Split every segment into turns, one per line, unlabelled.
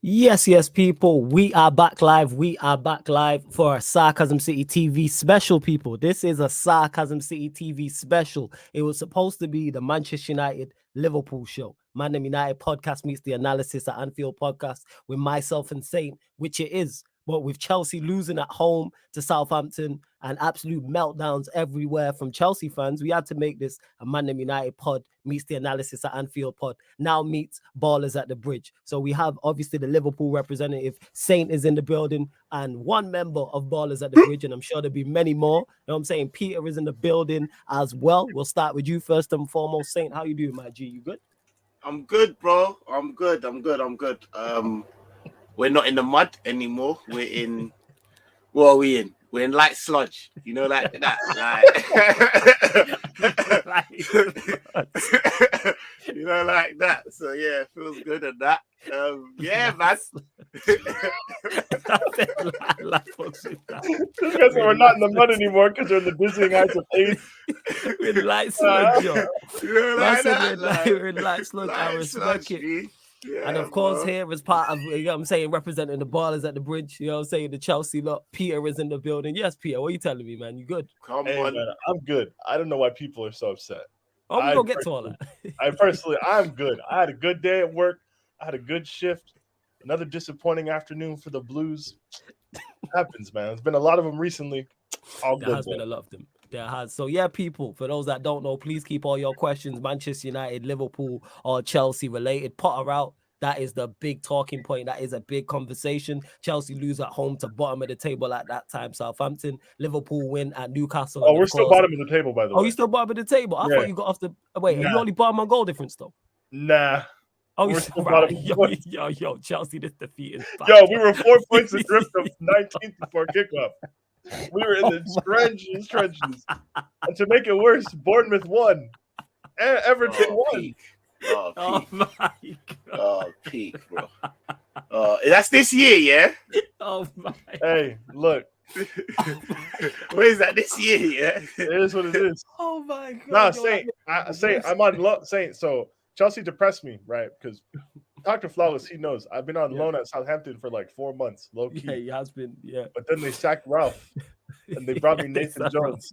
Yes, people. We are back live. We are back live for a Sarcasm City TV special, people. This is a Sarcasm City TV special. It was supposed to be the Manchester United Liverpool show. Man United podcast meets the analysis at Anfield podcast with myself and Saint, which it is. But with Chelsea losing at home to Southampton and absolute meltdowns everywhere from Chelsea fans, we had to make this a Man United pod meets the analysis at Anfield pod. Now meets Ballers at the Bridge. So we have obviously the Liverpool representative, Saint is in the building, and one member of Ballers at the Bridge, and I'm sure there'll be many more. You know what I'm saying? Peter is in the building as well. We'll start with you first and foremost. Saint, how you doing, my G? You good?
I'm good, bro. I'm good. We're not in the mud anymore. What are we in? We're in light sludge. You know, like that. You know, like that. So yeah, feels good at that. Yeah, man.
Because we're not in the mud anymore because we're in the dizzying heights of age.
With light sludge, yo.
You know, like
We're in light sludge. I respect it.
Yeah,
and of course, here as part of, you know what I'm saying, representing the Ballers at the Bridge, you know what I'm saying, the Chelsea lot, Peter is in the building. Yes, Peter, what are you telling me, man? You good?
Come
Hey,
on.
man, I'm good. I don't know why people are so upset.
Oh, we gonna get to all that.
I'm good. I had a good day at work. I had a good shift. Another disappointing afternoon for the Blues. Happens, man. There's been a lot of them recently. All
There
good,
has
man.
been a lot of them. There has. So yeah, people, for those that don't know, please keep all your questions, Manchester United, Liverpool, or Chelsea related. Potter out. That is the big talking point. That is a big conversation. Chelsea lose at home to bottom of the table at that time. Southampton, Liverpool win at Newcastle.
Oh, we're still bottom of the table, by the way.
Oh, you still bottom of the table? I
Yeah.
thought you got off the. Wait, are you
Nah.
only bottom on goal difference though?
Nah.
Oh,
We're
you're
still
right.
bottom.
Yo, Chelsea this defeated.
Yo, we were 4 points adrift of 19th before kickoff. We were in the trenches. And to make it worse, Bournemouth won. And Everton won.
Peak. Oh,
Oh
peak.
my god.
Oh, peak, bro. That's this year, yeah?
Oh my.
Hey, look,
Where is that this year, yeah?
it is what it is.
Oh my god.
Nah,
Yo,
Saint, I'm on loan. Saint, so Chelsea depressed me, right? Because Dr. Flawless, he knows. I've been on loan at Southampton for like 4 months, low key.
Yeah, he has been. Yeah.
But then they sacked Ralph, and they brought me Nathan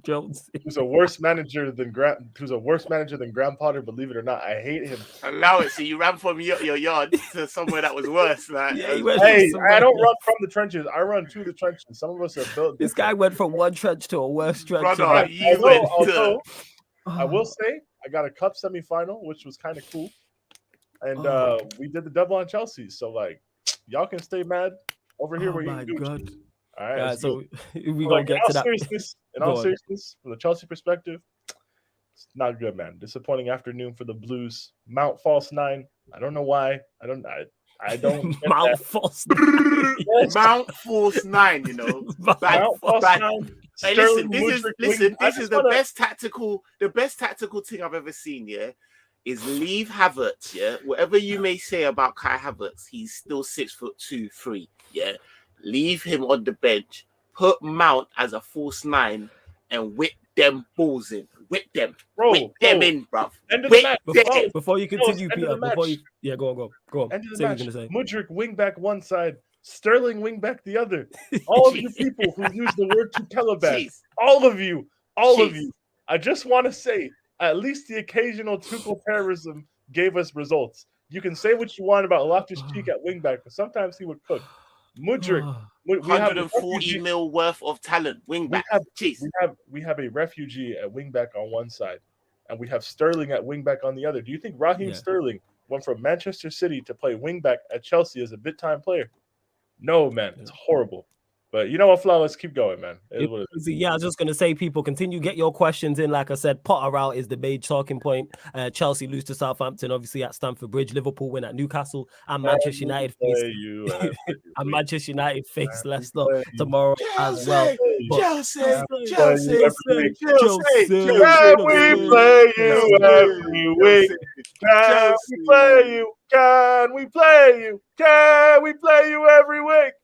Jones, who's a worse manager than Graham Potter. Believe it or not, I hate him.
Allow it. So you ran from your yard to somewhere that was worse. Like,
Yeah, he went
Hey,
from
I don't
somewhere-
run from the trenches. I run to the trenches. Some of us are built.
This guy went from one trench to a worse trench.
brother,
Right.
you went to.
Although, I will say I got a cup semifinal, which was kind of cool, and we did the double on Chelsea. So like, y'all can stay mad over here.
Oh
where
my
you
god.
All right.
Yeah,
let's
so
go.
we gonna
Like,
get to that.
In
Go
all
on.
seriousness, from the Chelsea perspective, it's not good, man. Disappointing afternoon for the Blues. Mount False 9. I don't know why. I don't. get
Mount
that.
False.
Mount Force 9, you know.
Mount
Mount False
bad.
9.
Hey,
Sterling
listen,
Woodrick
this
wing- I
is
just
the
wanna-
best tactical thing I've ever seen, yeah. Is leave Havertz, yeah. Whatever you may say about Kai Havertz, he's still 6'2", 3", yeah. Leave him on the bench. Put Mount as a false 9 and whip them balls in. Whip them. Whip them in, bruv.
End of the
Whip
match.
them.
Before you continue,
end of
Peter,
the
before
match.
you go on.
End of the
Say what
match.
you're gonna say.
Mudryk wing back one side. Sterling wing back the other. All of you people who use the word to Calaban.
Jeez.
All of you.
Jeez.
I just want to say, at least the occasional Tuchel terrorism gave us results. You can say what you want about Loftus-Cheek at wingback, but sometimes he would cook. Mudryk, we have a
140
refugee-
mil worth of talent. Wing back. Jeez.
we have a refugee at wingback on one side, and we have Sterling at wingback on the other. Do you think Raheem
Yeah.
Sterling went from Manchester City to play wingback at Chelsea as a bit-time player? No, man, it's horrible. But you know what, Flo? Let's keep going, man. It is what it is.
Yeah, I was just gonna say, people, continue get your questions in. Like I said, Potter out is the major talking point. Chelsea lose to Southampton, obviously at Stamford Bridge. Liverpool win at Newcastle, and Manchester United face and Manchester United face Leicester tomorrow as well.
Chelsea.
Can we play you every week? Can we play you? Can we play you? Can we play you every week?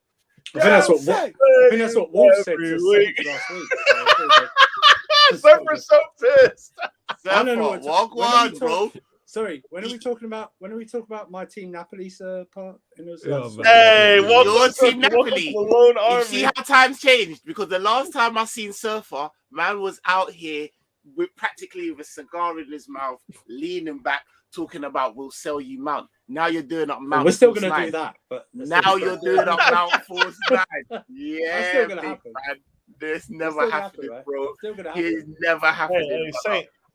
I think that's what Wolf said to Saints last week.
Surfer's so pissed.
I don't know what
Walk one, bro.
Sorry, when are we talking about my team Napoli's part?
Hey, your team Napoli.
The lone
You
army.
see how times changed? Because the last time I seen Surfer, man was out here with practically with a cigar in his mouth, leaning back, talking about we'll sell you Mount. Now you're doing up Mount.
We're still going to do that, but
now you're doing up Mount Force 9. Yeah,
that's still going to happen.
Man. This never happened,
right?
bro.
He's
never happened.
Hey,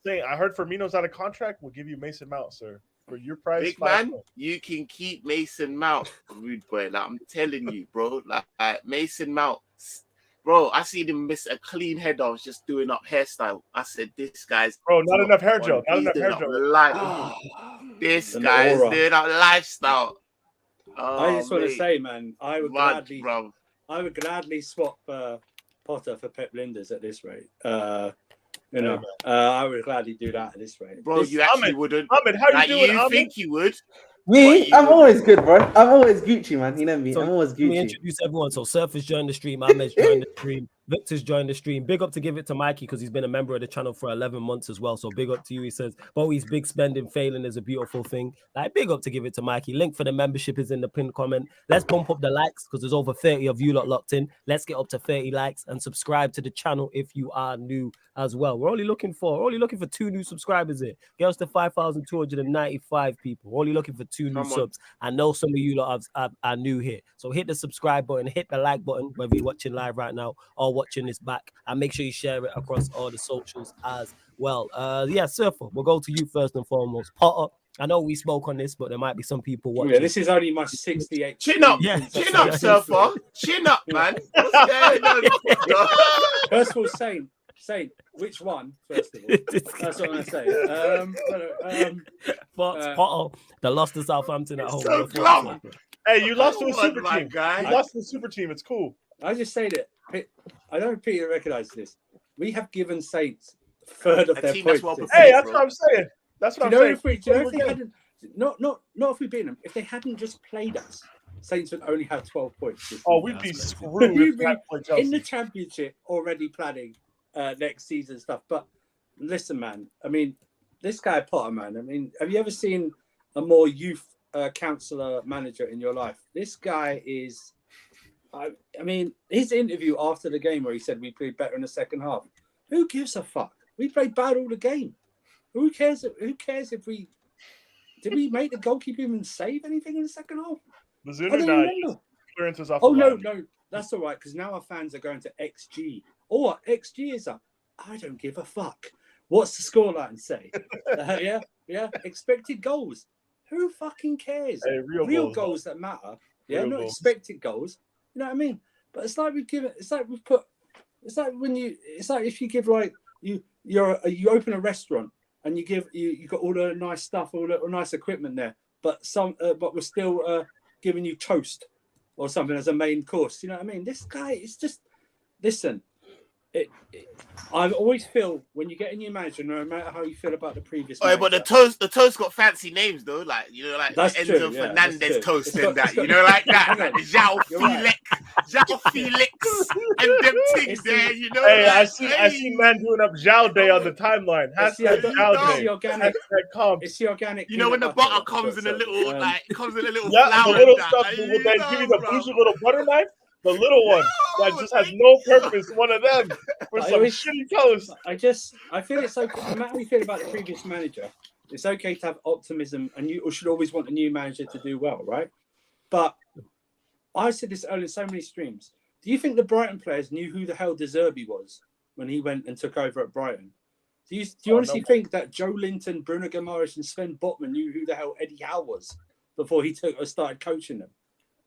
Saint, I heard Firmino's out of contract. We'll give you Mason Mount, sir, for your price.
Big man, you can keep Mason Mount, rude boy. Like, I'm telling you, bro. Like Mason Mount, bro. I seen him miss a clean head. I was just doing up hairstyle. I said, this guy's
not enough hair gel. Not enough hair gel.
This guy's doing up lifestyle.
I just want to say, man, I would gladly swap Potter for Pep Linders at this rate. I would gladly do that at this rate.
Bro, you actually wouldn't.
Ahmed, how you doing?
You think you would?
Me? I'm always good, bro. I'm always Gucci, man. You know me.
So
I'm always Gucci.
Let me introduce everyone. So Surface joined the stream. Ahmed's joined the stream. Victor's joined the stream. Big up to give it to Mikey because he's been a member of the channel for 11 months as well. So big up to you. He says, Bowie's big spending failing is a beautiful thing. Like, big up to give it to Mikey. Link for the membership is in the pinned comment. Let's bump up the likes because there's over 30 of you lot locked in. Let's get up to 30 likes and subscribe to the channel if you are new as well. We're only looking for 2 new subscribers here. Get us to 5,295 people. We're only looking for 2 new subs. I know some of you lot are new here. So hit the subscribe button, hit the like button, whether you're watching live right now or watching this back. And make sure you share it across all the socials as well. Surfer, we'll go to you first and foremost. Potter, I know we spoke on this, but there might be some people watching.
Yeah, this is only my 68.
Chin up, chin up, Surfer. Chin up, man. What's going on?
First of all, Saint, which one? First of all, that's what I'm going to say.
Potter, they lost to Southampton at home.
So glum.
Hey, you lost to a super team.
Guy.
You lost to a super team. It's cool.
I just say that I don't Peter recognize this. We have given Saints a third of their points.
Hey, that's what I'm saying. That's what I'm saying.
If they hadn't, not if we beat them, if they hadn't just played us, Saints would only have 12 points.
We'd be screwed.
We'd be in the championship already planning next season stuff. But listen, man, I mean, this guy Potter, man, I mean, have you ever seen a more youth counsellor manager in your life? This guy is, I mean, his interview after the game where he said we played better in the second half. Who gives a fuck? We played bad all the game. Who cares? Who cares if we did we make the goalkeeper even save anything in the second half?
Clearances off.
Oh no, that's all right because now our fans are going to XG. Or XG is up. I don't give a fuck. What's the scoreline say? Yeah. Expected goals. Who fucking cares?
Hey,
real goals that matter. Yeah,
real
not
goals.
Expected goals. You know what I mean? But it's like it's like if you give like you open a restaurant and you got all the nice stuff, all the nice equipment there, but we're still giving you toast or something as a main course. You know what I mean? This guy is just listen. I always feel when you get a new manager, no matter how you feel about the previous.
Oh, but the toast got fancy names though, like like
that's
the Enzo
true,
Fernandez toast and that, like that, like the João Felix, and them things there,
Hey,
like,
I see man doing up Zhao Day on the timeline. Hashtag Zhao Day.
It's the organic.
When the butter comes in a little flour.
The little stuff will then give you the bougie little butter knife. The little one that just has no purpose, one of them for some shitty toast.
I feel it's okay. No matter how you feel about the previous manager, it's okay to have optimism, and you should always want a new manager to do well, right? But I said this earlier in so many streams. Do you think the Brighton players knew who the hell De Zerbi was when he went and took over at Brighton? Do you honestly think that Joe Linton, Bruno Guimaraes, and Sven Botman knew who the hell Eddie Howe was before he started coaching them?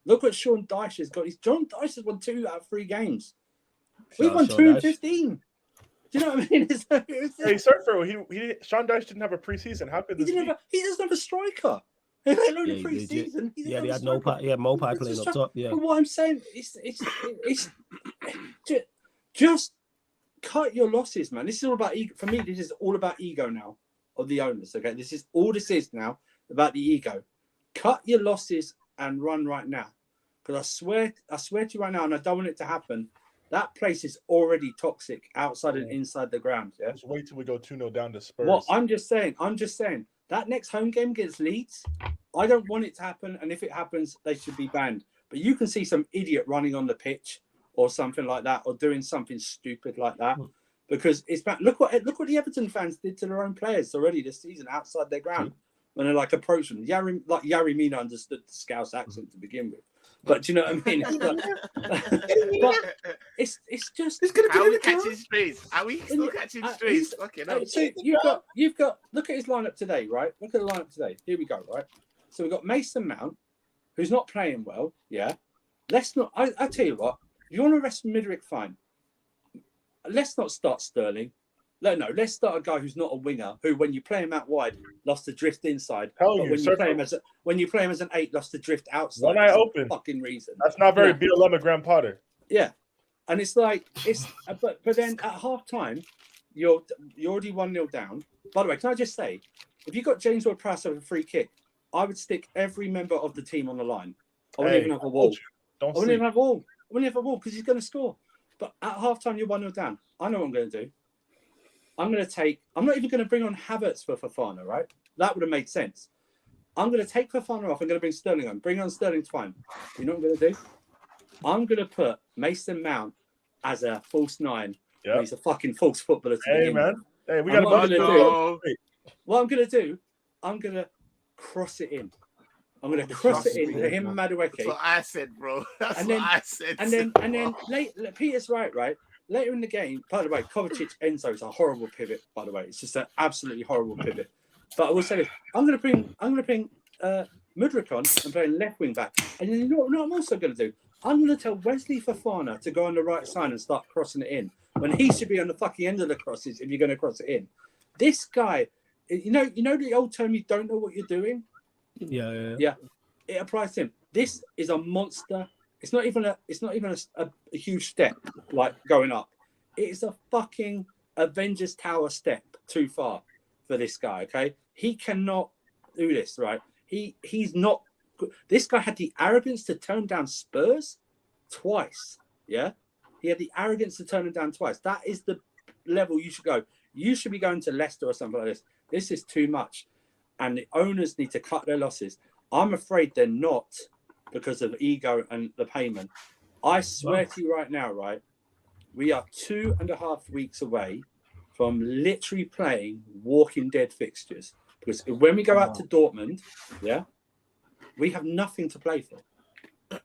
Look what Sean Dyche has got. John Dyche has won 2 out of 3 games. We've won 2 in 15. Do you know what I mean?
Hey, Surfer, Sean Dyche didn't have a preseason. How could this be?
He doesn't have a striker. He had a preseason.
Yeah, he had Mopai playing up top. Yeah.
But what I'm saying it's just cut your losses, man. This is all about ego. For me, this is all about ego now of the owners. Okay, this is now about the ego. Cut your losses and run right now, because I swear to you right now, and I don't want it to happen. That place is already toxic outside and inside the ground. Yeah,
just wait till we go 2-0 down to Spurs.
Well, I'm just saying that next home game against Leeds, I don't want it to happen. And if it happens, they should be banned. But you can see some idiot running on the pitch or something like that, or doing something stupid like that, because it's bad. Look what the Everton fans did to their own players already this season outside their ground when they like approached them. Yari Mina understood the Scouse accent to begin with, but do you know what I mean? It's just
how are we catching strays? Are we still catching strays? Okay, no.
So you've got look at his lineup today, right? Look at the lineup today. Here we go, right? So we've got Mason Mount, who's not playing well. Yeah, let's not. I tell you what. If you want to rest Midrick, fine. Let's not start Sterling. No, let's start a guy who's not a winger, who, when you play him out wide, lost the drift inside. But when you play him as an 8, lost the drift outside.
One eye open.
Fucking reason.
That's not very BLM and Graham Potter.
Yeah, and it's like but then at half time, you're already 1-0 down. By the way, can I just say, if you got James Ward-Prowse over a free kick, I would stick every member of the team on the line. I wouldn't even have a wall. I wouldn't even have a wall. I wouldn't have a wall because he's going to score. But at halftime, you're 1-0 down. I know what I'm going to do. I'm not even going to bring on Havertz for Fofana, right? That would have made sense. I'm going to take Fofana off. I'm going to bring Sterling on. Bring on Sterling's fine. You know what I'm going to do? I'm going to put Mason Mount as a false 9.
Yeah.
He's a fucking false footballer.
Hey, man. Hey, we got to
What I'm going to do, I'm going to cross it in. I'm going to cross it in to him and Madueke.
That's what I said, bro. That's what I said.
And then Peter's right. Later in the game, by the way, Kovacic Enzo is a horrible pivot, by the way. It's just an absolutely horrible pivot. But I will say this, I'm going to bring Mudryk on and play left wing back. And then you know what I'm also going to do? I'm going to tell Wesley Fofana to go on the right side and start crossing it in when he should be on the fucking end of the crosses if you're going to cross it in. This guy, you know the old term, you don't know what you're doing? Yeah. It applies to him. This is a monster. It's not even a huge step like going up. It is a fucking Avengers Tower step too far for this guy. Okay, he cannot do this. Right? He's not. This guy had the arrogance to turn down Spurs twice. Yeah, he had the arrogance to turn them down twice. That is the level you should go. You should be going to Leicester or something like this. This is too much. And the owners need to cut their losses. I'm afraid they're not because of ego and the payment. I swear to you right now, right, we are 2.5 weeks away from literally playing Walking Dead fixtures. Because when we go out to Dortmund, we have nothing to play for.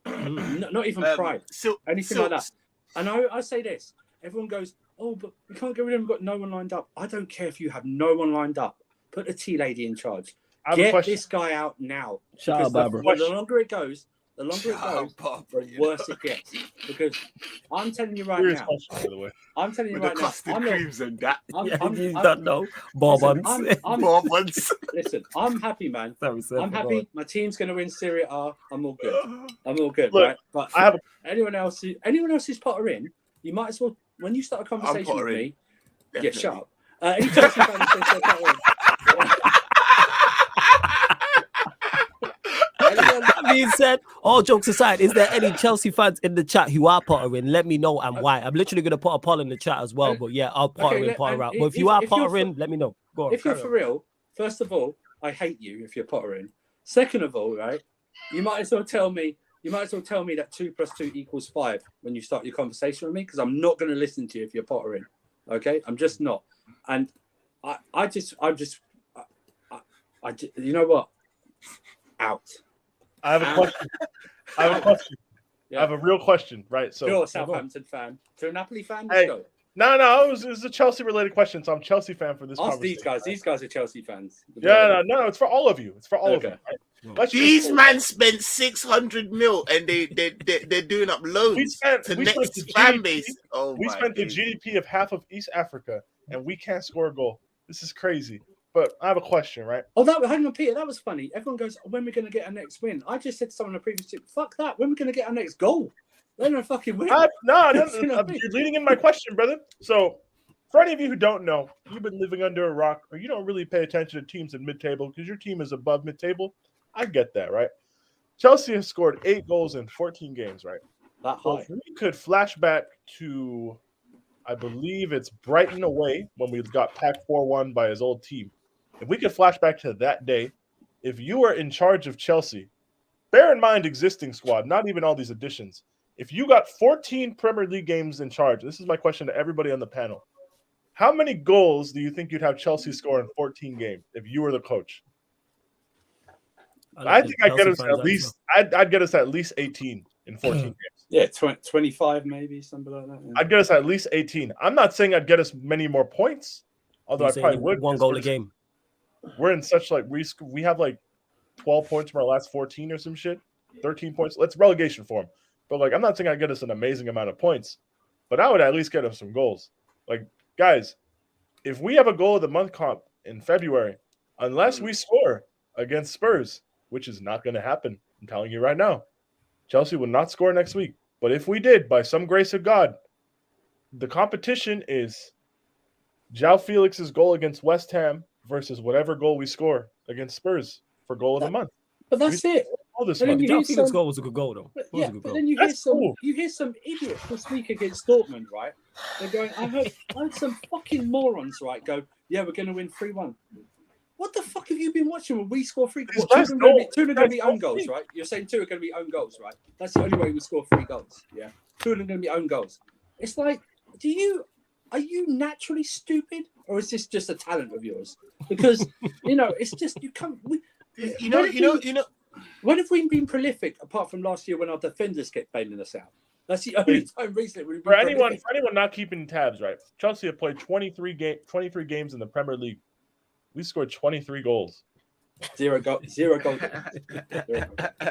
Not even pride. Anything like that. And I say this. Everyone goes, oh, but we can't get rid of him. We've got no one lined up. I don't care if you have no one lined up. Put the tea lady in charge. Get this guy out now.
Shout out, Barbara.
The longer it goes, the worse it gets. Because I'm telling you right now. I'm telling you right now.
I'm creams and that.
You don't know. Bourbons.
Listen, I'm happy, man. I'm happy. My team's going to win Serie A. I'm all good.
Look,
right? But anyone else who's Potter in, you might as well, when you start a conversation with me, get shut up. Any Chelsea fans say so Potter in.
That being said, all jokes aside, is there any Chelsea fans in the chat who are Pottering? Let me know and why. I'm literally going to put a poll in the chat as well. But yeah, I'll Potter out. But if you are Pottering, let me know. Go on.
If you're for real, first of all, I hate you if you're Pottering. Second of all, right, you might as well tell me that 2 + 2 = 5 when you start your conversation with me, because I'm not going to listen to you if you're Pottering. Okay, I'm just not. And I just you know what? Out.
I have a question. Yeah. I have a real question, right? So
you're a Southampton fan. To a Napoli fan?
Hey, no, it was a Chelsea related question. So I'm a Chelsea fan for this conversation.
These guys are Chelsea fans.
Yeah, no, it's for all of you. It's for all of you. Right?
These men spent 600 mil and they're doing up loans to next fan base.
We spent the GDP of half of East Africa and we can't score a goal. This is crazy. But I have a question, right?
Hang on, Peter. That was funny. Everyone goes, when are we going to get our next win? I just said to someone in the previous tip, fuck that. When are we going to get our next goal? They're going to fucking win.
No, you're leading in my question, brother. So, for any of you who don't know, you've been living under a rock, or you don't really pay attention to teams in mid-table because your team is above mid-table. I get that, right? Chelsea has scored 8 goals in 14 games, right?
That high.
So we could flash back to, I believe it's Brighton away when we got packed 4-1 by his old team. if we could flash back to that day, if you were in charge of Chelsea, bear in mind existing squad, not even all these additions. If you got 14 Premier League games in charge, this is my question to everybody on the panel. How many goals do you think you'd have Chelsea score in 14 games if you were the coach? I think I'd get us at least. I'd get us at least 18 in 14 games.
Yeah, 25 maybe, something like that. Yeah.
I'd get us at least 18. I'm not saying I'd get us many more points, although I probably would.
One goal a game.
We're in such like we have like 12 points from our last 14 or some shit. 13 points. Let's relegation form. But like, I'm not saying I'd get us an amazing amount of points, but I would at least get us some goals. Like, guys, if we have a goal of the month comp in February, unless we score against Spurs, which is not going to happen, I'm telling you right now, Chelsea will not score next week. But if we did, by some grace of God, the competition is João Felix's goal against West Ham versus whatever goal we score against Spurs for goal of the month.
But that's it.
João Felix's goal was a good goal, though.
Then you hear some idiot this week against Dortmund, right? They're going, I heard some fucking morons, right, go, yeah, we're going to win 3-1. What the fuck have you been watching when we score 3 goals? Two are going to be own goals, right? You're saying 2 are going to be own goals, right? That's the only way we score 3 goals, yeah? 2 of them are going to be own goals. It's like, are you naturally stupid? Or is this just a talent of yours? Because, it's just, you can't... When have we been prolific, apart from last year when our defenders kept bailing us out? That's the only time recently we've been
for anyone not keeping tabs, right? Chelsea have played 23 games in the Premier League. We scored 23 goals.
0 goals.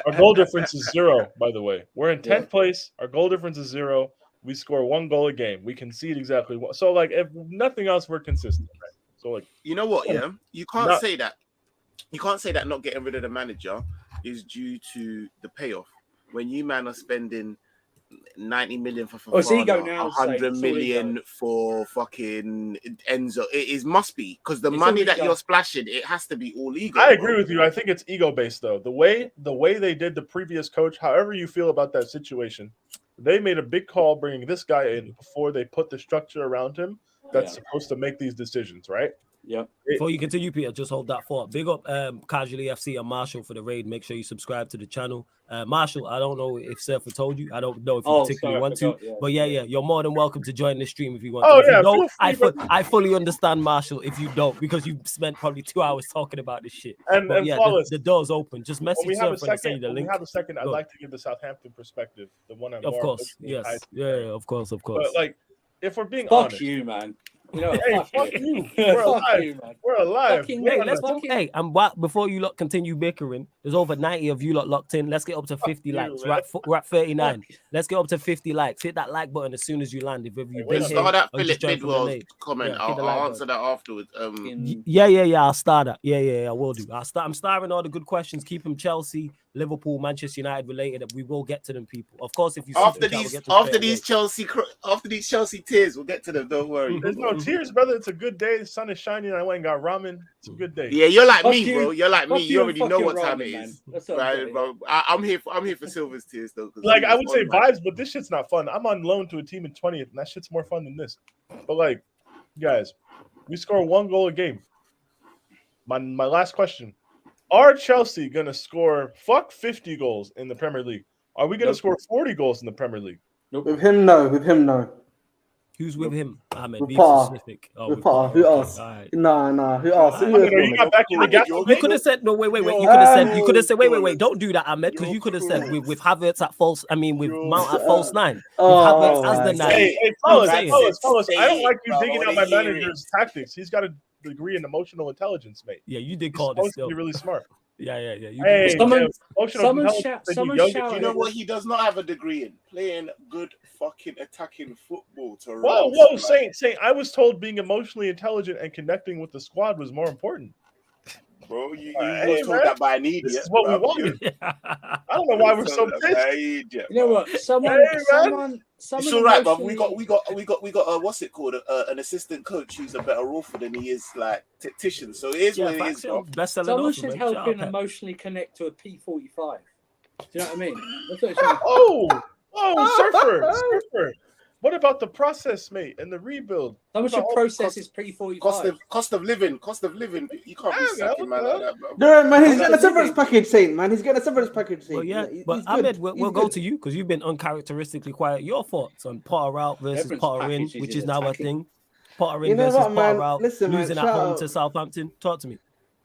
Our goal difference is 0, by the way. We're in 10th place. Our goal difference is 0. We score 1 goal a game. We concede exactly 1. So, like, if nothing else, we're consistent, right? So, like,
you know what? Yeah, you can't say that. You can't say that not getting rid of the manager is due to the payoff. When you man are spending 90 million for Fofana, 100 million for fucking Enzo, it must be because the money that you're splashing, it has to be all ego.
I agree with you. I think it's ego based though. The way they did the previous coach, however you feel about that situation, they made a big call bringing this guy in before they put the structure around him that's supposed to make these decisions, right?
Yeah.
Before you continue, Peter, just hold that thought. Big up Casually FC and Marshall for the raid. Make sure you subscribe to the channel. Marshall, I don't know if Surfer told you. I don't know if you particularly want to. Yeah. But yeah, you're more than welcome to join the stream if you want to. If you don't, I fully understand, Marshall, if you don't, because you spent probably 2 hours talking about this shit.
And
the door's open. Just message Surfer and send you the link.
We have a second. I'd like to give the Southampton perspective, the one I'm
of course, yes. Yeah, of course.
But like, if we're being
fuck
honest,
you, man.
Fuck you. We're alive. We're alive.
Hey, and before you lot continue bickering, there's over 90 of you lot locked in. Let's get up to 50 likes. We're at 39. Let's get up to 50 likes. Hit that like button as soon as you land. If you've been
start that Philip Bidwell's comment. I'll answer that afterwards.
I'll start that. I will do. I'm starting all the good questions. Keep them Chelsea, Liverpool, Manchester United related. We will get to them, people. Of course, if you
after these Chelsea tears, we'll get to them. Don't worry.
There's no tears, brother. It's a good day. The sun is shining. I went and got ramen. It's a good day.
Yeah, you're like me, bro. You're like me. You already know what time it is. Right, bro. I'm here for Silver's tears though.
Like I would say vibes, but this shit's not fun. I'm on loan to a team in 20th, and that shit's more fun than this. But like, guys, we score 1 goal a game. My last question: are Chelsea gonna score 50 goals in the Premier League? Are we gonna score 40 goals in the Premier League?
Nope. With him, no.
Who's with him? Ahmed,
with
be
Pa.
specific.
With Pa. Who else?
Right.
Nah. Who else?
You got back in the gap.
You could have said no. Wait. You could have said wait. Don't do that, Ahmed, because you could have said with Havertz at false. I mean, with Mount at false 9. With Havertz as the 9.
Hey, fellas. I don't like you digging out my manager's tactics. He's got a degree in emotional intelligence, mate.
Yeah, you did call this.
You're really smart.
Yeah.
Someone shout.
You know what? He does not have a degree in playing good fucking attacking football.
Whoa, Saint. I was told being emotionally intelligent and connecting with the squad was more important.
Bro, you were told that by an idiot. This is
what we wanted. I don't know why we're so pissed.
You know what? Someone.
It's all right, but we got what's it called? An assistant coach who's a better author than he is like tactician. So it is what it is, bro.
Someone should help him emotionally connect to a P45. Do you know what I mean?
Oh, Surfer. What about the process, mate, and the rebuild?
How much of process is pre-45?
Cost of living. You can't be sacking man like that, bro.
No, man, he's getting a severance package, Saint. Man, he's getting a severance package. Saint.
Well, yeah,
He's
but
good.
Ahmed, we'll
He's
go
good.
to you because you've been uncharacteristically quiet. Your thoughts on Potter out versus
Severance
Potter in,
packages
which
is
is now a
attacking.
thing. Potter in
You know
versus
what, man?
Potter out,
Listen, man,
losing at
shout
home
out.
to Southampton. Talk to me.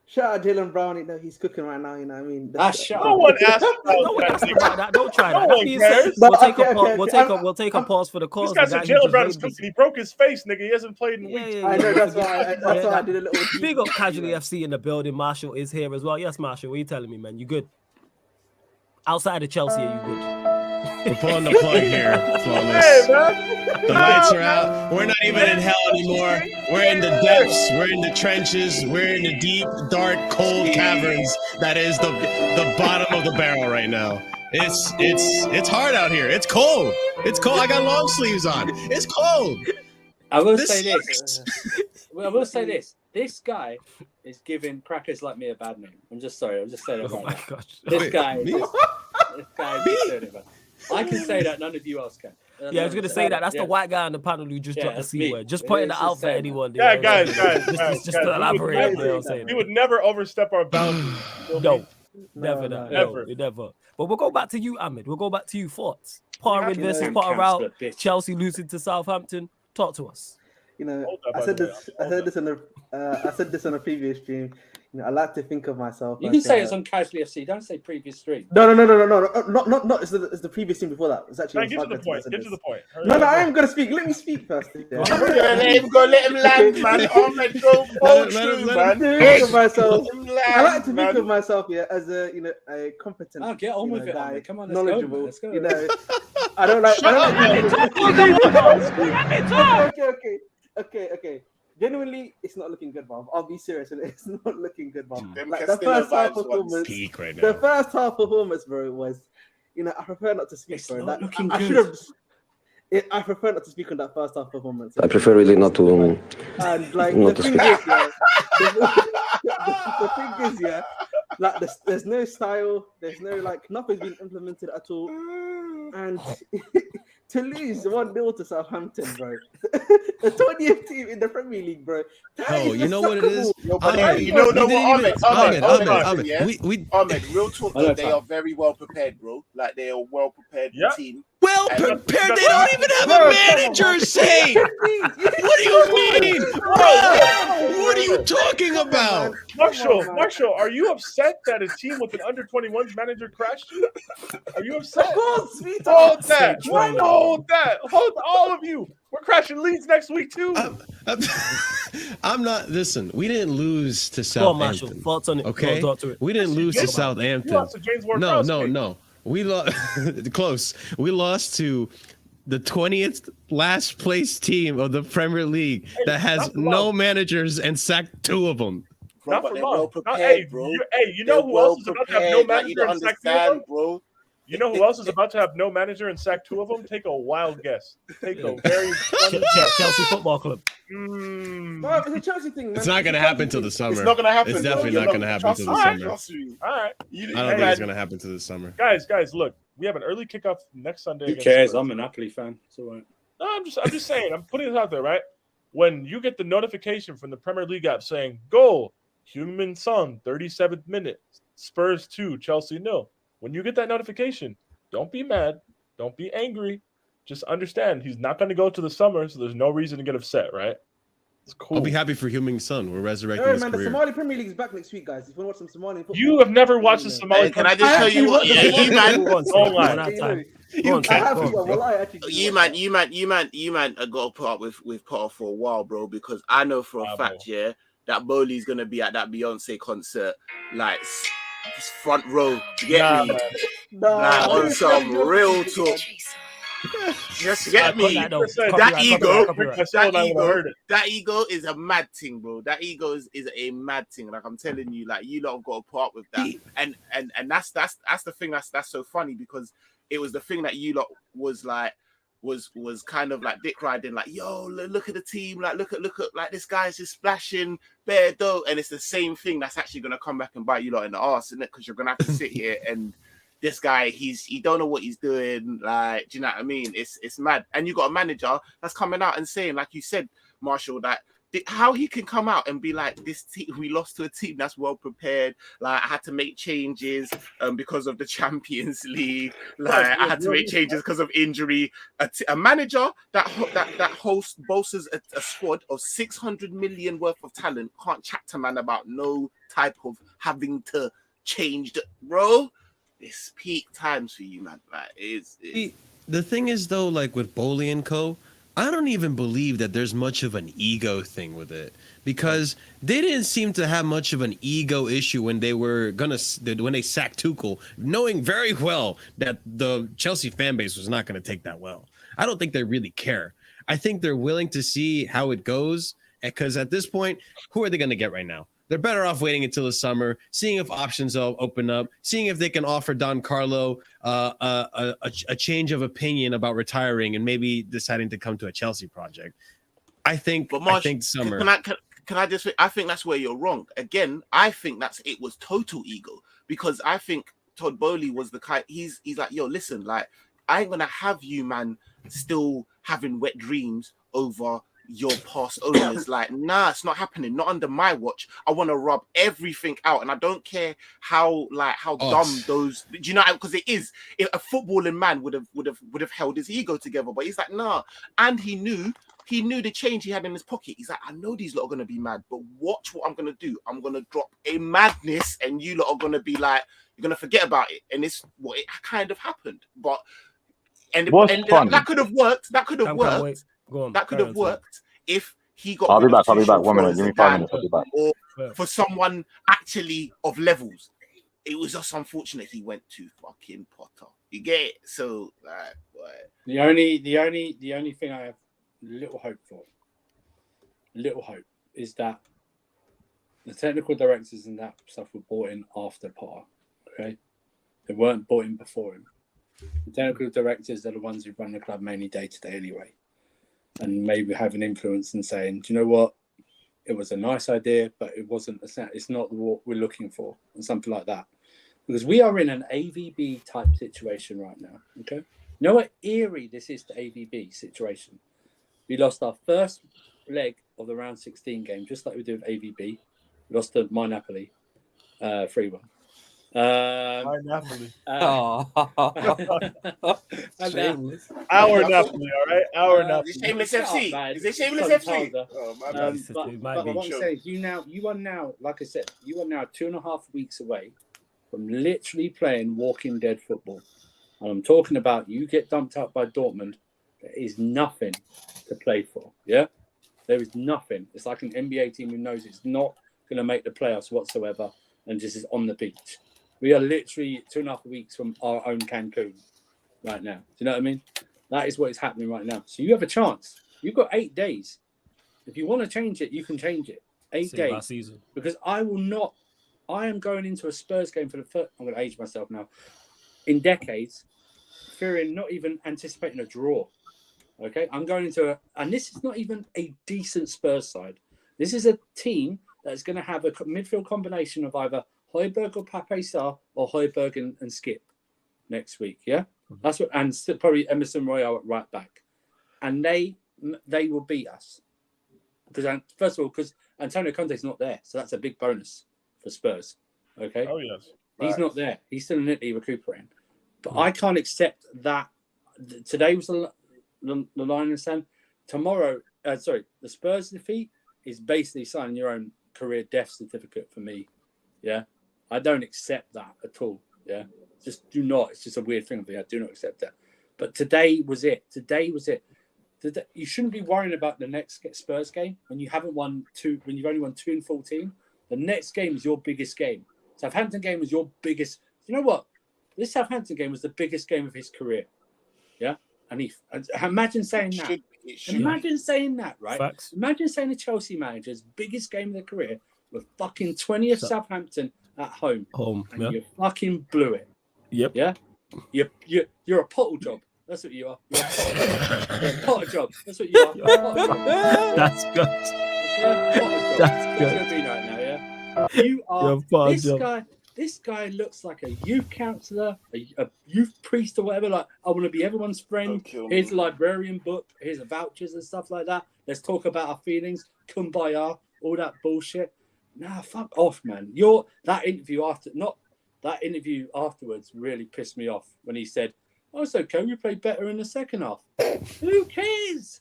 Shout out Jalen Brown. You know, he's cooking right now. You know what I mean?
Shut
No
up.
one asked
No
about
one
that.
asked about that. Don't try that.
No
That
one
being said,
cares.
we'll
No,
take
okay,
a pause.
okay,
We'll
okay.
take a pause for the cause.
This guy's
the
a
guy who just
Jalen Brown is
made this.
cooking. He broke his face, nigga. He hasn't played in weeks.
I know that's
Yeah,
why I did a little.
Big up Casually FC in the building. Marshall is here as well. Yes, Marshall. What are you telling me, man? You good? Outside of Chelsea, are you good?
We're pulling the plug here, Flawless.
Hey, man.
The lights are out. We're not even in hell anymore. We're in the depths. We're in the trenches. We're in the deep, dark, cold caverns that is the bottom of the barrel right now. It's hard out here. It's cold. It's cold. I got long sleeves on. It's cold.
I will
This
say this. I will say this. This guy is giving crackers like me a bad name. I'm just sorry. I'm just saying it
Oh
right
my
now.
gosh.
This guy
me?
is just saying it, man. I can say that. None of you else can.
Yeah, I was gonna say that. That's
Yeah.
the white guy on the panel who just
Yeah,
dropped the
that's
C
me.
word. Just
It
pointing
is
that out
the
for
same.
anyone.
Yeah,
you know,
guys.
Just to elaborate. You know what I'm saying?
We would never overstep our boundaries.
No, never,
no,
never.
never. But we'll go back to you, Ahmed. We'll go back to you. Thoughts? Potter in
You
versus
know,
Potter out.
Councillor, bitch.
Chelsea losing to Southampton. Talk to us.
You know,
Hold that,
I
by
said
the way.
this.
Hold
I said this on a previous stream. You know, I like to think of myself.
You
as,
can say it's on Casually FC. Don't say previous stream.
No, not. It's the previous stream before that. It's actually.
Man,
on
get to the
Sarcasm I
point.
said
Get to
this.
the point. Hurry
No,
up.
I am gonna speak. Let me speak first. Yeah.
Let him land, man. Ahmed, go
Let
through,
him-
man.
Think of myself.
Let him
I like
land,
to
man.
think of myself, as a a competent.
Oh, get on
you
with
know,
it,
guy,
Ahmed. Come on, let's go,
knowledgeable.
man. Let's go.
You know, I don't like. Okay. Genuinely, it's not looking good, Bob. I'll be serious. It's not looking good, Bob.
Them
Like the
Castillo
first half
vibes ones.
performance.
Peak right
The
now.
first half performance, bro, was. I prefer not to speak,
It's
bro.
not
Like,
looking
I
good.
should have. I prefer not to speak on that first half performance.
I prefer really not to.
And like
Not
the
to
thing
speak.
is, the thing is, like there's no style, there's no like nothing's been implemented at all, and to lose 1-0 to Southampton, bro, the 20th team in the Premier League, bro. that
Oh,
is
you know what it is?
despicable.
No, but
Ahmed,
you know
we didn't
what,
even- Ahmed,
yeah?
we
Ahmed, real talk,
I know
though, they
time.
are very well prepared, bro. Like, they are a well prepared
Yeah.
team.
well
And
prepared. They don't even have a manager, Saint. What do you mean, bro? What are you talking about?
Marshall, are you upset that a team with an under 21s manager crashed you? Are you upset?
Of course, we
Hold
don't.
that. Hold that. Hold all of you. We're crashing Leeds next week too.
I'm not. Listen, we didn't lose to
Go on, Marshall.
Southampton.
Thoughts on it?
Okay,
Go on, talk to it.
we didn't lose to
You
Southampton.
lost to James Ward-Prowse, mate.
No. We lost close. We lost to the 20th last place team of the Premier League that has
not for
no
long.
managers and sacked 2 of them.
Bro,
Not
but
for
they're
long.
well
Not-
prepared, bro.
you know
They're
who else is about to have no
prepared, like,
manager
you don't
and sack 2 of them?
understand, bro.
You know who else is about to have no manager and sack 2 of them? Take a wild guess. Take a very
Chelsea Football Club.
Bro, it's a Chelsea thing, man.
It's not going to happen till the summer.
It's not gonna happen.
It's
bro.
definitely
You're
not going to happen till the
trust me,
summer.
trust me.
All right,
You-
I don't
hey,
think it's
man,
going to happen till the summer.
guys, look, we have an early kickoff next Sunday.
Who
against
cares?
Spurs.
I'm a Napoli fan. It's all right.
No, I'm just saying. I'm putting this out there, right? When you get the notification from the Premier League app saying goal, Heung-min Son, 37th minute, Spurs 2, Chelsea 0. When you get that notification, don't be mad, don't be angry. Just understand he's not going to go to the summer, so there's no reason to get upset, right? It's cool.
I'll be happy for Heung-min Son. We're resurrecting
Hey,
his
man, the
career.
Somali Premier League is back next week, guys. If you want to watch some Somali football,
You have never watched the Somali.
Hey, can I just tell you what? Yeah, you man,
Go on,
Don't
Sam.
lie.
One at a time.
I
Go on, Sam.
have
Go
to.
on, bro.
Well, I actually do
you
watch
man, I got to put up with Potter for a while, bro, because I know for a
Bravo.
fact, yeah, that Bowley's gonna be at that Beyonce concert, like just front row. To get
Nah,
me,
man.
that.
like on some real talk. Just get me.
That
That ego is a mad thing, bro. That ego is a mad thing. Like I'm telling you, like you lot have got to put up with that. And that's the thing that's so funny, because it was the thing that you lot was like was kind of like dick riding, like, yo, look at the team, like look at like this guy's just splashing bare dough, and it's the same thing that's actually gonna come back and bite you lot in the arse, isn't it? Because you're gonna have to sit here and this guy, he don't know what he's doing. Like, do you know what I mean? It's mad. And you got a manager that's coming out and saying, like you said, Marshall, that how he can come out and be like, this team, we lost to a team that's well prepared. Like, I had to make changes because of the Champions League. Like, I had to make changes because of injury. A manager that boasts a squad of 600 million worth of talent can't chat to man about no type of having to change, bro. It's peak times for you, man. Like,
the thing is, though, like with Bowley and Co., I don't even believe that there's much of an ego thing with it, because they didn't seem to have much of an ego issue when they sacked Tuchel, knowing very well that the Chelsea fan base was not going to take that well. I don't think they really care. I think they're willing to see how it goes, because at this point, who are they going to get right now? They're better off waiting until the summer, seeing if options open up, seeing if they can offer Don Carlo a change of opinion about retiring and maybe deciding to come to a Chelsea project. I think summer.
Can I just say, I think that's where you're wrong. Again, I think it was total ego, because I think Todd Bowley was the kind, he's like, yo, listen, like, I ain't gonna have you, man, still having wet dreams over your past owners. Like, nah, it's not happening. Not under my watch. I want to rub everything out, and I don't care how dumb those. Do you know? Because it is. If a footballing man would have held his ego together, but he's like, nah. And he knew the change he had in his pocket. He's like, I know these lot are gonna be mad, but watch what I'm gonna do. I'm gonna drop a madness, and you lot are gonna be like, you're gonna forget about it. And it's what it kind of happened. But that could have worked. That could have worked. That could have worked if he got.
I'll be back. 1 minute. Give me 5 minutes. I'll be back.
Or for someone actually of levels. It was just unfortunate he went to fucking Potter. You get it? So,
the only thing I have little hope is that the technical directors and that stuff were brought in after Potter. Okay, they weren't brought in before him. The technical directors are the ones who run the club mainly day to day anyway, and maybe have an influence in saying, do you know what, it was a nice idea, but it wasn't. It's not what we're looking for, and something like that. Because we are in an AVB type situation right now. Okay, you know what eerie this is, the AVB situation. We lost our first leg of the round 16 game, just like we did with AVB. We lost to my Napoli 3-1.
My Napoli.
Shameless.
Our Napoli, all right? Our Napoli.
Shameless FC. Is it Shameless FC?
Oh, my bad.
But what I'm saying is, you are now, like I said, you are now 2.5 weeks away from literally playing Walking Dead football. And I'm talking about you get dumped out by Dortmund. There is nothing to play for. Yeah? There is nothing. It's like an NBA team who knows it's not going to make the playoffs whatsoever and just is on the beach. We are literally 2.5 weeks from our own Cancun right now. Do you know what I mean? That is what is happening right now. So you have a chance. You've got 8 days. If you want to change it, you can change it. 8 days. Last season. Because I am going into a Spurs game for the first, I'm going to age myself now, in decades, fearing, not even anticipating a draw. Okay? I'm going into and this is not even a decent Spurs side. This is a team that's going to have a midfield combination of either Højbjerg or Pape Sarr, or Højbjerg and Skip next week. Yeah, that's what, and probably Emerson Royale at right back, and they will beat us because first of all, because Antonio Conte's not there, so that's a big bonus for Spurs. Okay.
Oh yes,
he's not there. He's still in Italy recuperating, but I can't accept that. Today was the line in the sand. Tomorrow, the Spurs defeat is basically signing your own career death certificate for me. Yeah. I don't accept that at all. Yeah, just do not. It's just a weird thing. I do not accept that. But today was it. You shouldn't be worrying about the next Spurs game when you haven't won 2. When you've only won 2 in 14. The next game is your biggest game. Southampton game was your biggest. You know what? This Southampton game was the biggest game of his career. Yeah, and imagine saying that. Imagine saying that, right? Facts. Imagine saying the Chelsea manager's biggest game of their career was fucking 20th Southampton at home. And you fucking blew it.
Yep.
Yeah? You're a pottle job. That's what you are. You're a potter job. That's what you are.
That's good.
That's good. That's going to be right now, yeah? You are this job. Guy. This guy looks like a youth counsellor, a youth priest or whatever. Like, I want to be everyone's friend. Here's a librarian book. Here's the vouchers and stuff like that. Let's talk about our feelings. Kumbaya, all that bullshit. Nah, fuck off, man. That interview afterwards really pissed me off when he said, "Oh, it's okay. We played better in the second half." Who cares?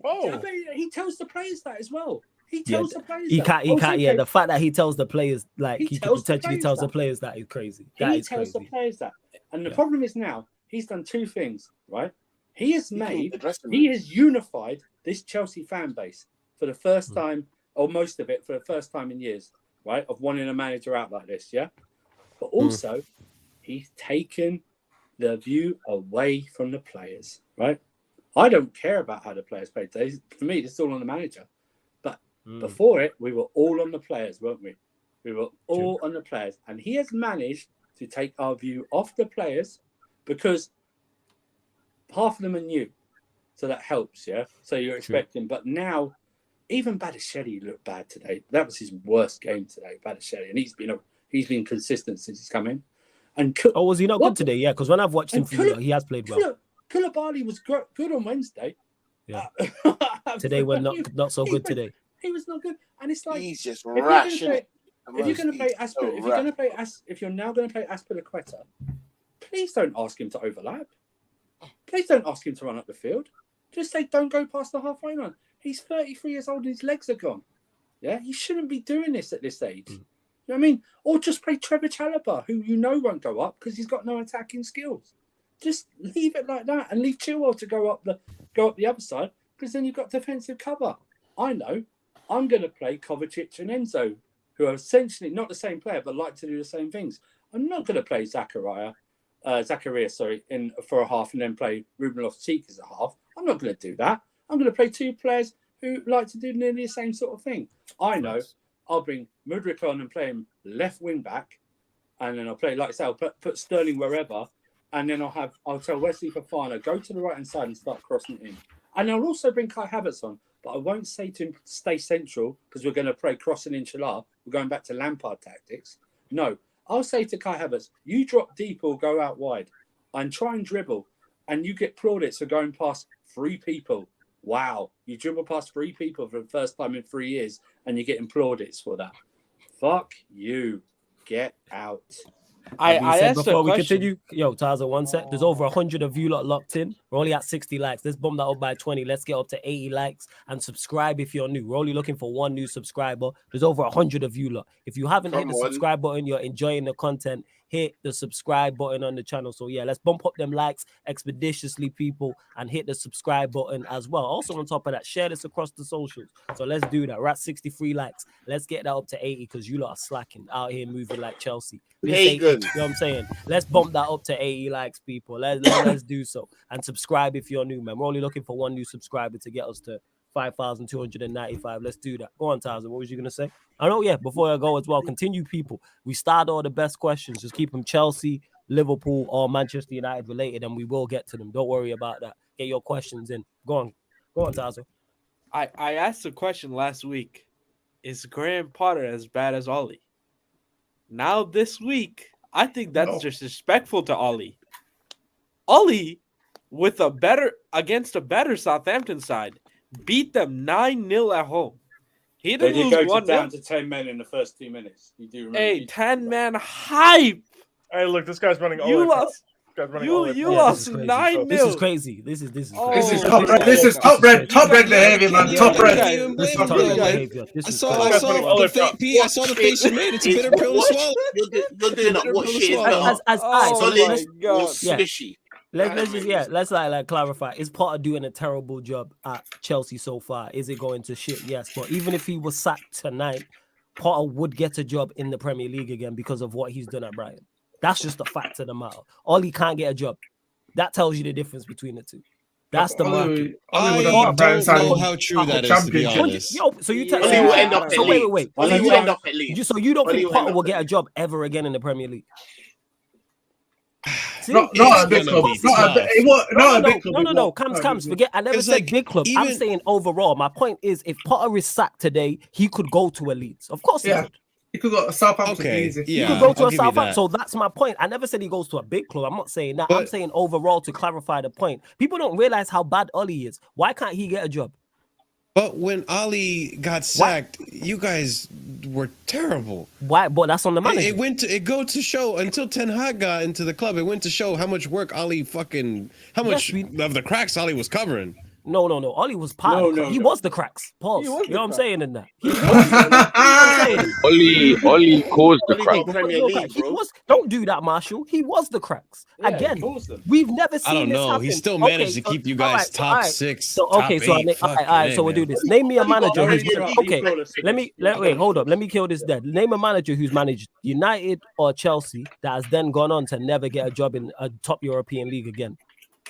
Whoa.
He tells the players that as well. He tells the players
he
that.
can't. Yeah, the fact that he tells the players, like, he potentially tells the players that is crazy. That is crazy.
He tells the players that. And the problem is now, he's done two things, right? He has unified this Chelsea fan base for the first time, or most of it for the first time in years, right? Of wanting a manager out like this, yeah? But also, he's taken the view away from the players, right? I don't care about how the players play today. For me, it's all on the manager. But before it, we were all on the players, weren't we? We were all on the players. And he has managed to take our view off the players because half of them are new. So that helps, yeah? So you're expecting. But now, even Badiashile looked bad today. That was his worst game today, Badiashile. And he's been consistent since he's come in. And
was he not good today? Yeah, because when I've watched him, he has played well.
Koulibaly was good on Wednesday.
Yeah. Today we're not so good today.
He was not good, and it's like
he's just rash.
If you're going to play if you're now going to play Aspilicueta, please don't ask him to overlap. Please don't ask him to run up the field. Just say don't go past the halfway line. He's 33 years old and his legs are gone. Yeah, he shouldn't be doing this at this age. You know what I mean? Or just play Trevor Chalobah, who won't go up because he's got no attacking skills. Just leave it like that and leave Chilwell to go up the other side because then you've got defensive cover. I know. I'm going to play Kovacic and Enzo, who are essentially not the same player but like to do the same things. I'm not going to play Zachariah, for a half and then play Ruben Loftus-Cheek as a half. I'm not going to do that. I'm going to play two players who like to do nearly the same sort of thing. I know. I'll bring Mudryk on and play him left wing back, and then I'll play like I say, I'll put Sterling wherever. And then I'll tell Wesley Fofana, go to the right-hand side and start crossing it in. And I'll also bring Kai Havertz on, but I won't say to him, stay central, because we're going to play crossing in Salah. We're going back to Lampard tactics. No, I'll say to Kai Havertz, you drop deep or go out wide and try and dribble, and you get plaudits for going past 3 people. Wow, you dribble past 3 people for the first time in 3 years, and you're getting plaudits for that. Fuck you. Get out.
I asked before we continue, Taza, 1 sec. There's over 100 of you lot locked in. We're only at 60 likes. Let's bump that up by 20. Let's get up to 80 likes and subscribe if you're new. We're only looking for 1 new subscriber. There's over 100 of you lot. If you haven't hit the subscribe button, you're enjoying the content, hit the subscribe button on the channel. So yeah, let's bump up them likes expeditiously, people, and hit the subscribe button as well. Also on top of that, share this across the socials. So let's do that. We're at 63 likes. Let's get that up to 80 because you lot are slacking out here moving like Chelsea.
Hey, good.
You know what I'm saying? Let's bump that up to 80 likes, people. Let's do so. And subscribe if you're new, man. We're only looking for 1 new subscriber to get us to 5,295. Let's do that. Go on, Taza. What was you going to say? I know, yeah, before I go as well, continue, people. We start all the best questions. Just keep them Chelsea, Liverpool, or Manchester United related, and we will get to them. Don't worry about that. Get your questions in. Go on, Taza.
I asked a question last week. Is Graham Potter as bad as Ollie? Now this week, I think that's disrespectful to Ollie. Ollie, against a better Southampton side, beat them 9-0 at home. He didn't lose 1
down to 10 men in the first 2 minutes. You do remember?
Hey, 10-man hype.
Hey, look, this guy's running all
You lost 9-0.
This is crazy. This is
top red behavior, man. Top red.
I saw the face you made. It's a bitter pill to swallow.
You're doing that. What shit is that? Fishy.
Let's clarify. Is Potter doing a terrible job at Chelsea so far? Is it going to shit? Yes, but even if he was sacked tonight, Potter would get a job in the Premier League again because of what he's done at Brighton. That's just the fact of the matter. Ollie can't get a job. That tells you the difference between the two. That's the market.
I don't know how true that is, to be honest.
So you tell
Ollie will end up at Leeds.
Wait.
Ollie will end up at Leeds.
So you don't think Potter will get a job ever again in the Premier League?
Not a big club. Not a big club.
No. Cams. Forget. I never said big club. I'm saying overall. My point is, if Potter is sacked today, he could go to a Leeds. Of course he would.
He could go to Southampton
Okay,
easy.
yeah.
He could go to
I'll
a
give you
Southampton.
that.
So that's my point. I never said he goes to a big club. I'm not saying that. I'm
But-
saying overall to clarify the point. People don't realize how bad Ollie is. Why can't he get a job?
But when Ali got sacked, you guys were terrible.
Why? But that's on the manager.
It go to show until Ten Hag got into the club. It went to show how much work Ali how much of the cracks Ali was covering.
No. Ollie was part of the cracks. He was the cracks. Pause. You know what I'm saying in that?
Oli caused the crack.
He was. Don't do that, Marshall. He was the cracks. Again, we've never seen
I don't
this
know.
happen.
He still managed to keep you guys top 6.
So
top
okay, so
8.
all right. So we'll do this. Name me a manager who's okay. Wait. Hold up. Let me kill this dead. Name a manager who's managed United or Chelsea that has then gone on to never get a job in a top European league again.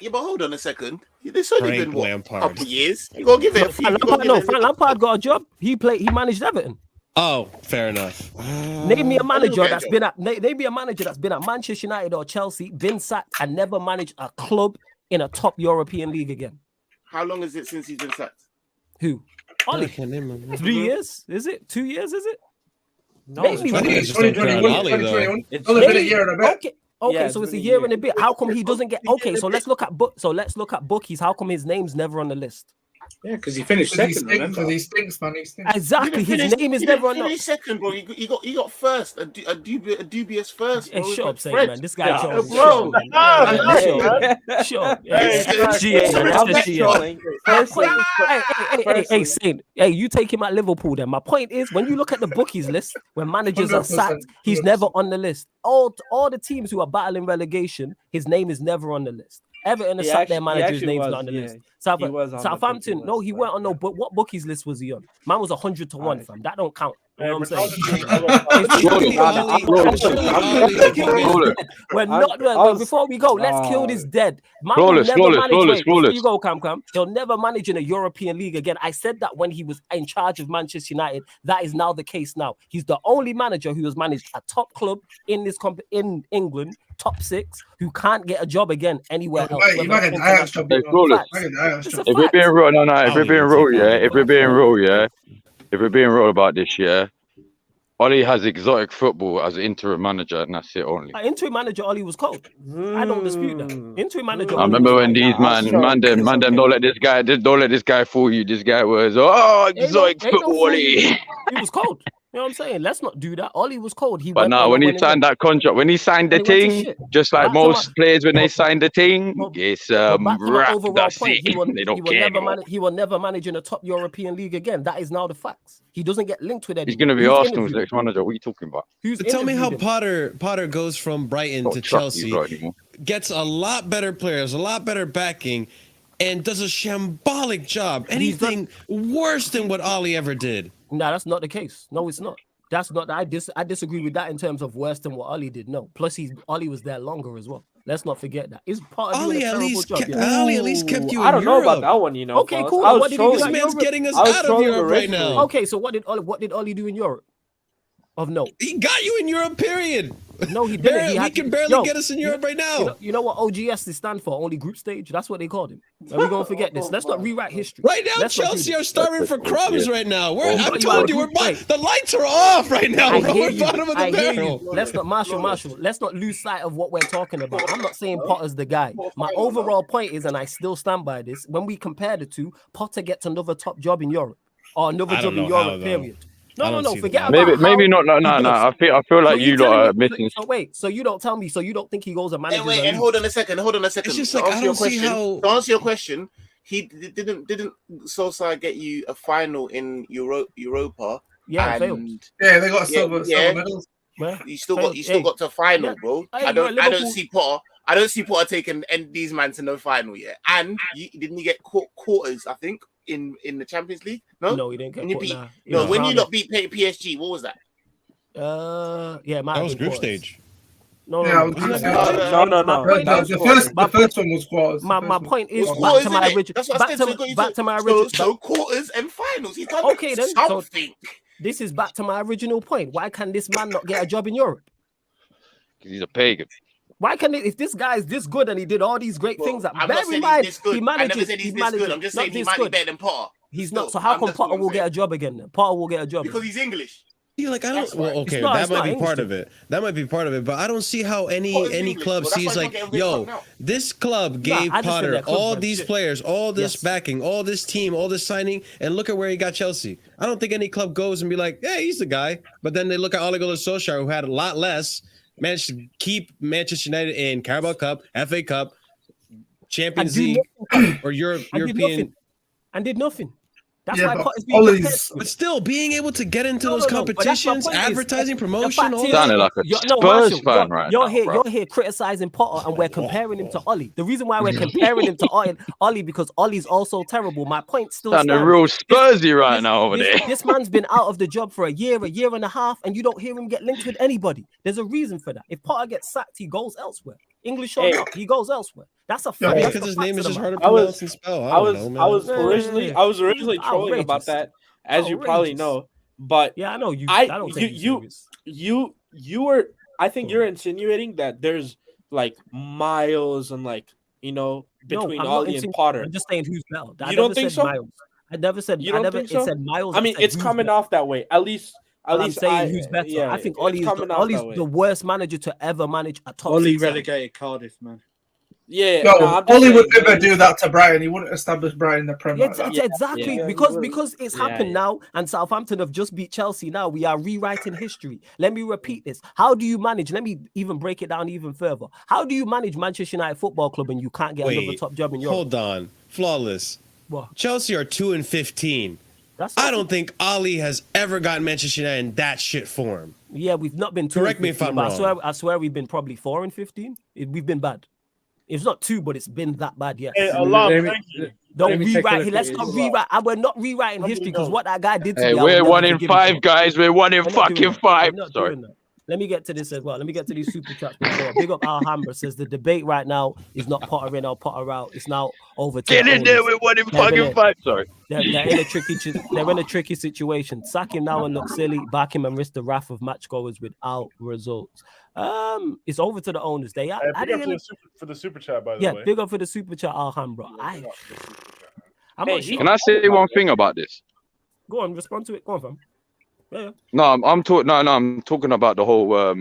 Yeah, but hold on a second. It's only
Frank
been what, a
Lampard.
couple years. You gotta give it a few.
Frank Lampard got a job. He managed Everton.
Oh, fair enough.
Name me a manager that's been at Manchester United or Chelsea, been sacked, and never managed a club in a top European league again.
How long is it since he's been sacked?
Who? Ollie. 3 years? Is it? 2 years? Is it?
No,
Name me
2021. It's only been a year and a bit.
Okay. Okay, so it's a year and a bit. How come he doesn't get? Okay, so let's look at bookies. How come his name's never on the list?
Yeah, because he finished second.
Because he stinks, man. He stinks.
Exactly, his name is never on the list.
Second, bro. He got first. A dubious first.
Hey,
Bro.
shut up, Saint,
Fred.
man. This guy,
bro.
Sure. Hey, Saint. Hey, you take him at Liverpool. Then my point is, when you look at the bookies list, when managers are sacked, he's never on the list. All the teams who are battling relegation, his name is never on the list. Everton has sacked their manager's name's not on the list. Southampton, no, he weren't on no. But what bookies list was he on? Mine was 100 to 1, fam. That don't count. You know what I'm saying? We're not. Before we go, let's kill this dead.
Flawless.
You go, Cam. He'll never manage in a European league again. I said that when he was in charge of Manchester United. That is now the case. Now he's the only manager who has managed a top club in this in England, top 6, who can't get a job again anywhere else.
If we're being real, if we're being real about this, Ollie has exotic football as an interim manager, and that's it only.
Interim manager Ollie was cold. I don't dispute that. Interim manager.
I remember when these man them don't let this guy fool you. This guy was exotic football. Ollie.
He was cold. You know what I'm saying? Let's not do that. Ollie was cold.
But now, when he signed that contract, when he signed the thing, just like most players when they sign the thing, it's rap. That's it. They don't care.
He will never manage in a top European league again. That is now the facts. He doesn't get linked with anyone.
He's going to be Arsenal's next manager. What are you talking about?
So tell me how Potter goes from Brighton to Chelsea, gets a lot better players, a lot better backing, and does a shambolic job. Anything worse than what Ollie ever did.
No, that's not the case. No, it's not. That's not. I disagree with that in terms of worse than what Ollie did. No. Plus, Ollie was there longer as well. Let's not forget that. It's part of
Ollie at least kept you in
I don't know about that one, you know.
Okay, cool.
What did this man's getting us out of Europe right now.
Okay, so what did Ollie do in Europe? Of note,
he got you in Europe. Period.
No, he didn't.
He can barely get us in Europe right now.
You know what OGS stands for? Only group stage. That's what they called him. Are we gonna forget this? Let's not rewrite history.
Right now, Chelsea are starving for crumbs right now. I told you, the lights are off right now. We're bottom of the barrel.
Let's not, Marshall. Let's not lose sight of what we're talking about. I'm not saying Potter's the guy. My overall point is, and I still stand by this, when we compare the two, Potter gets another top job in Europe or another job in Europe. Period. No. Forget about
maybe not. No. I feel like you lot are missing.
So wait. So you don't tell me. So you don't think he goes a manager?
And hold on a second.
It's just like I don't see how.
To answer your question, he didn't Solskjær get you a final in Europa?
Yeah, failed.
Yeah, they got silver medals.
You still got to final, bro. I don't see Potter taking these man to no final yet. And didn't he get quarters? I think. In the Champions League? No,
he didn't get
when you not beat PSG, what was that?
That was group stage.
No.
The first one was quarters.
My point is back to my original. Back to my original.
So quarters and finals. He's done
okay then.
something.
So this is back to my original point. Why can this man not get a job in Europe?
Because he's a pagan.
Why can if this guy is this good and he did all these great things that
I'm not saying he's this good.
He manages,
I never said he's this good. I'm just saying he might be better than Potter.
He's not. So how come Potter will get a job again then? Potter will get a job
because he's English.
Yeah, like I don't.
That's
Well,
right.
okay,
not-
that
it's
might
not
be
English
part
team.
of it. That might be part of it, but I don't see how
What is
any
English?
club
Well, that's
sees
why
like,
he's not getting
yo,
rid of now.
this club gave
I just think
Potter
their clubs
all
are
these
shit.
players, all this
Yes.
backing, all this team, all this signing, and look at where he got Chelsea. I don't think any club goes and be like, hey, he's the guy. But then they look at Ole Gunnar Solskjær, who had a lot less, managed to keep Manchester United in Carabao Cup, FA Cup, Champions
And do
League,
nothing.
or
And did
European.
nothing. And did nothing. That's
Yeah,
why
but
Potter's being
Ole's-
compared to him.
But still, being able to get into
No,
those
no, no, but that's my
competitions,
point is,
advertising,
the
promotion,
fact
all
is-
that.
Sounded like a
No,
Spurs
Marshall,
fan right
you're
now,
here,
bro.
you're here criticizing Potter, and we're comparing him to Ollie. The reason why we're comparing him to Ollie because Ollie's also terrible. My point still
Sounding
stands.
real Spursy right
This-
now over
this,
there.
This man's been out of the job for a year and a half, and you don't hear him get linked with anybody. There's a reason for that. If Potter gets sacked, he goes elsewhere. English or
Hey.
not, he goes elsewhere. That's a
Yeah,
fact. That's
Because
the
his
facts
name
of
is
the
just
matter.
hard to
I was-
pronounce and spell.
I was
Yeah.
originally trolling about
Outrageous.
that, as you probably
Outrageous.
know. But
Yeah, I know you.
I-
I don't take
you-
you serious.
you were, I think you're insinuating that there's like miles and like between
No, I'm not
Ollie and
insinuating.
Potter.
I'm just saying who's better. I
You don't
never
think
said
so?
Miles. I never said.
You
I
don't
never.
think
It
so?
said Miles.
I
It
mean,
said
it's
who's
coming
better.
off that way. At least
I'm saying
I,
who's better.
Yeah,
I think
it's
Ollie's
coming off that way.
the worst manager to ever manage a top
Ollie
six side.
relegated Cardiff, man.
Yeah,
No,
I'm just
Ollie would
saying,
never do that to Brighton. He wouldn't establish Brighton in the Premier.
Yeah,
like that.
exactly.
Yeah,
Because it's
Yeah,
happened
yeah.
now, and Southampton have just beat Chelsea. Now we are rewriting history. Let me repeat this. How do you manage? Let me even break it down even further. How do you manage Manchester United Football Club and you can't get another
Wait,
top job in Europe?
hold on. Flawless.
What?
Chelsea are 2-15.
That's
I
not-
don't think Ollie has ever gotten Manchester United in that shit form.
Yeah, we've not been. 2
Correct
and
me if
15,
I'm
but
wrong.
I swear we've been probably 4 and 15. We've been bad. It's not 2, but it's been that bad. Yes.
Hey, Allah,
Let me-
thank you.
Don't
let me take a
rewrite.
look at
Let's
his-
not rewrite. We're not rewriting history because what that guy did to
Hey,
me. I would
we're
never
1 in
forgive him
5,
for.
guys. We're 1 in
We're not doing
fucking
that.
5.
We're not
Sorry.
doing that. Let me get to this as well. Let me get to these super chats. Before. Big up Alhambra says the debate right now is not Potter in or Potter out. It's now over to
Get
the
in there
owners.
with 1 in
They're
fucking
gonna-
5. Sorry.
They're in a tricky situation. Sack him now and look silly. Back him and risk the wrath of match goers without results. It's over to the owners. They are.
Hey, big up for the super chat, by the
Yeah,
way.
big up for the super chat, Alhambra. I'm
Hey,
not sure.
Can I say one thing about this?
Go on, respond to it. Go on, fam. Yeah.
No, I'm talking. No, I'm talking about the whole.
All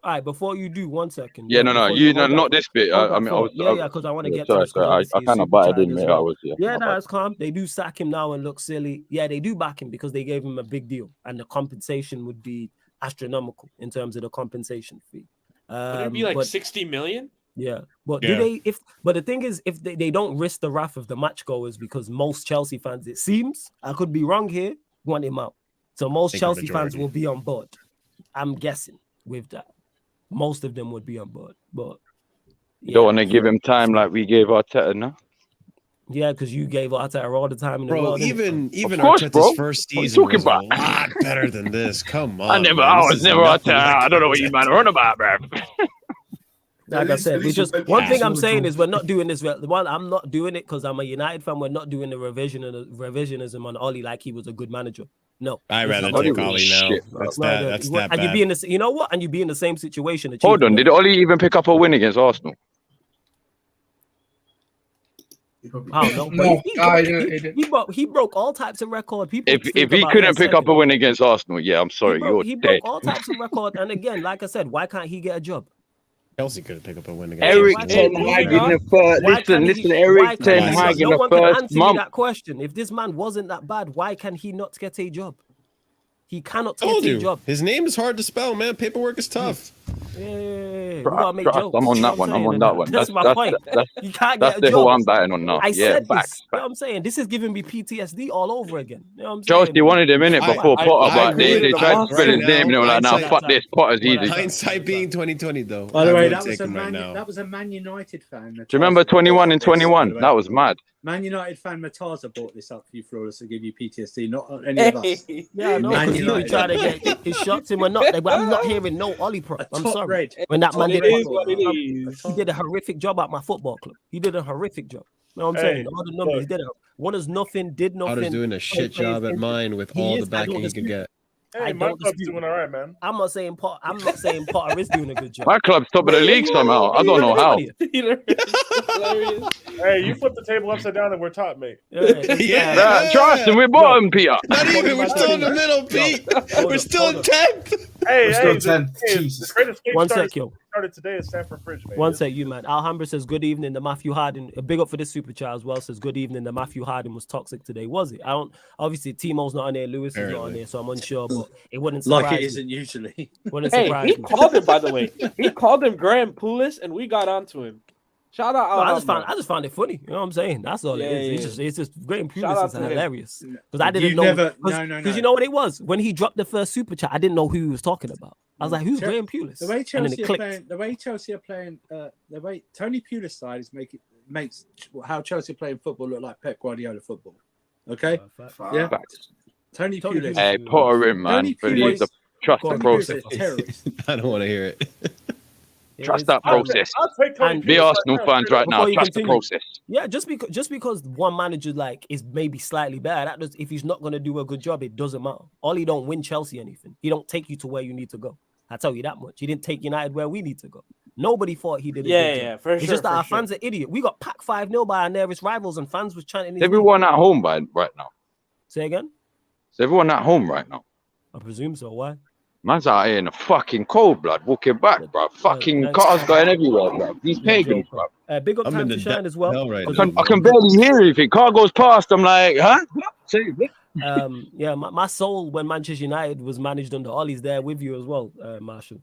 right, before you do, 1 second.
Yeah, no,
before
you
hold
not
on.
this bit.
Hold
I
on,
mean, I
hold
was.
on. Yeah, because I want to get to
Sorry,
this. 'cause
sorry.
obviously
I
it's
kind of
super
butted
chat
in,
as
mate.
well.
I was.
Yeah,
my
no,
bad.
it's calm. They do sack him now and look silly. Yeah, they do back him because they gave him a big deal, and the compensation would be astronomical in terms of the compensation fee.
would it be like
but-
60 million?
Yeah, but
Yeah.
do they? But the thing is, if they don't risk the wrath of the match goers, because most Chelsea fans, it seems, I could be wrong here, want him out. So most
think a
Chelsea fans
majority.
will be on board. I'm guessing with that, most of them would be on board. But
You don't want to give him time like we gave Arteta, no?
yeah, because you gave Arteta all the time in the
Bro,
world. innit?
even
Of course,
Arteta's
bro.
first
What are you
season
talking
was
about?
a lot better than this. Come on.
I
man.
was
This is
never
nothing
Arteta.
like
I don't know what you man are on about, bro.
Like I said,
At
we
least
just
you
one
went
thing
past
I'm saying
Liverpool.
is we're not doing this. One, I'm not doing it because I'm a United fan. We're not doing the revisionism on Oli like he was a good manager. No,
I'd
This is
rather
not
take
good.
Ollie now.
Shit, bro.
That's
No,
that.
no,
That's
you-
that
and you
bad.
be in the you know what? And you be in the same situation.
Hold on. Did Oli even pick up a win against Arsenal?
I don't know.
No,
but
he didn't.
he broke all types of record. People
If
think
he
about
couldn't
him
pick up a
second.
win against Arsenal, yeah, I'm sorry,
he
you're
broke
dead.
all types of record. And again, like I said, why can't he get a job?
Chelsea could pick up a win against
Eric
Why
Arsenal.
Ten
can't
Hag
he-
in the first.
Why
Listen,
can
listen.
why
Eric
can
Ten
he
Hag
not?
in
No
the
one can
first
answer me
month.
that question. If this man wasn't that bad, why can he not get a job? He cannot get
Told
a
you.
job.
His name is hard to spell, man. Paperwork is tough.
Yeah, we
Trust,
gotta make
trust,
jokes.
I'm on
You know
that
what
one. I'm on
saying?
that one.
That's my point. You can't
That's
get a
the hill
job.
I'm dying on now.
I
Yeah,
said
facts.
this. You know what I'm saying? This is giving me PTSD all over again. You know what I'm
Chelsea
saying?
wanted him in it
I-
before
I-
Potter,
I
but they
agree with
tried to
the
spell his
master.
name and they were like, nah,
Hindsight-
fuck this. Potter's easy.
Hindsight-
Hindsight being 2020, though.
By the
I
way,
would
that was
take
a
him right
Man.
now.
That was a Man United fan.
Do you remember 21 and 21? That was mad.
Man United fan Mataza brought this up for you, Flawless, to give you PTSD, not any of us.
Yeah, no,
Man
because he
United.
trying to get his shots in. We're not. I'm not hearing no Ollie pro.
A
I'm
top
sorry.
red.
When that man
It
did
is what it is.
he did a horrific job at my football club. He did a horrific job. You know what I'm
Hey,
saying? All the numbers he did. One is nothing, did
Potter's
nothing.
doing a shit
players
job at
in-
mine with
He
all
is,
the
I
backing
don't
he could
dispute.
get.
Hey, my club's doing all right, man.
I'm not saying Potter is doing a good job.
My club's top of the league somehow. I don't know how.
Hey, you flip the table upside down and we're top, mate.
Charleston, we're bottom, Peter.
Not even. We're still in the middle, Pete. We're still in 10th.
Hey,
We're still 10th. Jesus.
The greatest game
One sec, yo.
started today at Stamford Bridge, man.
One sec, you man. Alhambra says, good evening. The Matthew Harden. A big up for this super chat as well. Says, good evening. The Matthew Harden was toxic today. Was it? I don't. Obviously, Timo's not on there. Lewis is not on there, so I'm unsure. But it wouldn't surprise
Like it
me.
isn't usually.
Wouldn't
Hey,
surprise
he
me.
called him, by the way. He called him Graham Poulis, and we got onto him. Shout out.
No, I just found it funny. You know what I'm saying? That's all
Yeah,
it is.
yeah.
It's just great and
Shout out
Pulis is
to him.
hilarious. Because I didn't
You've
know.
never-
Because
no.
you know what it was? When he dropped the first super chat, I didn't know who he was talking about. I was like, who's Graham Pulis?
The way
And then
Chelsea
it
are
clicked.
playing, the way Tony Pulis side is makes how Chelsea playing football look like Pep Guardiola football. Okay, yeah. Tony Pulis.
Hey, Potter in, man.
Tony
Believe the trust the
Tony Pulis
process.
is a terrorist.
I don't want to hear it.
Trust that process.
I'll take Tony
And-
Be
Pulis
Arsenal
right
fans right now.
Before you
Trust the
continue.
process.
Yeah, just because one manager like is maybe slightly better, that does, if he's not going to do a good job, it doesn't matter. All he don't win Chelsea anything. He don't take you to where you need to go. I tell you that much. He didn't take United where we need to go. Nobody thought he did.
Yeah, for
It's
sure.
just that our fans are idiot. We got packed 5-0 by our nearest rivals, and fans was chanting. his name.
Everyone at home right now.
Say again.
Is everyone at home right now?
I presume so. Why?
Man's out here in the fucking cold, blood, walking back, bro. Fucking cars going everywhere, bro. These pagans, bro.
Big up
I'm
Time
in
to
the
Shine as well.
hell right
I can barely hear anything. Car goes past. I'm like, huh?
Yeah, my soul when Manchester United was managed under Ollie's there with you as well, Marshall.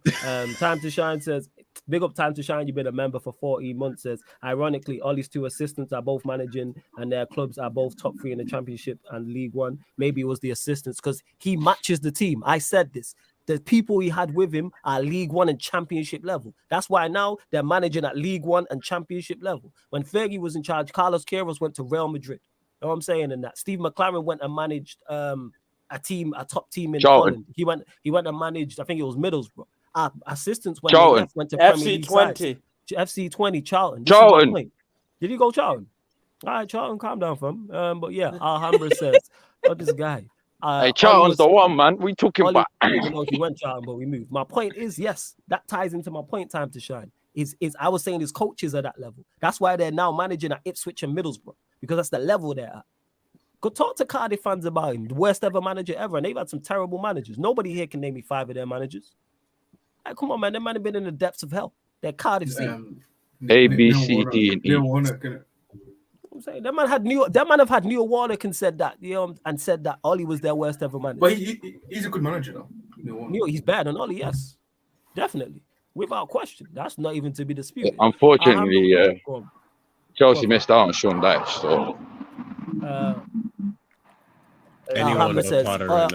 Time to Shine says, big up Time to Shine. You've been a member for 14 months. Says, ironically, Ollie's two assistants are both managing and their clubs are both top 3 in the Championship and League One. Maybe it was the assistants because he matches the team. I said this. The people he had with him are League One and Championship level. That's why now they're managing at League One and Championship level. When Fergie was in charge, Carlos Queiroz went to Real Madrid. You know what I'm saying? And that Steve McLaren went and managed a top team in Holland. He went and managed, I think it was Middlesbrough. Our assistants went to Premier League
FC20.
FC20 Charlton. Did he go Charlton? All right, Charlton, calm down, fam. But yeah, Alhambra says, this guy.
Hey, Charlton's the one, man. We talking about.
I don't know if he went Charlton, but we moved. My point is, yes, that ties into my point. Time to Shine. Is I was saying his coaches are that level. That's why they're now managing at Ipswich and Middlesbrough, because that's the level they're at. Go talk to Cardiff fans about him, the worst ever manager ever, and they've had some terrible managers. Nobody here can name me 5 of their managers. Like, come on, man, them man have been in the depths of hell. They're Cardiff.
A, B, C, D, and E.
I'm saying that man have had Neil Warnock and said that, and said that Ollie was their worst ever manager.
But he's a good manager though.
Neil, he's better than Ollie, yes, definitely, without question. That's not even to be disputed.
Unfortunately, Chelsea missed out on Sean Dyche. So
Anyone
says,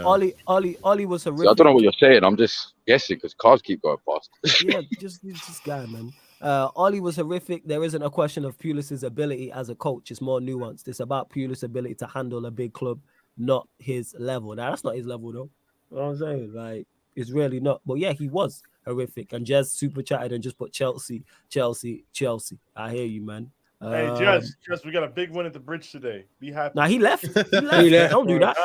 Ollie was horrific.
I don't know what you're saying. I'm just guessing because cars keep going past.
Yeah, just this guy, man. Ollie was horrific. There isn't a question of Pulis's ability as a coach. It's more nuanced. It's about Pulis' ability to handle a big club, not his level. Now, that's not his level, though. You know what I'm saying? Like, it's really not. But yeah, he was horrific. And Jez super chatted and just put Chelsea. I hear you, man.
Hey, Jez, we got a big win at the bridge today. Be happy.
Nah, he left. Don't do that.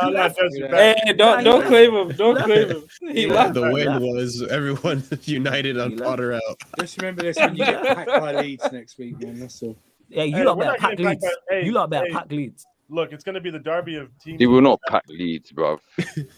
Hey, don't claim him. Don't claim him. He left.
The win was everyone united on Potter out.
Just remember this when you get packed by Leeds next week, man. That's all.
Yeah, you lot better pack Leeds. You lot better pack Leeds.
Look, it's going to be the derby of teams.
They will not pack Leeds, bro.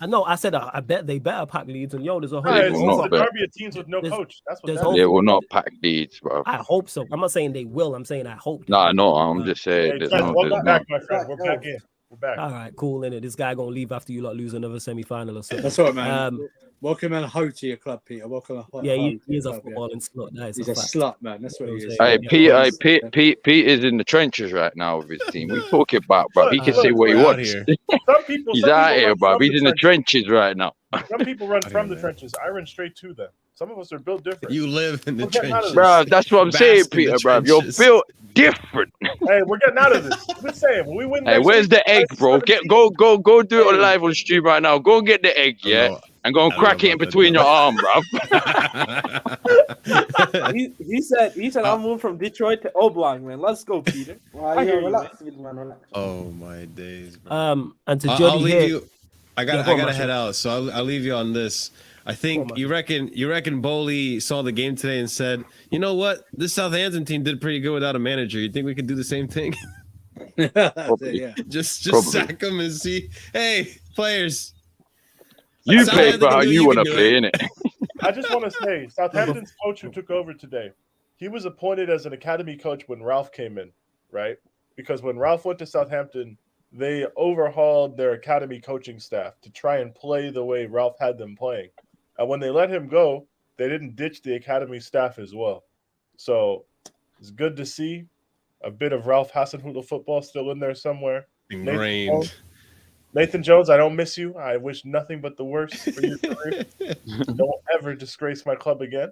I know. I said I bet they better pack Leeds. And there's a whole.
It's the derby of teams with no coach. That's what
They will not pack Leeds, bro.
I hope so. I'm not saying they will. I'm saying I hope.
Nah, no. I'm just saying.
Welcome back, my friend. We're back in. We're back.
All right, cool. Innit? This guy gonna leave after you lot lose another semi-final or something.
That's all right, man. Welcome and ho to your club, Peter. Welcome.
Yeah, he is a footballing slut. That is
He's a slut, man. That's what he is.
Hey, Pete is in the trenches right now with his team. We talking about, bro. He can say what he wants. He's out here, bro. He's in the trenches right now.
Some people run from the trenches. I run straight to them. Some of us are built different.
You live in the trenches,
bro. That's what I'm saying, Peter, bro. You're built different.
Hey, we're getting out of this. We're saying when we win.
Hey, where's the egg, bro? Go do it on live on stream right now. Go get the egg, yeah. And go and crack it in between your arm, bro.
he said I'll move from Detroit to Oblong, man. Let's go, Peter.
Relax, man. Relax.
Oh my days, bro.
And to Jody here,
I gotta head out, so I'll leave you on this. I think you reckon Bowley saw the game today and said, you know what, this Southampton team did pretty good without a manager. You think we could do the same thing?
Probably.
Just
Probably.
sack them and see. Hey, players,
you play for how you want to play, innit?
I just want to say, Southampton's coach who took over today, he was appointed as an academy coach when Ralph came in, right? Because when Ralph went to Southampton, they overhauled their academy coaching staff to try and play the way Ralph had them playing. And when they let him go, they didn't ditch the academy staff as well. So it's good to see a bit of Ralph Hasenhüttl football still in there somewhere.
Ingrained.
Nathan Jones, I don't miss you. I wish nothing but the worst for your career. Don't ever disgrace my club again.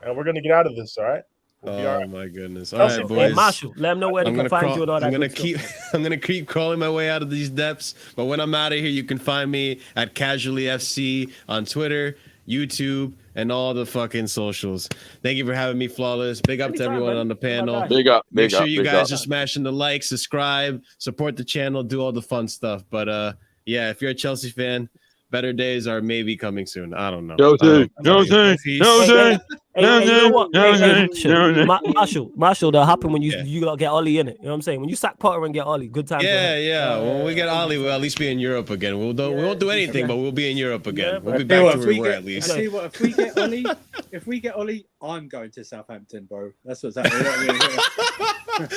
And we're going to get out of this, all right?
We'll my goodness! All right, boys.
Hey, Marshall, let them know where they can find you and all that.
I'm gonna keep crawling my way out of these depths. But when I'm out of here, you can find me at Casually FC on Twitter, YouTube, and all the fucking socials. Thank you for having me, Flawless. Big up to everyone on the panel.
Big up.
Make sure you guys are smashing the like, subscribe, support the channel, do all the fun stuff. But yeah, if you're a Chelsea fan, better days are maybe coming soon. I don't know.
Marshall, that'll happen when you get Ollie in it. You know what I'm saying? When you sack Potter and get Ollie, good time.
Yeah. When we get Ollie, we'll at least be in Europe again. We won't do anything, but we'll be in Europe again. We'll be back to where we were at least.
I tell you what, if we get Ollie, I'm going to Southampton, bro. That's what's happening.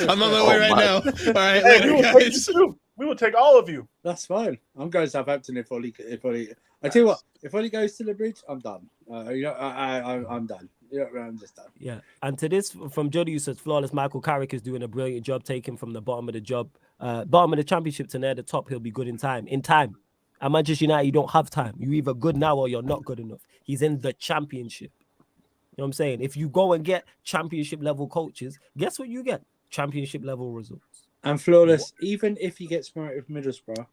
I'm on my way right now. All right,
hey,
later, guys.
We will take all of you.
That's fine. I'm going to Southampton if Ollie. I tell you what, if Ollie goes to the bridge, I'm done. I'm done. I'm just done.
Yeah. And to this from Jody, who says Flawless Michael Carrick is doing a brilliant job taking from the bottom of the championship to near the top. He'll be good in time. At Manchester United, you don't have time. You're either good now or you're not good enough. He's in the championship. You know what I'm saying? If you go and get championship level coaches, guess what you get? Championship level results.
And Flawless, even if he gets promoted with Middlesbrough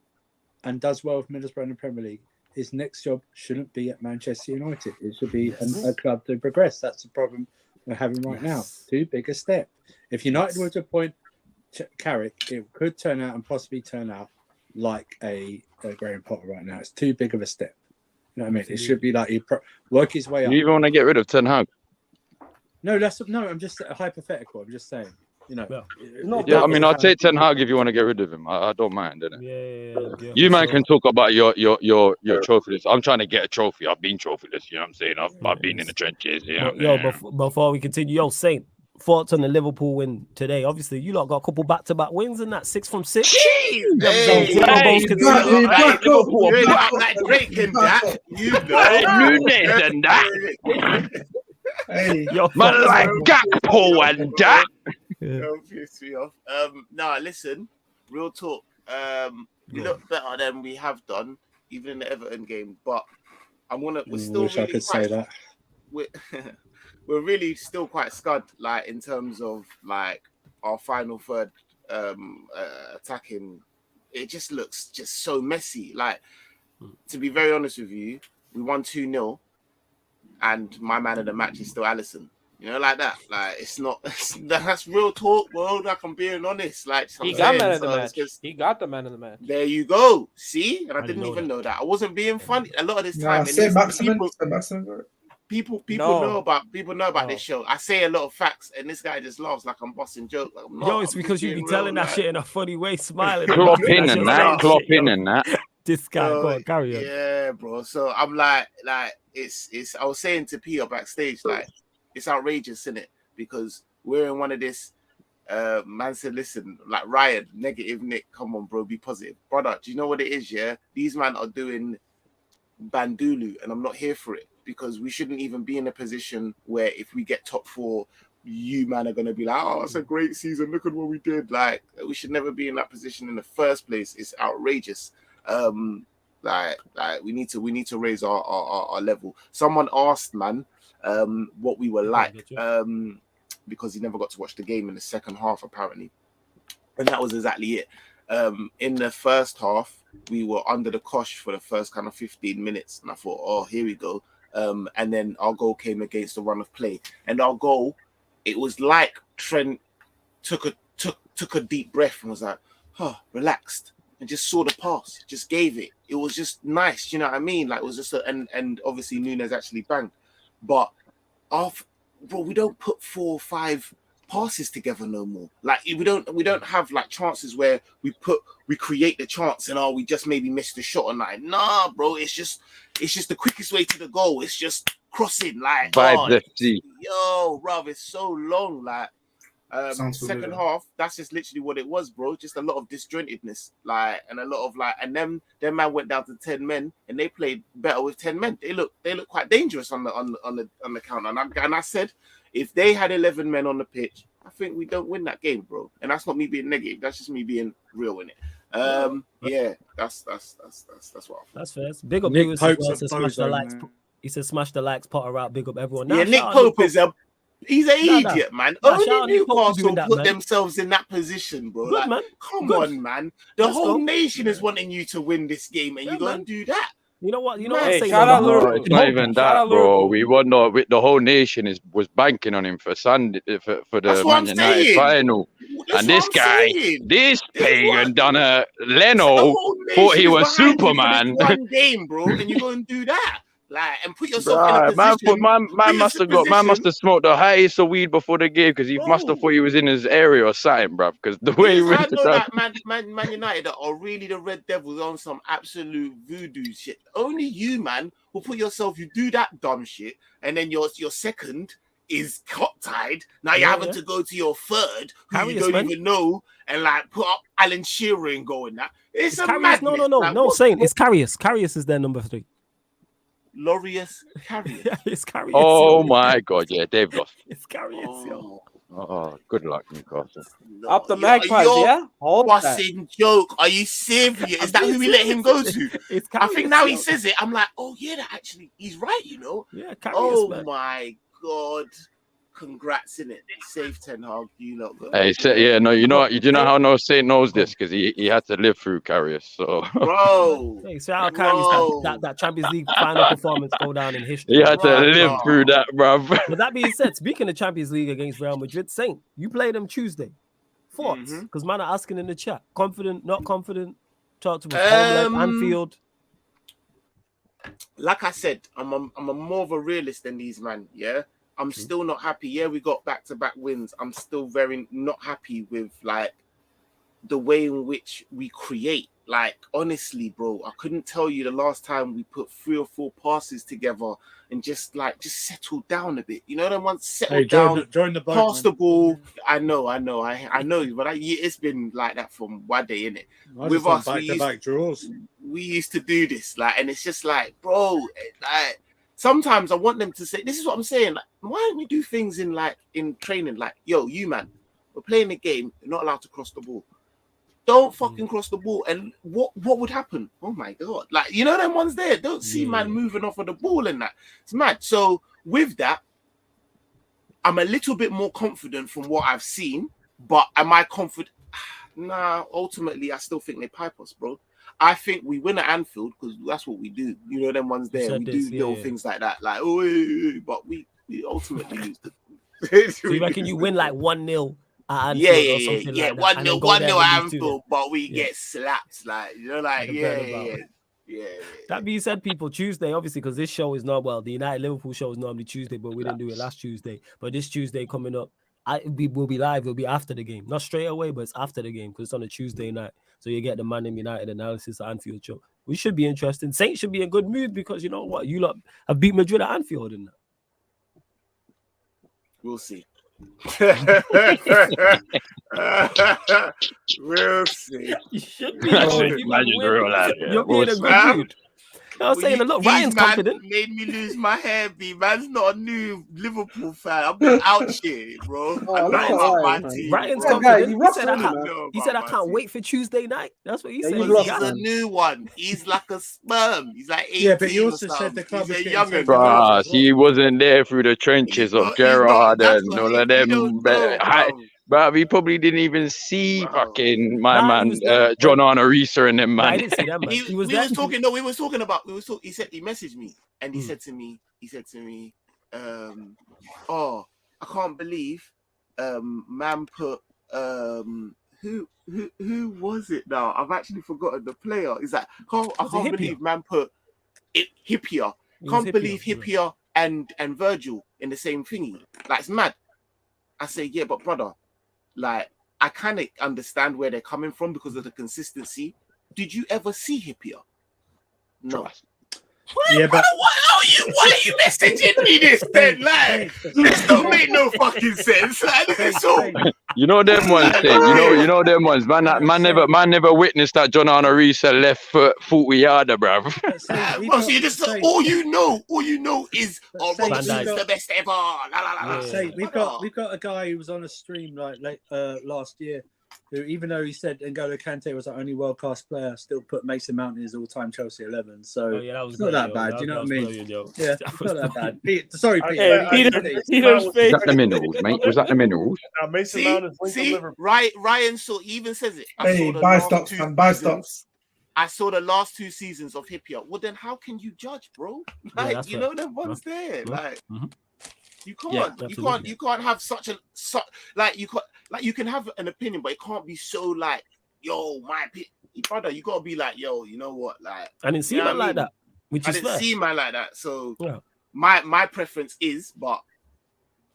and does well with Middlesbrough in the Premier League, his next job shouldn't be at Manchester United. It should be a club to progress. That's the problem we're having right now. Too big a step. If United were to appoint Carrick, it could turn out and possibly turn out like a Graham Potter right now. It's too big of a step. You know what I mean? It should be like he work his way up.
You even want to get rid of Ten Hag?
No, I'm just a hypothetical. I'm just saying. You know,
I mean, I'll take Ten Hag if you want to get rid of him. I don't mind, innit? Yeah. You man can talk about your trophy list. I'm trying to get a trophy. I've been trophyless. You know what I'm saying? I've been in the trenches. You know,
before we continue, Saint, thoughts on the Liverpool win today? Obviously, you lot got a couple back-to-back wins and that 6 from 6.
You really like breaking that. You know,
Nunes and that. Man like Gakpo and that.
Nah, listen, real talk. We look better than we have done, even in the Everton game. But we're still
wish I could say that.
We're really still quite scud, like in terms of like our final third attacking. It just looks just so messy. Like, to be very honest with you, we won 2-0, and my man of the match is still Alisson. You know, like that. Like, that's real talk, bro. Like, I'm being honest. Like,
he got man of the match. He got the man of the match.
There you go. See? And I didn't even know that. I wasn't being funny. A lot of this time, people know about this show. I say a lot of facts, and this guy just laughs like I'm bossing jokes. Like,
it's because you be telling that shit in a funny way, smiling.
Clop in and that.
This guy, go on, carry on.
Yeah, bro. So I'm like it's. I was saying to Peter backstage, like, it's outrageous, isn't it? Because we're in one of this. Man said, listen, like Ryan, negative Nick, come on, bro, be positive. Brother, do you know what it is, yeah? These men are doing Bandulu, and I'm not here for it, because we shouldn't even be in a position where if we get top 4, you man are going to be like, oh, it's a great season, look at what we did. Like, we should never be in that position in the first place. It's outrageous. Like we need to raise our level. Someone asked, man, what we were like, because he never got to watch the game in the second half, apparently, and that was exactly it. In the first half, we were under the cosh for the first kind of 15 minutes, and I thought, oh, here we go. And then our goal came against the run of play, and our goal, it was like Trent took a deep breath and was like, oh, relaxed. and just saw the pass, just gave it. It was just nice, you know what I mean? Like it was just and obviously Nunes actually banged, but we don't put 4 or 5 passes together no more. Like we don't have like chances where we create the chance and we just maybe missed the shot or like nah, bro. It's just the quickest way to the goal. It's just crossing like yo, bruv, it's so long. Like second half, that's just literally what it was, bro. Just a lot of disjointedness, like, and a lot of like, and them man went down to 10 men, and they played better with 10 men. They look quite dangerous on the counter. And I said, if they had 11 men on the pitch, I think we don't win that game, bro. And that's not me being negative. That's just me being real in it. Yeah, that's what I feel.
That's fair. Big up
Nick
Lewis
Pope's
as well. Smash the likes. He said, "Smash the likes, Potter out." Big up everyone.
Yeah, Nick Pope is he's an idiot, man. Only Newcastle put themselves in that position, bro.
Good,
like,
man.
Come
Good.
on, man. The whole nation is wanting you to win this game, and you go and do that.
You know what? You know
Man,
what I'm saying?
shout out
The
Liverpool.
whole-
It's not even that, bro. We won. The whole nation was banking on him for Sunday for the
That's what
Man
I'm
United
saying.
final.
That's
And
what
this
I'm
guy,
saying.
this
This
pagan
one.
done a
The
Leno
whole
thought he
nation is
was
behind you for
Superman.
this one game, bro, and you go and do that, like, and put yourself in a
Right,
position.
man must have smoked the highest of weed before the game because he must have
Bro.
thought he was in his area or something, bruv. Because the way he
Because I
went
know
down.
that Man United are really the Red Devils on some absolute voodoo shit. Only you, man, will put yourself. You do that dumb shit, and then your second is tied. Now you're having to go to your third, who you
Karius,
don't
man.
even know, and like put up Alan Shearer and go in that. It's a
Karius,
madness.
no,
Like,
no,
what-
saying it's Karius. Karius is their number 3.
Lorius Carrier.
Yeah, it's Karius.
Oh
yo.
my God, yeah, they've lost.
It's Karius, yo.
Oh, good luck, Newcastle.
Up the
You're-
Magpies,
you're
yeah? Hold that.
Fussing joke. Are you serious? Is that who we let him go to?
It's
I
Karius,
think now he
yo.
says it. I'm like, oh yeah, that actually he's right, you know.
Yeah, Karius,
Oh
man.
my God. Congrats, innit? Save Ten Hag, you lot.
Hey, yeah, no, you know how No Saint knows this because he had to live through Carrius. So
Bro.
Hey, shout out Karius. That Champions League final performance go down in history.
he had to live through that, bruv.
But that being said, speaking of Champions League against Real Madrid, Saint, you play them Tuesday. Thoughts? Because man are asking in the chat. Confident, not confident? Talk to us. Home leg, Anfield.
Like I said, I'm a more of a realist than these man, yeah. I'm still not happy. Yeah, we got back-to-back wins. I'm still very not happy with like the way in which we create. Like, honestly, bro, I couldn't tell you the last time we put 3 or 4 passes together and just settled down a bit. You know, then once settled down,
join the boat,
pass
man.
the ball. I know, but it's been like that from one day, innit? With us,
back-to-back draws.
we used to do this, like, and it's just like, bro, like, sometimes I want them to say, this is what I'm saying, like, why don't we do things in training, like, yo, you man, we're playing a game, you're not allowed to cross the ball. Don't fucking cross the ball. And what would happen? Oh my God. Like, you know them ones there. Don't see man moving off of the ball and that. It's mad. So with that, I'm a little bit more confident from what I've seen. But am I confident? Nah, ultimately, I still think they pipe us, bro. I think we win at Anfield because that's what we do. You know them ones there. We do little things like that. Like, but we ultimately lose.
So you reckon you win like 1-0?
Yeah, 1-0 at Anfield, but we get slapped, like, you know, like, yeah.
That being said, people, Tuesday, obviously, because this show is not, well, the United Liverpool show is normally Tuesday, but we didn't do it last Tuesday. But this Tuesday coming up, we'll be live. It'll be after the game, not straight away, but it's after the game because it's on a Tuesday night. So you get the Man United analysis at Anfield show. We should be interesting. Saints should be in good mood because you know what, you lot have beat Madrid at Anfield, and
we'll see. We'll see.
You should be.
You're
being a good mood. I was saying, look, Ryan's confident.
Made me lose my hair, B. Man's not a new Liverpool fan. I've been out here, bro.
Ryan's confident. He said, I can't wait for Tuesday night. That's what he said.
He's a new one. He's like a sperm. He's like 18.
Yeah, but you also said the club is
younger.
Bruh, he wasn't there through the trenches of Gerrard and all of them. But he probably didn't even see fucking my man, John Arisa and them, man.
I didn't see that, man.
We was talking about, he said, he messaged me and he said to me, oh, I can't believe man put Who was it now? I've actually forgotten the player. Is that I can't believe man put it Hippier. Can't believe Hippier and Virgil in the same thingy. Like, it's mad. I say, yeah, but brother, like, I kind of understand where they're coming from because of the consistency. Did you ever see Hippier? No.
Yeah, but
why are you messaging me this then? Like, this don't make no fucking sense. Like, this is so.
You know them ones, thing. You know them ones. Man never witnessed that John Arne Reese left foot we harder, bruv.
So you just all you know is Robertson's the best ever.
We've got a guy who was on a stream like last year, who, even though he said N'Golo Kante was our only world-class player, still put Mason Mount in his all-time Chelsea 11. So it's not that bad. Do you know what I mean? Yeah, it's not that bad. Sorry, Peter.
Peter's face.
Was that the minerals, mate? Was that the minerals?
Now Mason Mount is linked to Liverpool.
Ryan even says it.
hey, buy stocks, man. Buy stocks.
I saw the last 2 seasons of Hippier. Well, then how can you judge, bro? Like, you know, the ones there. Like, you can't have you can have an opinion, but it can't be so like, yo, my brother. You gotta be like, yo, you know what? Like,
I didn't see man like that.
I didn't see man like that. So my preference is,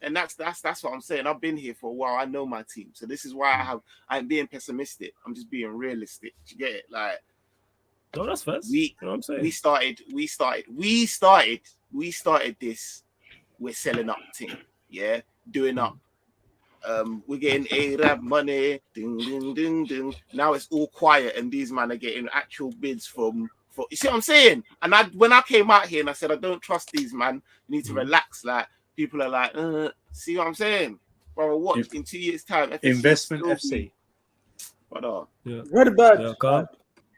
and that's what I'm saying. I've been here for a while. I know my team, so this is why I ain't being pessimistic. I'm just being realistic. You get it? Like,
no, that's fair.
You know what I'm saying? We started this. We're selling up team, yeah, doing up. We're getting Arab money, ding, ding, ding, ding. Now it's all quiet, and these men are getting actual bids for. You see what I'm saying? And when I came out here and I said I don't trust these man, you need to relax. Like, people are like, see what I'm saying? Bro, watch in 2 years' time. FSC
Investment FC.
But
Where the bird?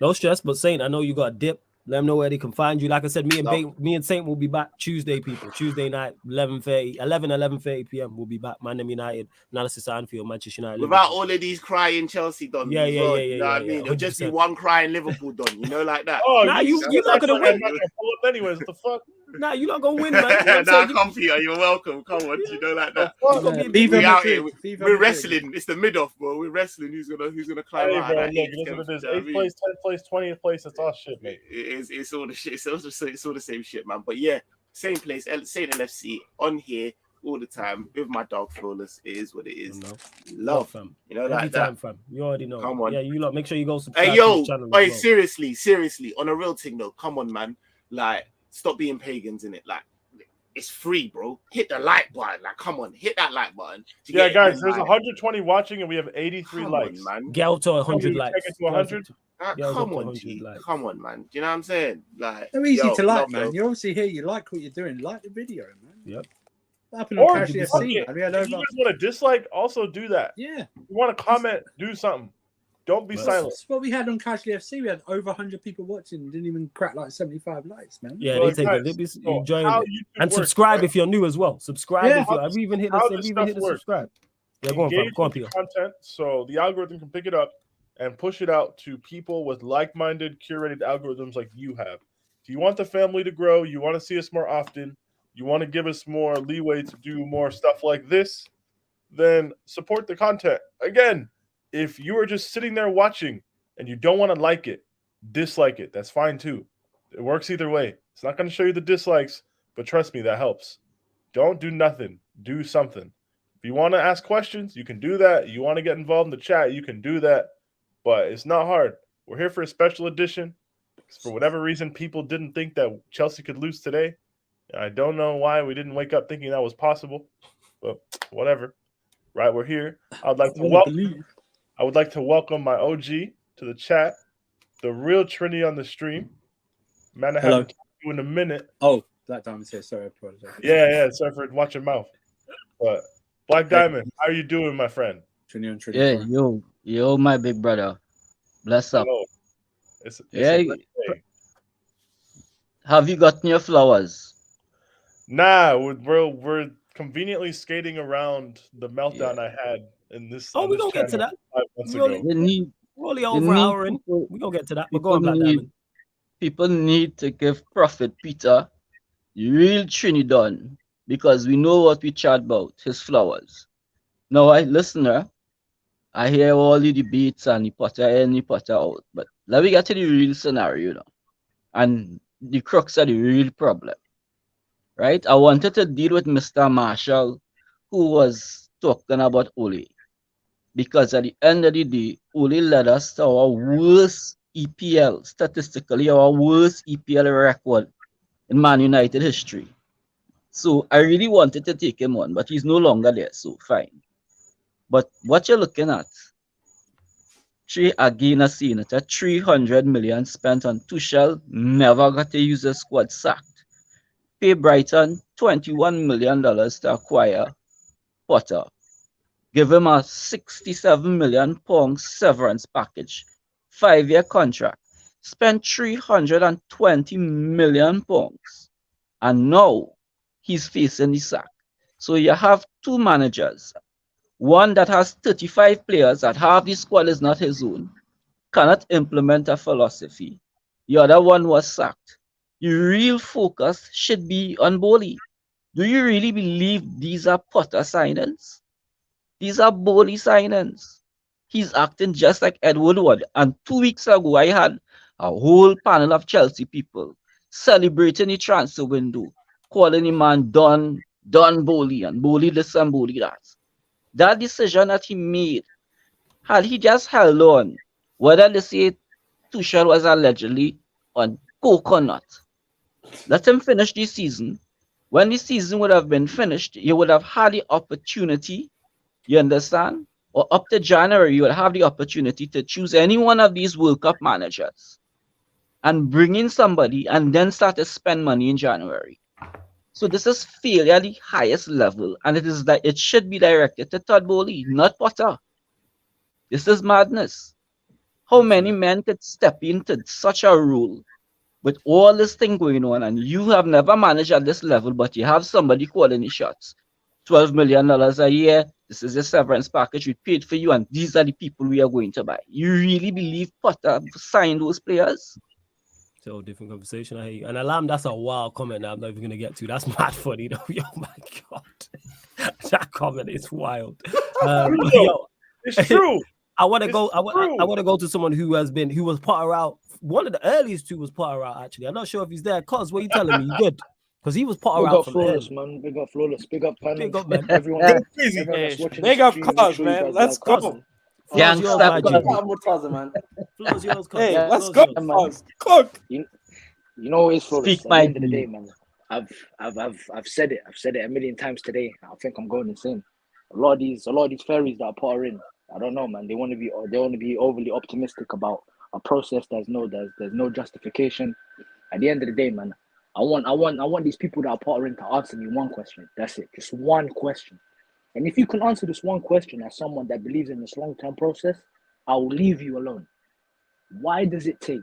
No stress, but Saint, I know you got a dip. Let them know where they can find you. Like I said, me and Saint will be back Tuesday, people. Tuesday night, 11:30 p.m. We'll be back. Man United, Analysis Anfield, Manchester United.
Without Liverpool. All of these crying Chelsea done.
Yeah.
You know what I mean? It'll just be one crying Liverpool done. You know, like that.
Oh,
nah, you're not gonna win.
Anyways, the fuck?
Nah, you're not gonna win, man.
Come here. You're welcome. Come on, you know, like that. We out here. We're wrestling. It's the mid-off, bro. We're wrestling. Who's gonna climb out?
Bro, look, listen to this. 8th place, 10th place, 20th place. It's all shit, mate.
It's all the shit. It's all the same shit, man. But yeah, same place. Same LFC on here all the time with my dog Flawless. It is what it is. Love, fam. You know, like
time,
that.
Fam. You already know.
Come on.
Yeah, you lot. Make sure you go subscribe.
Hey, yo.
To the channel
Hey, seriously. On a real thing though. Come on, man. Like, stop being pagans in it. Like, it's free, bro. Hit the like button. Like, come on, hit that like button.
Yeah, guys, there's 120 watching and we have 83 likes.
Man.
Get out to 100 likes.
Take it to 100.
Come on, G. Come on, man. Do you know what I'm saying? Like,
they're easy to like, man. You're obviously here. You like what you're doing. Like the video, man.
Yep.
Or if you guys want to dislike, also do that.
Yeah.
If you want to comment, do something. Don't be silent.
That's what we had on Casually FC. We had over 100 people watching. Didn't even crack like 75 likes, man.
Yeah, they take it. They be enjoying it. And subscribe if you're new as well. Subscribe if you're. Have you even hit the subscribe? Yeah, go on, Peter.
Content, so the algorithm can pick it up and push it out to people with like-minded, curated algorithms like you have. If you want the family to grow, you want to see us more often, you want to give us more leeway to do more stuff like this, then support the content. Again, if you are just sitting there watching and you don't want to like it, dislike it. That's fine too. It works either way. It's not going to show you the dislikes, but trust me, that helps. Don't do nothing. Do something. If you want to ask questions, you can do that. You want to get involved in the chat, you can do that. But it's not hard. We're here for a special edition. For whatever reason, people didn't think that Chelsea could lose today. I don't know why we didn't wake up thinking that was possible, but whatever. Right, we're here. I would like to welcome my OG to the chat, the real Trinity on the stream. Man, I haven't talked to you in a minute.
Oh, Black Diamond's here. Sorry, I apologize.
Yeah. Sorry for watch your mouth. But Black Diamond, how are you doing, my friend?
Trinity on Trinity.
Yeah, yo, my big brother. Bless up.
Hello.
Have you gotten your flowers?
Nah, we're conveniently skating around the meltdown I had in this.
Oh, we're gonna get to that. We're only over an hour in. We're gonna get to that. We're going Black Diamond.
People need to give Prophet Peter real Trinidad because we know what we chat about, his flowers. Now, listener, I hear all the debates and the Potter in, the Potter out. But let me get to the real scenario now. And the crux of the real problem. Right? I wanted to deal with Mr. Marshall, who was talking about Ole. Because at the end of the day, Ole led us to our worst EPL, statistically, our worst EPL record in Man United history. So I really wanted to take him on, but he's no longer there, so fine. But what you're looking at, again, I seen it, 300 million spent on Tuchel, never got to use the squad sacked. Pay Brighton $21 million to acquire Potter. Give him a £67 million severance package, 5-year contract. Spent £320 million. And now he's facing the sack. So you have two managers. One that has 35 players that half the squad is not his own, cannot implement a philosophy. The other one was sacked. Your real focus should be on Bowley. Do you really believe these are Potter signings? These are Bowley signings. He's acting just like Ed Woodward. And 2 weeks ago, I had a whole panel of Chelsea people celebrating the transfer window, calling him man Don Bowley and Bowley this and Bowley that. That decision that he made, had he just held on, whether they say Tuchel was allegedly on coke or not, let him finish this season. When the season would have been finished, you would have had the opportunity, you understand? Or up to January, you would have the opportunity to choose any one of these World Cup managers and bring in somebody and then start to spend money in January. So this is failure at the highest level, and it should be directed to Todd Bowley, not Potter. This is madness. How many men could step into such a role with all this thing going on, and you have never managed at this level, but you have somebody calling the shots? $12 million a year. This is a severance package we paid for you, and these are the people we are going to buy. You really believe Potter signed those players?
So different conversation. I hear you. And Alam, that's a wild comment that I'm not even gonna get to. That's mad funny though. Yo, my God, that comment is wild.
It's true.
I want to go. I want to go to someone who was Potter out. One of the earliest two was Potter out. Actually, I'm not sure if he's there. Cause what are you telling me? You good? Because he was Potter out from
flawless, man. Big up flawless. Big up panel.
Big up, man.
Everyone that's watching.
Big up cause, man. Let's go.
Man.
Hey, let's go. Cook.
You know it's flawless.
Speak
At the
my
end of the day, man. I've said it. I've said it a million times today. I think I'm going insane. A lot of these fairies that are Potter in, I don't know, man. They want to be overly optimistic about a process. There's no justification. At the end of the day, man, I want these people that are Potter in to answer me one question. That's it. Just one question. And if you can answer this one question as someone that believes in this long-term process, I will leave you alone. Why does it take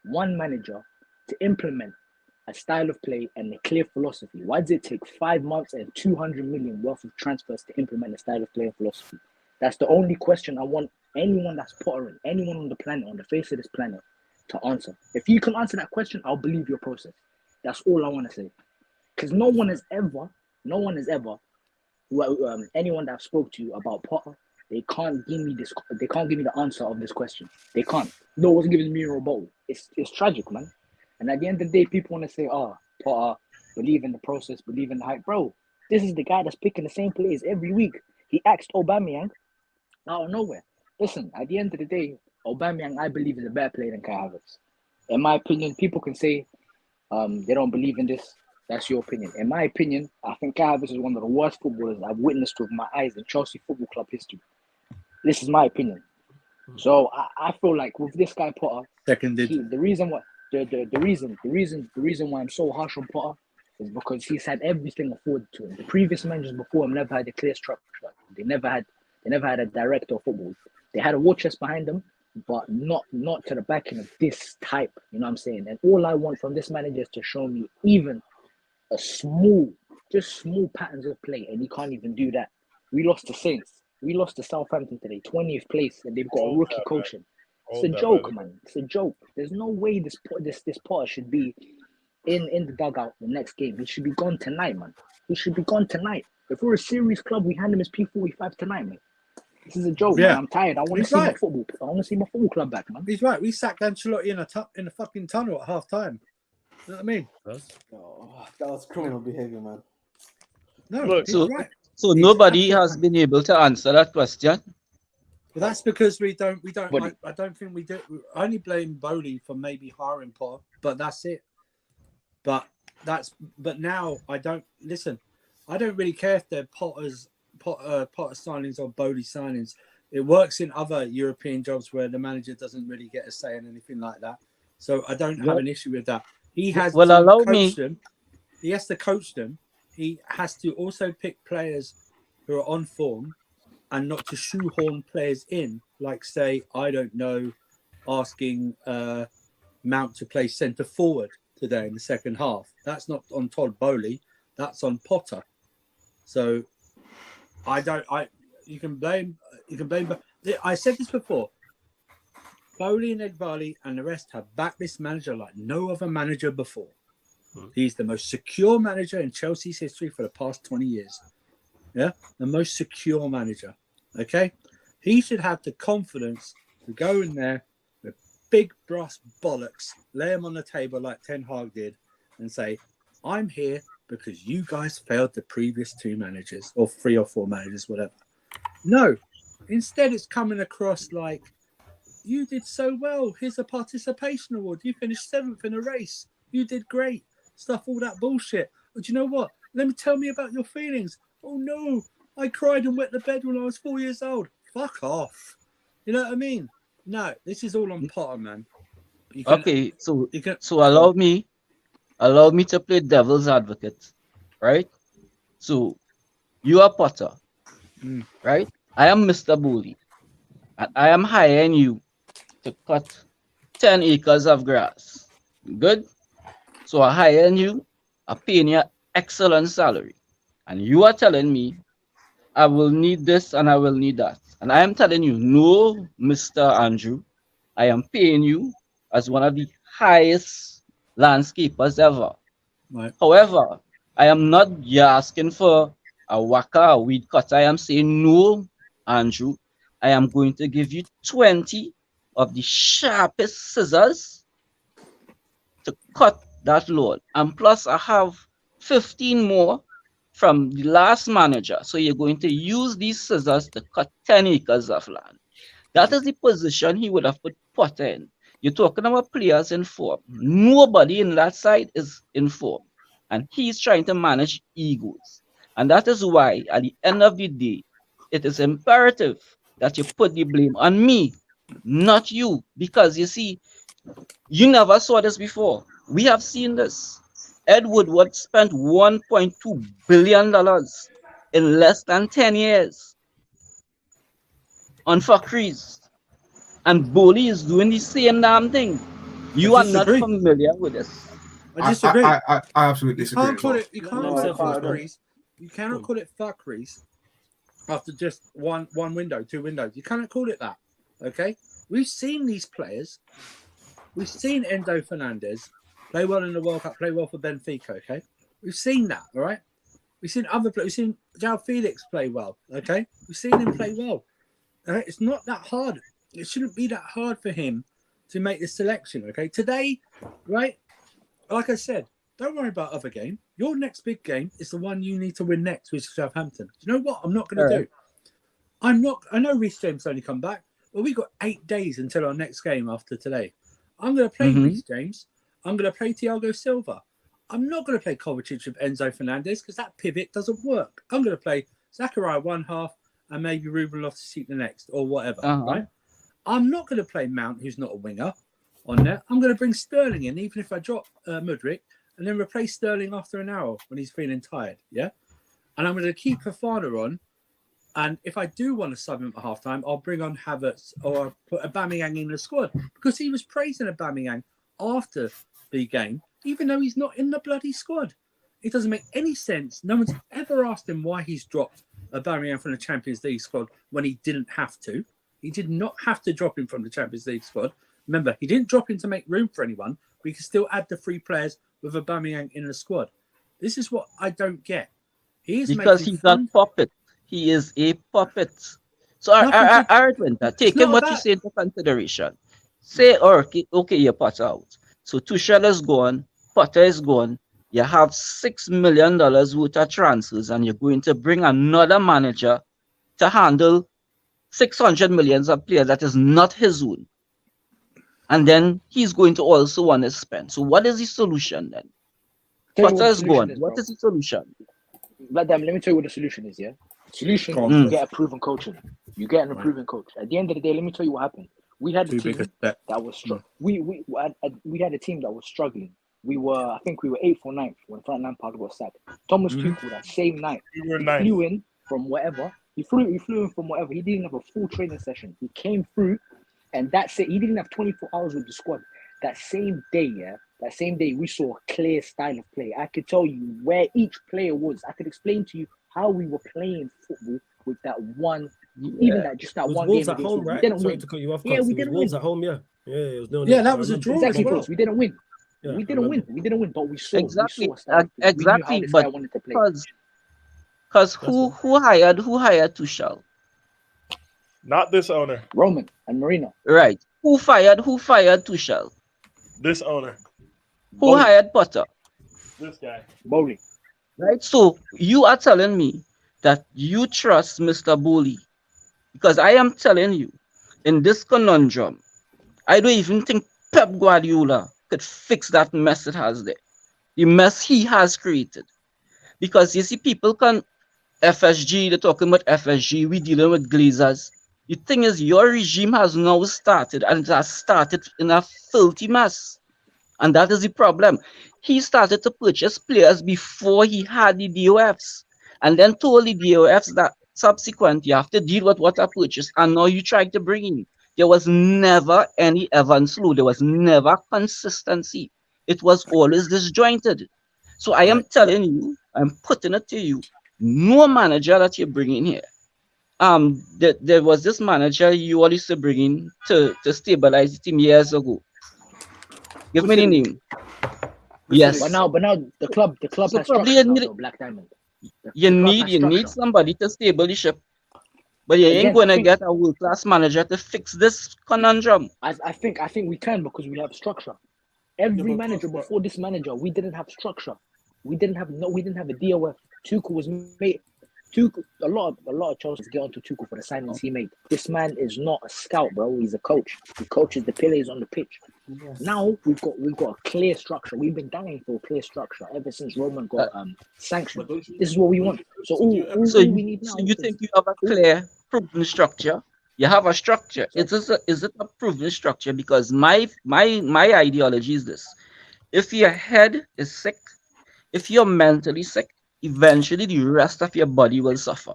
one manager to implement a style of play and a clear philosophy? Why does it take 5 months and 200 million worth of transfers to implement a style of play and philosophy? That's the only question I want anyone that's Potter in, anyone on the planet, on the face of this planet, to answer. If you can answer that question, I'll believe your process. That's all I want to say. Because no one has ever, anyone that I've spoke to about Potter, they can't give me the answer of this question. They can't. No one's giving me a rebuttal. It's tragic, man. And at the end of the day, people want to say, Potter, believe in the process, believe in the hype. Bro, this is the guy that's picking the same players every week. He axed Aubameyang out of nowhere. Listen, at the end of the day, Aubameyang, I believe, is a better player than Kai Havertz. In my opinion, people can say they don't believe in this. That's your opinion. In my opinion, I think Kai Havertz is one of the worst footballers I've witnessed with my eyes in Chelsea Football Club history. This is my opinion. So I feel like with this guy Potter, the reason why I'm so harsh on Potter is because he's had everything afforded to him. The previous managers before him never had a clear structure. They never had a director of football. They had a war chest behind them, but not to the backing of this type. You know what I'm saying? And all I want from this manager is to show me even a small patterns of play, and he can't even do that. We lost to Saints. We lost to Southampton today, 20th place, and they've got a rookie coaching. It's a joke, man. It's a joke. There's no way this Potter should be in the dugout the next game. He should be gone tonight, man. He should be gone tonight. If we're a serious club, we hand him his P45 tonight, man. This is a joke, man. I'm tired. I want to see my football. I want to see my football club back, man.
He's right. We sacked Ancelotti in a fucking tunnel at half time. You know what I mean?
Oh, that was criminal behavior, man.
No,
Look,
he's right.
So nobody has been able to answer that question.
But that's because we don't. I don't think we do. I only blame Bowley for maybe hiring Potter, but that's it. But now I don't listen. I don't really care if they're Potter signings or Bowley signings. It works in other European jobs where the manager doesn't really get a say in anything like that. So I don't have an issue with that. He has to coach them. He has to coach them. He has to also pick players who are on form and not to shoehorn players in, like, say, I don't know, asking Mount to play centre forward today in the second half. That's not on Todd Bowley. That's on Potter. So you can blame. I said this before. Bowley and Ed Varley and the rest have backed this manager like no other manager before. He's the most secure manager in Chelsea's history for the past 20 years. Yeah, the most secure manager. Okay, he should have the confidence to go in there with big brass bollocks, lay him on the table like Ten Hag did, and say, "I'm here because you guys failed the previous two managers, or 3 or 4 managers, whatever." No, instead it's coming across like, "You did so well. Here's a participation award. You finished 7th in a race. You did great." Stuff, all that bullshit. But you know what? Tell me about your feelings. Oh no, I cried and wet the bed when I was 4 years old. Fuck off. You know what I mean? No, this is all on Potter, man.
So allow me to play devil's advocate, right? So you are Potter, right? I am Mr. Bowley, and I am hiring you to cut 10 acres of grass. Good? So I hiring you, I paying you excellent salary, and you are telling me I will need this and I will need that. And I am telling you, no, Mr. Andrew, I am paying you as one of the highest landscapers ever.
Right.
However, I am not asking for a whacker, a weed cutter. I am saying, no, Andrew, I am going to give you 20 of the sharpest scissors to cut that load. And plus, I have 15 more from the last manager. So you're going to use these scissors to cut 10 acres of land. That is the position he would have put Potter in. You're talking about players in form. Nobody in that side is in form. And he's trying to manage egos. And that is why, at the end of the day, it is imperative that you put the blame on me, not you. Because you see, you never saw this before. We have seen this. Ed Woodward spent $1.2 billion in less than 10 years on fuckeries. And Bowley is doing the same damn thing. You are not familiar with this.
I disagree.
I absolutely disagree.
You cannot call it fuckeries after just one window, 2 windows. You cannot call it that. Okay? We've seen these players. We've seen Enzo Fernandez play well in the World Cup, play well for Benfica, okay? We've seen that, all right? We've seen other players. We've seen João Felix play well, okay? We've seen him play well. All right? It's not that hard. It shouldn't be that hard for him to make the selection, okay? Today, right? Like I said, don't worry about other game. Your next big game is the one you need to win next, which is Southampton. Do you know what I'm not going to do? I know Reece James only come back, but we've got 8 days until our next game after today. I'm going to play Reece James. I'm going to play Thiago Silva. I'm not going to play Kovacic with Enzo Fernandez because that pivot doesn't work. I'm going to play Zachariah one half and maybe Ruben Loftus-Cheek the next or whatever, right? I'm not going to play Mount, who's not a winger, on there. I'm going to bring Sterling in, even if I drop Mudryk, and then replace Sterling after an hour when he's feeling tired, yeah? And I'm going to keep Fofana on. And if I do want to sub him at halftime, I'll bring on Havertz or put Aubameyang in the squad because he was praising Aubameyang after the game, even though he's not in the bloody squad. It doesn't make any sense. No one's ever asked him why he's dropped Aubameyang from the Champions League squad when he didn't have to. He did not have to drop him from the Champions League squad. Remember, he didn't drop him to make room for anyone, but he can still add the 3 players with Aubameyang in the squad. This is what I don't get.
Because he's a puppet. He is a puppet. So, Winter, taking what you say into consideration, say, okay, you Potter out. So, Tuchel is gone, Potter is gone. You have $6 million worth of transfers, and you're going to bring another manager to handle 600 millions of players that is not his own. And then he's going to also want to spend. So, what is the solution then? Potter is gone. What is the solution?
Let me tell you what the solution is, yeah? Solution is you get a proven coach in. You get an improving coach. At the end of the day, let me tell you what happened. We had a team that was struggling. We had a team that was struggling. I think we were 8th or 9th when Frank Lampard was sacked. Thomas Tuchel that same night flew in from wherever. He flew in from wherever. He didn't have a full training session. He came through, and that's it. He didn't have 24 hours with the squad. That same day, we saw a clear style of play. I could tell you where each player was. I could explain to you how we were playing football with that one, even that just that one
Wolves
game.
At home, right?
We didn't
Sorry
win.
to cut you off,
Yeah, we
it was
didn't
Wolves
win.
at home, yeah. Yeah, it was no.
That was a draw.
Exactly,
Well.
we didn't win.
Yeah,
we didn't win, but we saw
Exactly.
We saw
Exactly.
we knew how this
But
guy wanted to play.
because who hired Tuchel?
Not this owner.
Roman and Marino.
Right. Who fired Tuchel?
This owner.
Who hired Potter?
This guy.
Bowley.
Right. So you are telling me that you trust Mr. Bowley, because I am telling you, in this conundrum, I don't even think Pep Guardiola could fix that mess it has there. The mess he has created. Because you see, people can FSG, they're talking about FSG, we dealing with Glazers. The thing is, your regime has now started, and it has started in a filthy mess. And that is the problem. He started to purchase players before he had the DOFs, and then told the DOFs that subsequently you have to deal with what I purchased, and now you try to bring in. There was never any ebb and flow. There was never consistency. It was always disjointed. So I am telling you, I'm putting it to you, no manager that you bring in here. There was this manager you all used to bring in to stabilize the team years ago. Give me the name. Yes.
But now the club
So
has
probably
structure now, Black Diamond.
you need somebody to stable the ship. But you ain't going to get a world-class manager to fix this conundrum.
I think we can, because we have structure. Every manager before this manager, we didn't have structure. We didn't have a DOF. Tuchel was made. A lot of Chelsea get onto Tuchel for the signings he made. This man is not a scout, bro. He's a coach. He coaches the players on the pitch. Yes. Now we've got a clear structure. We've been dying for a clear structure ever since Roman got sanctioned. This is what we want. So all we need now.
So you think you have a clear, proven structure? You have a structure. Is it a proven structure? Because my ideology is this: if your head is sick, if you're mentally sick, eventually the rest of your body will suffer.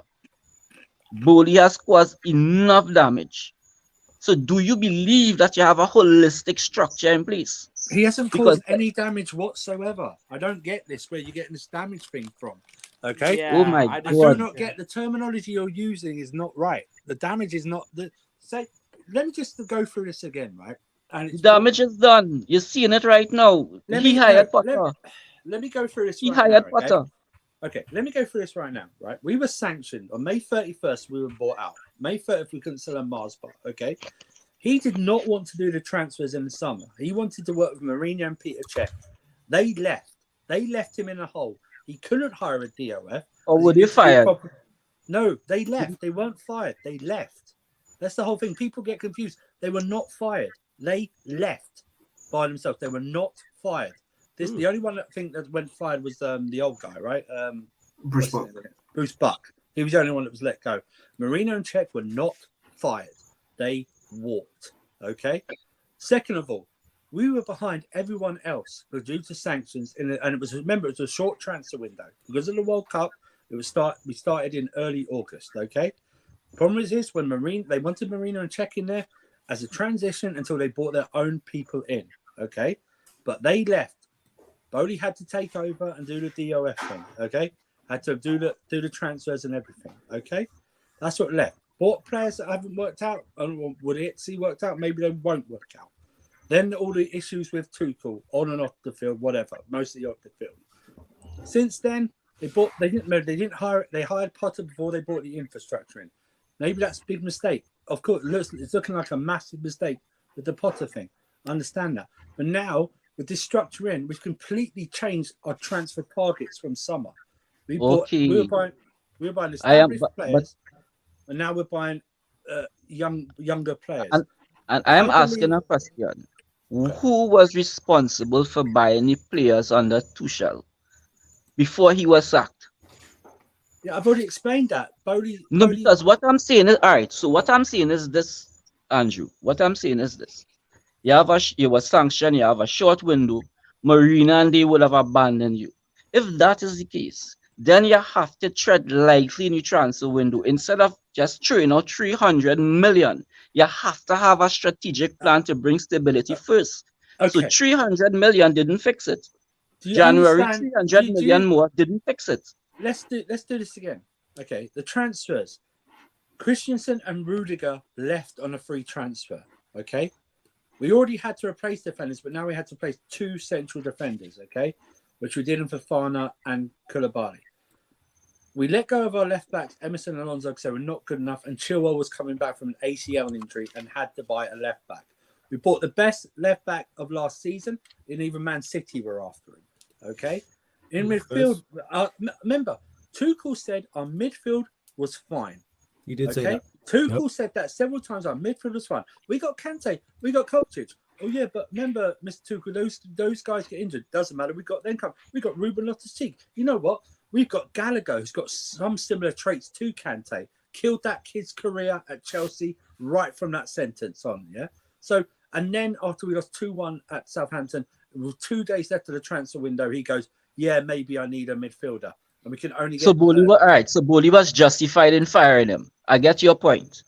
Bowley has caused enough damage. So do you believe that you have a holistic structure in place?
He hasn't caused any damage whatsoever. I don't get this, where you're getting this damage thing from. Okay?
Yeah, oh my
I
God.
do not get the terminology you're using is not right. The damage is not the say. Let me just go through this again, right? And it's
damage is done. You're seeing it right now. He hired Potter.
Let me go through this.
He hired Potter.
Okay, let me go through this right now, right? We were sanctioned on May 31st, we were bought out. May 30th, we couldn't sell a Mars bar, okay? He did not want to do the transfers in the summer. He wanted to work with Mourinho and Peter Cech. They left. They left him in a hole. He couldn't hire a DOF.
Or were they fired?
No, they left. They weren't fired. They left. That's the whole thing. People get confused. They were not fired. They left by themselves. They were not fired. The only one I think that went fired was the old guy, right?
Bruce Buck.
Bruce Buck. He was the only one that was let go. Marino and Cech were not fired. They walked. Okay. Second of all, we were behind everyone else due to sanctions, and it was a short transfer window because of the World Cup. We started in early August. Okay. Problem is this: when they wanted Marino and Cech in there as a transition until they brought their own people in. Okay, but they left. Bowley had to take over and do the DOF thing, okay? Had to do the transfers and everything, okay? That's what left. Bought players that haven't worked out. Would it see worked out? Maybe they won't work out. Then all the issues with Tuchel, on and off the field, whatever, mostly off the field. Since then, they hired Potter before they brought the infrastructure in. Maybe that's a big mistake. Of course, it's looking like a massive mistake with the Potter thing. I understand that. But now, with this structure in, we've completely changed our transfer targets from summer. We were buying established players, and now we're buying younger players.
And I am asking a question. Who was responsible for buying the players under Tuchel before he was sacked?
Yeah, I've already explained that.
Because what I'm saying is, all right, so what I'm saying is this, Andrew. What I'm saying is this. You were sanctioned, you have a short window. Marina and they would have abandoned you. If that is the case, then you have to tread lightly in your transfer window. Instead of just throwing out 300 million, you have to have a strategic plan to bring stability first. Okay. So 300 million didn't fix it. January 300 million more didn't fix it.
Let's do this again. Okay, the transfers. Christensen and Rudiger left on a free transfer. Okay, we already had to replace defenders, but now we had to replace 2 central defenders. Okay, which we did in Fofana and Koulibaly. We let go of our left backs, Emerson and Alonso, because they were not good enough, and Chilwell was coming back from an ACL injury and had to buy a left back. We bought the best left back of last season, and even Man City were after him. Okay. In midfield, remember, Tuchel said our midfield was fine.
You did say that.
Tuchel said that several times. Our midfield was fine. We got Kante, we got Kovacic. Oh yeah, but remember, Mr. Tuchel, those guys get injured. Doesn't matter. We got them come. We got Ruben Loftus-Cheek. You know what? We've got Gallagher, who's got some similar traits to Kante. Killed that kid's career at Chelsea right from that sentence on. Yeah. So, and then after we lost 2-1 at Southampton, with 2 days left of the transfer window, he goes, yeah, maybe I need a midfielder. And we can only get...
So Bowley was justified in firing him. I get your point.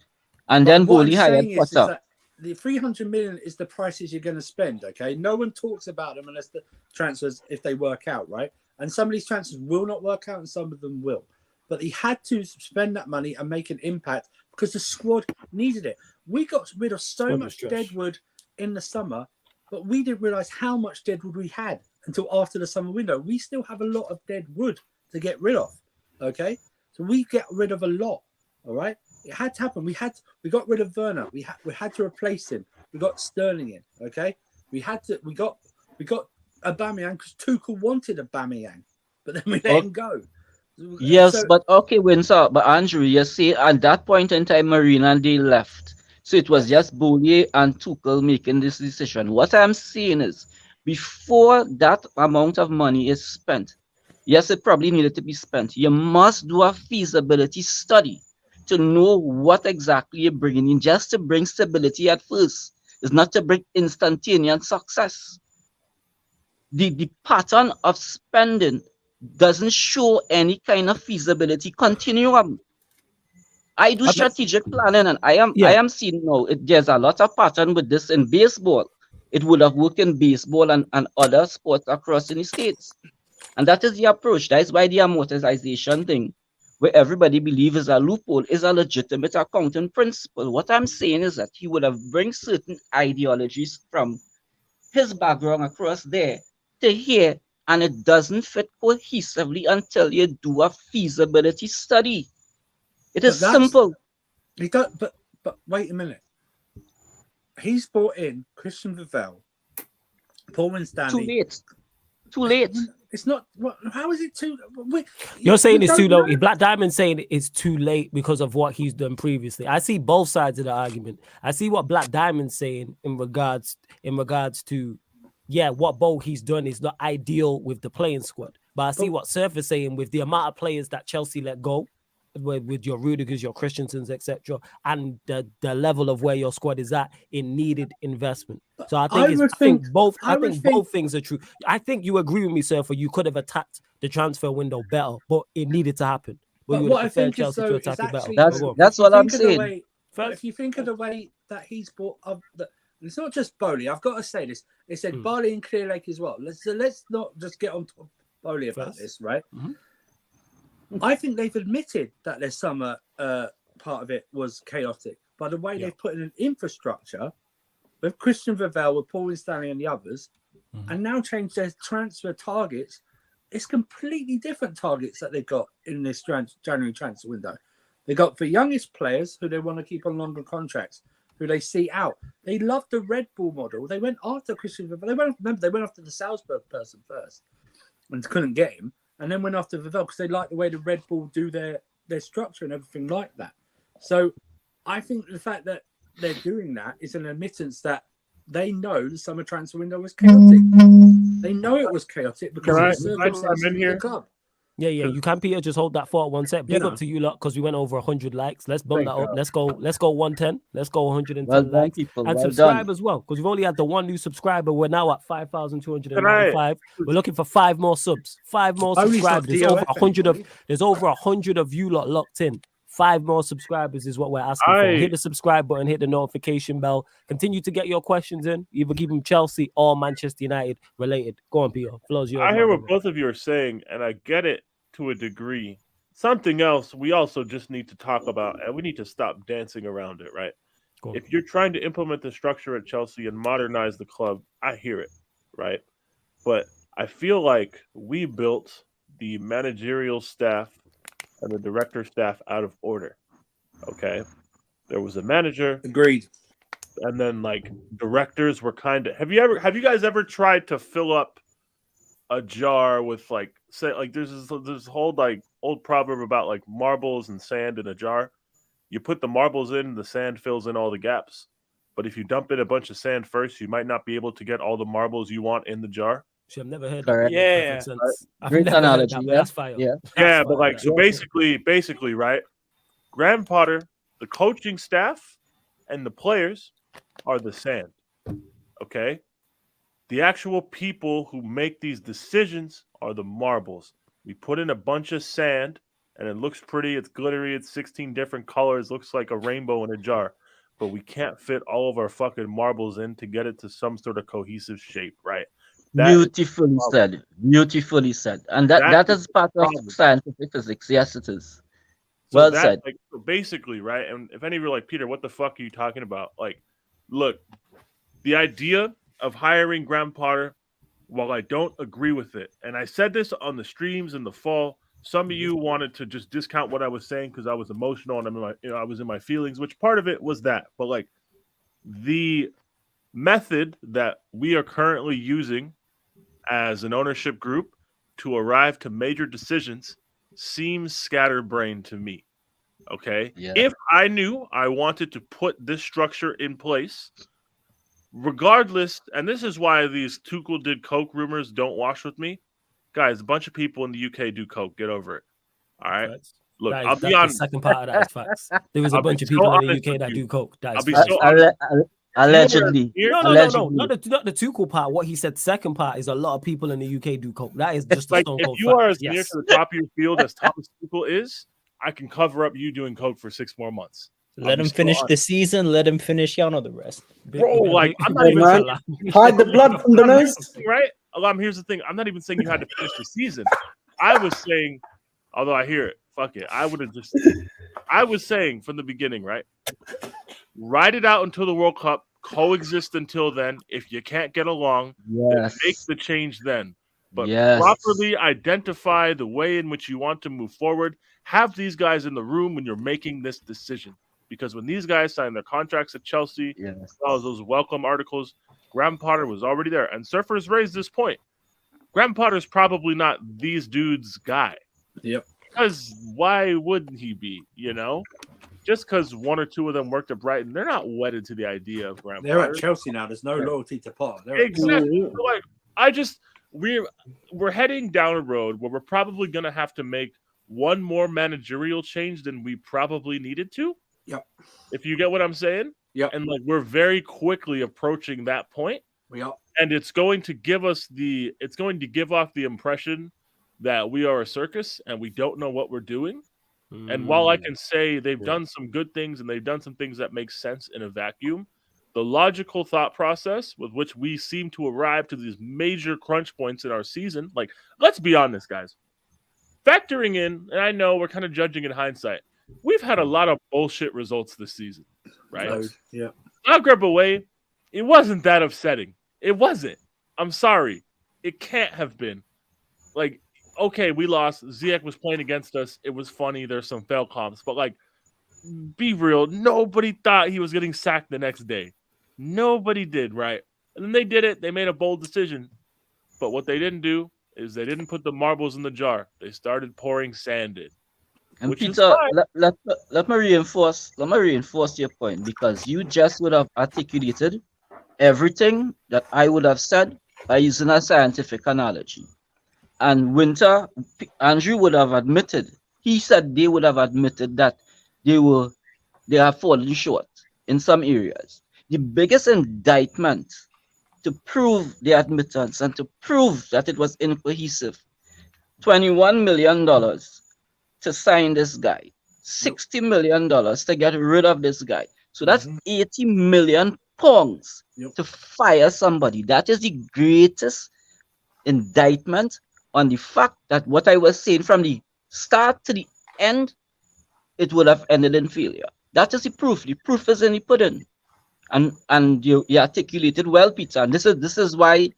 And then Bowley hired Potter.
The 300 million is the prices you're going to spend, okay? No one talks about them unless the transfers, if they work out, right? And some of these transfers will not work out and some of them will. But he had to spend that money and make an impact because the squad needed it. We got rid of so much deadwood in the summer, but we didn't realise how much deadwood we had until after the summer window. We still have a lot of dead wood to get rid of. Okay, so we get rid of a lot. All right, it had to happen. We got rid of Werner. We had to replace him. We got Sterling in. Okay, we got Aubameyang because Tuchel wanted Aubameyang, but then we let him go.
Yes, but okay, Winsor, but Andrew, you see, at that point in time, Marina and they left. So it was just Bowley and Tuchel making this decision. What I'm saying is, before that amount of money is spent, yes, it probably needed to be spent. You must do a feasibility study to know what exactly you're bringing in, just to bring stability at first. It's not to bring instantaneous success. The pattern of spending doesn't show any kind of feasibility continuum. I do strategic planning, and I am seeing now there's a lot of pattern with this in baseball. It would have worked in baseball and other sports across in the States. And that is the approach. That is why the amortization thing, where everybody believes is a loophole, is a legitimate accounting principle. What I'm saying is that he would have bring certain ideologies from his background across there to here, and it doesn't fit cohesively until you do a feasibility study. It is simple.
But wait a minute. He's brought in Christian Vivell, Paul Winstanley.
Too late.
It's not. How is it too?
You're saying it's too low. Black Diamond saying it's too late because of what he's done previously. I see both sides of the argument. I see what Black Diamond's saying in regards to, what Bo he's done is not ideal with the playing squad. But I see what Surf is saying with the amount of players that Chelsea let go, with your Rudigers, your Christensens, etc., and the level of where your squad is at, it needed investment. So I think both things are true. I think you agree with me, sir, for you could have attacked the transfer window better, but it needed to happen.
But what I think Chelsea is, to attack it
better. That's what I'm saying.
If you think of the way that he's brought up, it's not just Bowley. I've got to say this. They said Barley and Clearlake as well. Let's not just get on top of Bowley about this, right? Mm-hmm. I think they've admitted that their summer part of it was chaotic. By the way they've put in an infrastructure with Christian Vivell, with Paul Winstanley and the others, and now changed their transfer targets. It's completely different targets that they've got in this January transfer window. They got the youngest players who they want to keep on longer contracts, who they see out. They love the Red Bull model. They went after Christian. They went after the Salzburg person first and couldn't get him, and then went after Vivell because they like the way the Red Bull do their structure and everything like that. So I think the fact that they're doing that is an admittance that they know the summer transfer window was chaotic. They know it was chaotic because of the circumstances of the club.
Yeah, you can, Peter. Just hold that thought 1 sec. Big up to you lot because we went over 100 likes. Let's bump that up. Let's go 110. Let's go 110 likes. And subscribe as well because we've only had the one new subscriber. We're now at 5,295. We're looking for 5 more subs. 5 more subscribers. There's over 100 of you lot locked in. 5 more subscribers is what we're asking for. Hit the subscribe button, hit the notification bell. Continue to get your questions in. Either keep them Chelsea or Manchester United related. Go on, Peter. Floor's yours.
I hear what both of you are saying, and I get it to a degree. Something else we also just need to talk about, and we need to stop dancing around it, right? If you're trying to implement the structure at Chelsea and modernize the club, I hear it, right? But I feel like we built the managerial staff and the director staff out of order. Okay. There was a manager.
Agreed.
And then like directors were kind of have you guys ever tried to fill up a jar with like say like there's this whole like old proverb about like marbles and sand in a jar. You put the marbles in, the sand fills in all the gaps. But if you dump in a bunch of sand first, you might not be able to get all the marbles you want in the jar.
I've never heard
Correct.
that.
Great analogy.
That's fire.
Yeah, but like so basically, right? Graham Potter, the coaching staff, and the players are the sand. Okay? The actual people who make these decisions are the marbles. We put in a bunch of sand and it looks pretty, it's glittery, it's 16 different colors, looks like a rainbow in a jar. But we can't fit all of our fucking marbles in to get it to some sort of cohesive shape, right?
Beautifully said. And that is part of scientific physics. Yes, it is. Well said.
Like, so basically, right? And if any of you are like, Peter, what the fuck are you talking about? Like, look, the idea of hiring Graham Potter, while I don't agree with it, and I said this on the streams in the fall, some of you wanted to just discount what I was saying because I was emotional and I was in my feelings, which part of it was that. But like the method that we are currently using as an ownership group to arrive to major decisions seems scatterbrained to me. Okay. Yeah. If I knew I wanted to put this structure in place, regardless, and this is why these Tuchel did coke rumors don't wash with me. Guys, a bunch of people in the UK do coke. Get over it. All right. Look, I'll be honest.
The second part of that is facts. There was a bunch of people in the UK that do coke. That is
allegedly.
No, not the Tuchel part. What he said, second part, is a lot of people in the UK do coke. That is just
like
a stone
if you are as near to the top of your field as Thomas Tuchel is, I can cover up you doing coke for 6 more months.
Let him finish the season. Let him finish. Y'all know the rest.
Bro, like I'm not even saying
hide the blood from the nose,
right? Alam, here's the thing. I'm not even saying you had to finish the season. I was saying, although I hear it, fuck it. I was saying from the beginning, right? Ride it out until the World Cup. Coexist until then. If you can't get along, then make the change then. But properly identify the way in which you want to move forward. Have these guys in the room when you're making this decision. Because when these guys signed their contracts at Chelsea, as well as those welcome articles, Graham Potter was already there. And Surfer's raised this point. Graham Potter's probably not these dudes' guy.
Yep.
Because why wouldn't he be, you know? Just because 1 or 2 of them worked at Brighton, they're not wedded to the idea of Graham Potter.
They're at Chelsea now. There's no loyalty to Potter.
Exactly. Like, we're heading down a road where we're probably going to have to make one more managerial change than we probably needed to.
Yep.
If you get what I'm saying.
Yep.
And like we're very quickly approaching that point.
Yep.
And it's going to give off the impression that we are a circus and we don't know what we're doing. And while I can say they've done some good things and they've done some things that make sense in a vacuum, the logical thought process with which we seem to arrive to these major crunch points in our season, like, let's be honest, guys. Factoring in, and I know we're kind of judging in hindsight, we've had a lot of bullshit results this season, right?
Yeah.
I'll grab away. It wasn't that upsetting. It wasn't. I'm sorry. It can't have been. Like, okay, we lost. Ziyech was playing against us. It was funny. There's some fail comps. But, like, be real. Nobody thought he was getting sacked the next day. Nobody did, right? And then they did it. They made a bold decision. But what they didn't do is they didn't put the marbles in the jar. They started pouring sand in.
And
Which is
Peter,
fine.
let me reinforce your point, because you just would have articulated everything that I would have said by using a scientific analogy. And Andrew would have admitted, he said they would have admitted that they have fallen short in some areas. The biggest indictment to prove the admittance and to prove that it was incohesive, $21 million to sign this guy, $60 million to get rid of this guy. So that's 80 million pounds to fire somebody. That is the greatest indictment on the fact that what I was saying from the start to the end, it would have ended in failure. That is the proof. The proof is in the pudding. And you articulated well, Peter. And this is why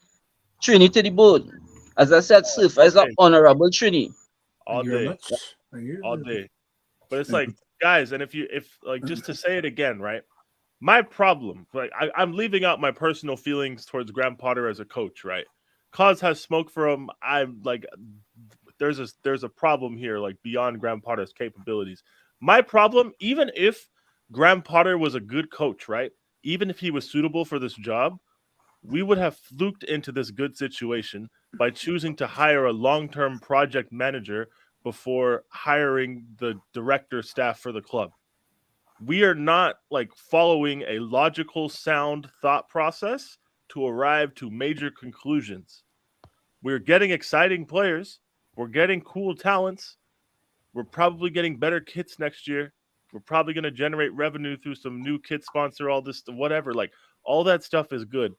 Trini to the bone. As I said, Surfer is an honorable Trini.
All day. All day. But it's like, guys, and if just to say it again, right? My problem, like I'm leaving out my personal feelings towards Graham Potter as a coach, right? Cause has smoke for him. I'm like, there's a problem here, like beyond Graham Potter's capabilities. My problem, even if Graham Potter was a good coach, right? Even if he was suitable for this job, we would have fluked into this good situation by choosing to hire a long-term project manager before hiring the director staff for the club. We are not like following a logical, sound thought process to arrive to major conclusions. We're getting exciting players. We're getting cool talents. We're probably getting better kits next year. We're probably going to generate revenue through some new kit sponsor, all this, whatever. Like, all that stuff is good.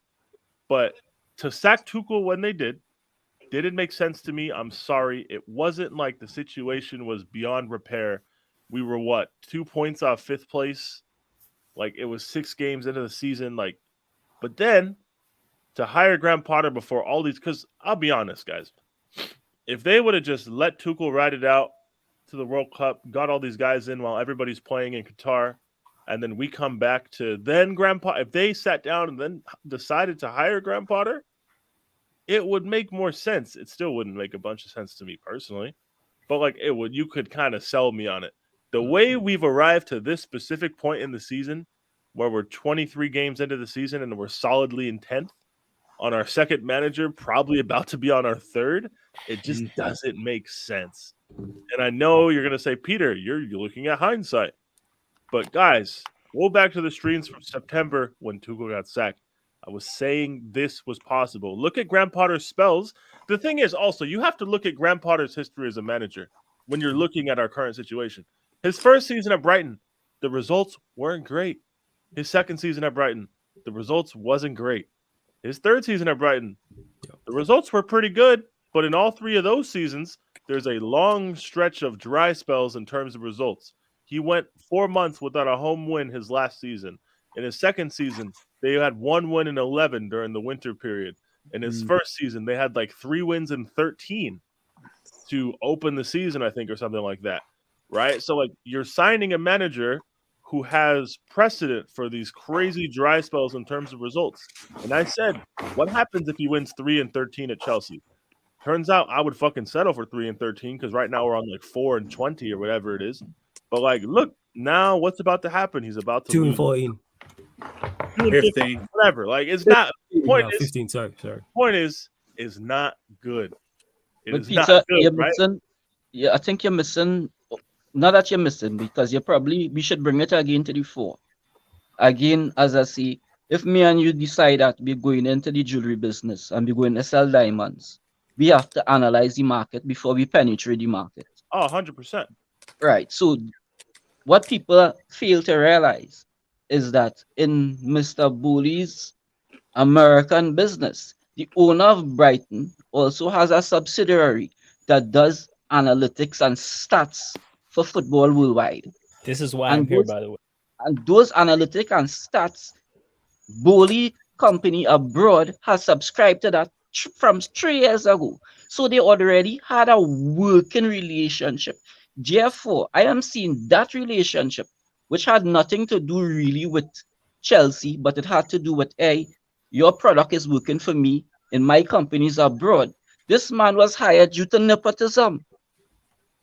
But to sack Tuchel when they didn't make sense to me. I'm sorry. It wasn't like the situation was beyond repair. We were, 2 points off 5th place? Like, it was 6 games into the season. Like, but then to hire Graham Potter before all these, because I'll be honest, guys. If they would have just let Tuchel ride it out to the World Cup, got all these guys in while everybody's playing in Qatar, and then we come back to then Graham Potter, if they sat down and then decided to hire Graham Potter, it would make more sense. It still wouldn't make a bunch of sense to me personally, but like it would, you could kind of sell me on it. The way we've arrived to this specific point in the season, where we're 23 games into the season and we're solidly in 10th on our second manager, probably about to be on our third, it just doesn't make sense. And I know you're going to say, Peter, you're looking at hindsight. But guys, go back to the streams from September when Tuchel got sacked. I was saying this was possible. Look at Graham Potter's spells. The thing is also, you have to look at Graham Potter's history as a manager when you're looking at our current situation. His first season at Brighton, the results weren't great. His second season at Brighton, the results wasn't great. His third season at Brighton, the results were pretty good. But in all 3 of those seasons, there's a long stretch of dry spells in terms of results. He went 4 months without a home win his last season. In his second season, they had 1 win in 11 during the winter period. In his first season, they had like 3 wins in 13 to open the season, I think, or something like that. Right? So like you're signing a manager who has precedent for these crazy dry spells in terms of results. And I said, what happens if he wins 3 and 13 at Chelsea? Turns out I would fucking settle for 3 and 13 because right now we're on like 4 and 20 or whatever it is. But like, look, now what's about to happen? He's about to
2 and
lose.
14.
2 and 15, whatever. Like, it's not. Point
No,
is,
15. Sorry.
point is not good. It
But
is
Peter,
not good,
you're
right?
missing. Yeah, I think you're missing. Not that you're missing, because we should bring it again to the fore. Again, as I say, if me and you decide that we're going into the jewelry business and we're going to sell diamonds, we have to analyze the market before we penetrate the market.
Oh, 100%.
Right. So what people fail to realize is that in Mr. Bowley's American business, the owner of Brighton also has a subsidiary that does analytics and stats for football worldwide.
This is why I'm here, by the way.
And those analytics and stats, Bowley company abroad has subscribed to that from 3 years ago. So they already had a working relationship. Therefore, I am seeing that relationship which had nothing to do really with Chelsea, but it had to do with, hey, your product is working for me in my companies abroad. This man was hired due to nepotism.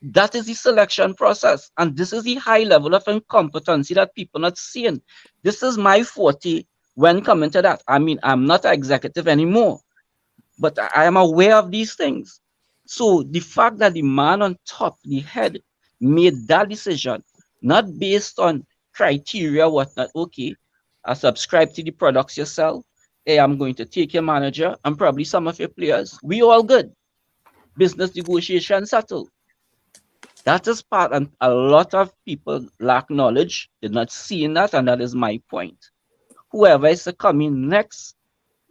That is the selection process. And this is the high level of incompetency that people are not seeing. This is my forte when coming to that. I mean, I'm not an executive anymore, but I am aware of these things. So the fact that the man on top, the head, made that decision, not based on criteria, whatnot, okay, I subscribe to the products you sell. Hey, I'm going to take your manager and probably some of your players. We all good. Business negotiation settled. That is part, and a lot of people lack knowledge. They're not seeing that, and that is my point. Whoever is coming next,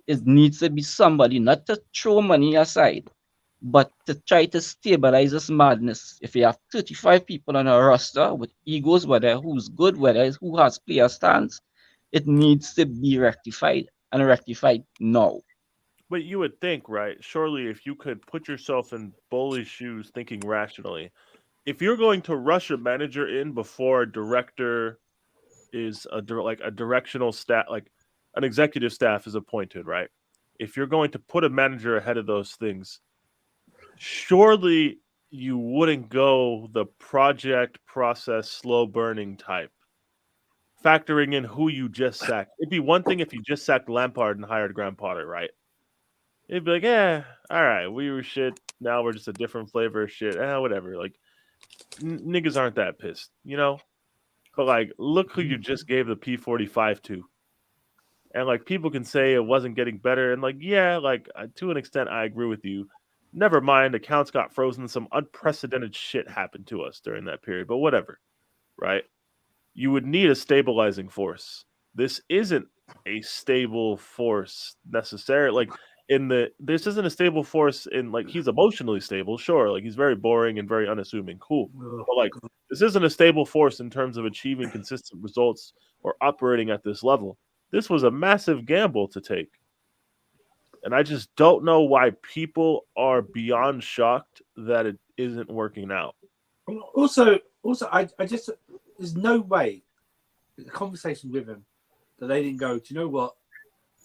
it needs to be somebody not to throw money aside, but to try to stabilize this madness. If you have 35 people on a roster with egos, whether who's good, whether who has player stance, it needs to be rectified, and rectified now.
But you would think, right? Surely if you could put yourself in Bowley's shoes thinking rationally, if you're going to rush a manager in before a director is a directional staff, like an executive staff is appointed, right? If you're going to put a manager ahead of those things, surely you wouldn't go the project process slow burning type, factoring in who you just sacked. It'd be one thing if you just sacked Lampard and hired Graham Potter, right? It'd be like, all right, we were shit. Now we're just a different flavor of shit. Whatever. Like, niggas aren't that pissed, you know? But, like, look who you just gave the P45 to. And, like, people can say it wasn't getting better. And, like, yeah, like, to an extent, I agree with you. Never mind, accounts got frozen. Some unprecedented shit happened to us during that period. But whatever, right? You would need a stabilizing force. This isn't a stable force necessarily. Like, this isn't a stable force in, like, he's emotionally stable, sure. Like, he's very boring and very unassuming. Cool. But, like, this isn't a stable force in terms of achieving consistent results or operating at this level. This was a massive gamble to take. And I just don't know why people are beyond shocked that it isn't working out.
Also, I just, there's no way the conversation with him that they didn't go, do you know what?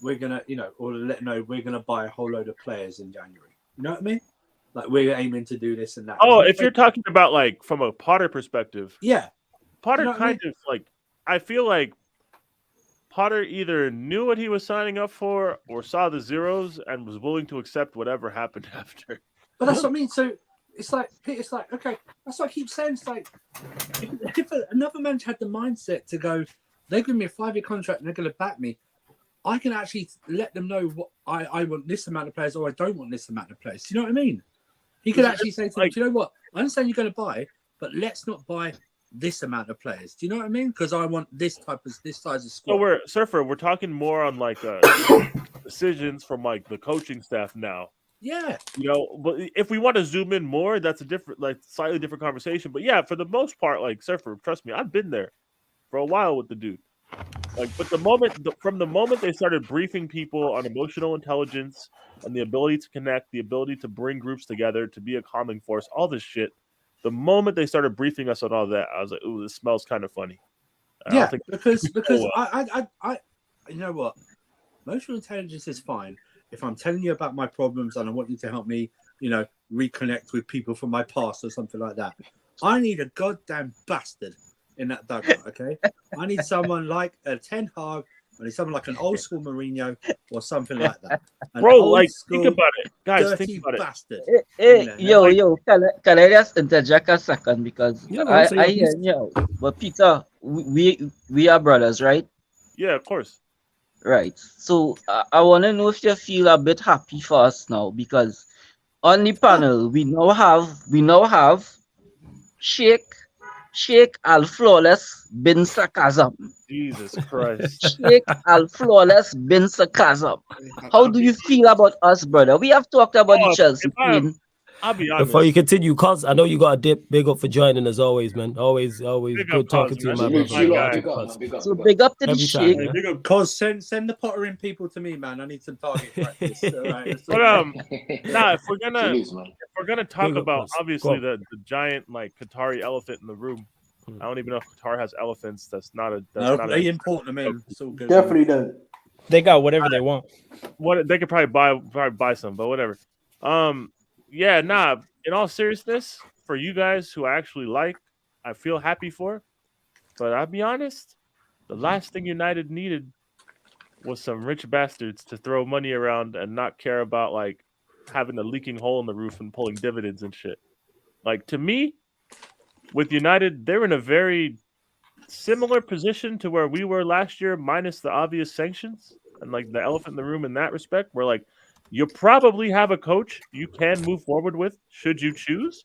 We're gonna, or let them know we're gonna buy a whole load of players in January. You know what I mean? Like, we're aiming to do this and that.
Oh, if you're talking about, like, from a Potter perspective,
yeah,
Potter kind of, like, I feel like Potter either knew what he was signing up for or saw the zeros and was willing to accept whatever happened after.
But that's what I mean. So it's like, okay, that's what I keep saying. It's like, if another manager had the mindset to go, they give me a 5-year contract and they're going to back me, I can actually let them know what I want this amount of players or I don't want this amount of players. Do you know what I mean? He could actually say to them, do you know what? I understand you're going to buy, but let's not buy this amount of players. Do you know what I mean? Because I want this size of squad.
So we're talking more on, like, decisions from, like, the coaching staff now.
Yeah.
But if we want to zoom in more, that's a different, like, slightly different conversation. But yeah, for the most part, like, Surfer, trust me, I've been there for a while with the dude. Like, but from the moment they started briefing people on emotional intelligence and the ability to connect, the ability to bring groups together, to be a calming force, all this shit, the moment they started briefing us on all that, I was like, ooh, this smells kind of funny.
Because I you know what? Emotional intelligence is fine if I'm telling you about my problems and I want you to help me, reconnect with people from my past or something like that. I need a goddamn bastard in that dugout, okay? I need someone like a Ten Hag. I need someone like an old school Mourinho or something like that.
Bro, like, think about it. Guys, think about
bastard.
Yo, can I just interject a second? Because I hear you. But Peter, we are brothers, right?
Yeah, of course.
Right. So I want to know if you feel a bit happy for us now, because on the panel we now have Sheikh Al Flawless bin Sarcasm.
Jesus Christ.
Sheikh Al Flawless bin Sarcasm. How do you feel about us, brother? We have talked about the Chelsea team.
I'll be honest.
Before you continue, cuz I know you got a dip. Big up for joining as always, man. Always good talking to you, my brother.
So big up to the Sheikh.
Big up, cuz send the Potter in people to me, man. I need some target practice. Right.
But if we're gonna talk about obviously the giant, like, Qatari elephant in the room, I don't even know if Qatar has elephants. That's not a. That's
No,
not
they
a,
import them in. It's all good.
Definitely don't.
They got whatever they want.
What they could probably buy some, but whatever. Yeah, nah. In all seriousness, for you guys who I actually like, I feel happy for. But I'll be honest, the last thing United needed was some rich bastards to throw money around and not care about like having a leaking hole in the roof and pulling dividends and shit. Like to me, with United, they're in a very similar position to where we were last year, minus the obvious sanctions and like the elephant in the room in that respect, where like you probably have a coach you can move forward with should you choose.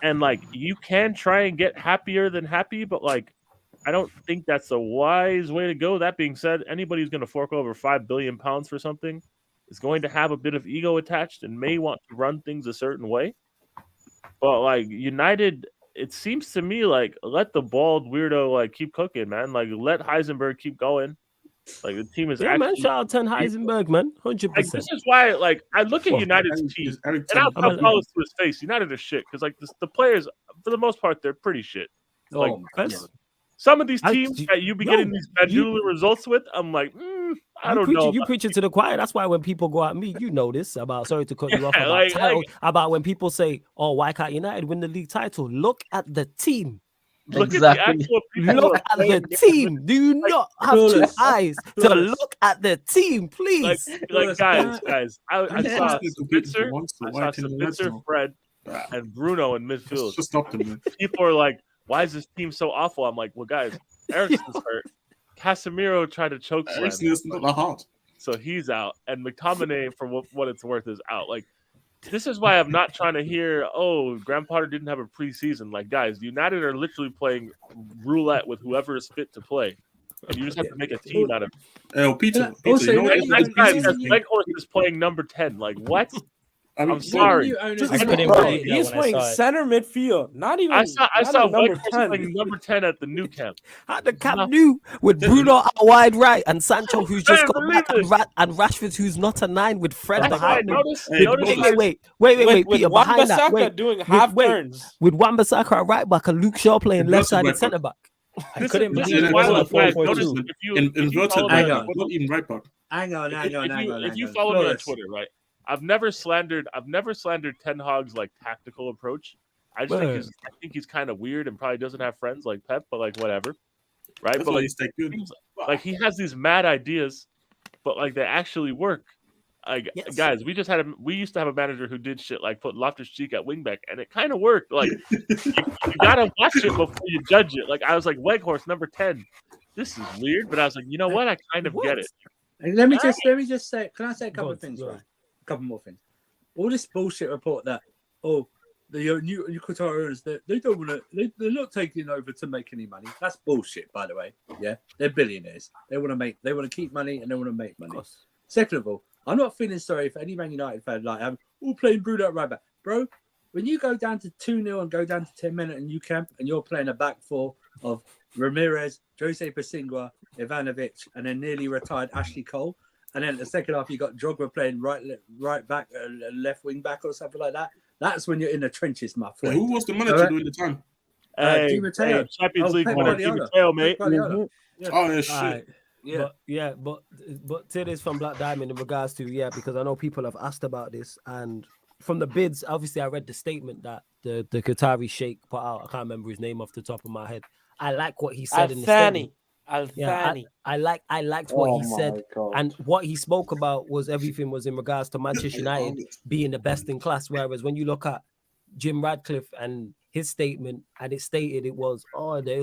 And like you can try and get happier than happy, but like I don't think that's a wise way to go. That being said, anybody who's going to fork over £5 billion for something is going to have a bit of ego attached and may want to run things a certain way. But like United, it seems to me like let the bald weirdo like keep cooking, man. Like let Heisenberg keep going. Like the team is
man. Shout out to Heisenberg, man. 100%.
Like, this is why, like, I look at United's team, and I'll call it to his face. United is shit because, like, the players, for the most part, they're pretty shit. Like, some of these teams that you be getting these Bandula results with, I'm like, I don't know.
You preaching to the choir. That's why when people go at me, you know this about. Sorry to cut you off about
like,
title. About when people say, "Oh, why can't United win the league title?" Look at the team.
Look
at the team. Do you not have two eyes to look at the team, please?
Like guys, I saw Spitzer, Fred, and Bruno in midfield.
Just stop them, man.
People are like, "Why is this team so awful?" I'm like, "Well, guys, Ericsson's hurt. Casemiro tried to choke slam,
Ericsson's not that hard,
so he's out, and McTominay, for what it's worth, is out." Like. This is why I'm not trying to hear, oh, Graham Potter didn't have a preseason. Like, guys, United are literally playing roulette with whoever is fit to play. And you just have to make a team out of it.
Peter,
Also, Leghorst is playing number 10. Like, what? I'm sorry.
He's playing center midfield. Not even.
I saw Weghorst playing number 10 at the new camp.
At the Camp Nou with Bruno out wide right and Sancho who's just got back and Rashford who's not a 9 with Fred behind him. Wait, Peter, behind that. Wait,
doing half turns
with Wan-Bissaka at right back and Luke Shaw playing left-sided centre back.
I couldn't believe it.
Inverted not even right back.
Hang on.
If you follow me on Twitter, right? I've never slandered Ten Hag's like tactical approach. I think he's kind of weird and probably doesn't have friends like Pep, but like whatever, right?
That's
but
why
like,
he's that good.
Like he has these mad ideas, but like they actually work. Like guys, we used to have a manager who did shit like put Loftus-Cheek at wingback, and it kind of worked. Like you gotta watch it before you judge it. Like I was like Weghorst number 10. This is weird, but I was like, you know what? I kind of get it.
And let me just say, can I say a couple of things, right? A couple more things. All this bullshit report that the new Qatar owners they don't want to they're not taking over to make any money. That's bullshit, by the way. Yeah, they're billionaires. They want to keep money and they want to make money. Second of all, I'm not feeling sorry for any Man United fan like I'm all playing Bruno at right back, bro. When you go down to 2-0 and go down to 10 minutes in new camp and you're playing a back four of Ramirez, Jose Pasingua, Ivanovic, and then nearly retired Ashley Cole. And then the second half, you got Drogba playing right back, left wing back, or something like that. That's when you're in the trenches, my friend.
Who was the manager during the time?
Di Matteo. Champions League winner, Di Matteo, mate.
Yeah. Oh yeah, shit.
Right. But to this from Black Diamond in regards to because I know people have asked about this, and from the bids, obviously I read the statement that the Qatari Sheikh put out. I can't remember his name off the top of my head. I like what he said in the statement. I liked what he said, and what he spoke about was everything was in regards to Manchester United being the best in class. Whereas when you look at Jim Radcliffe and his statement, and it stated it was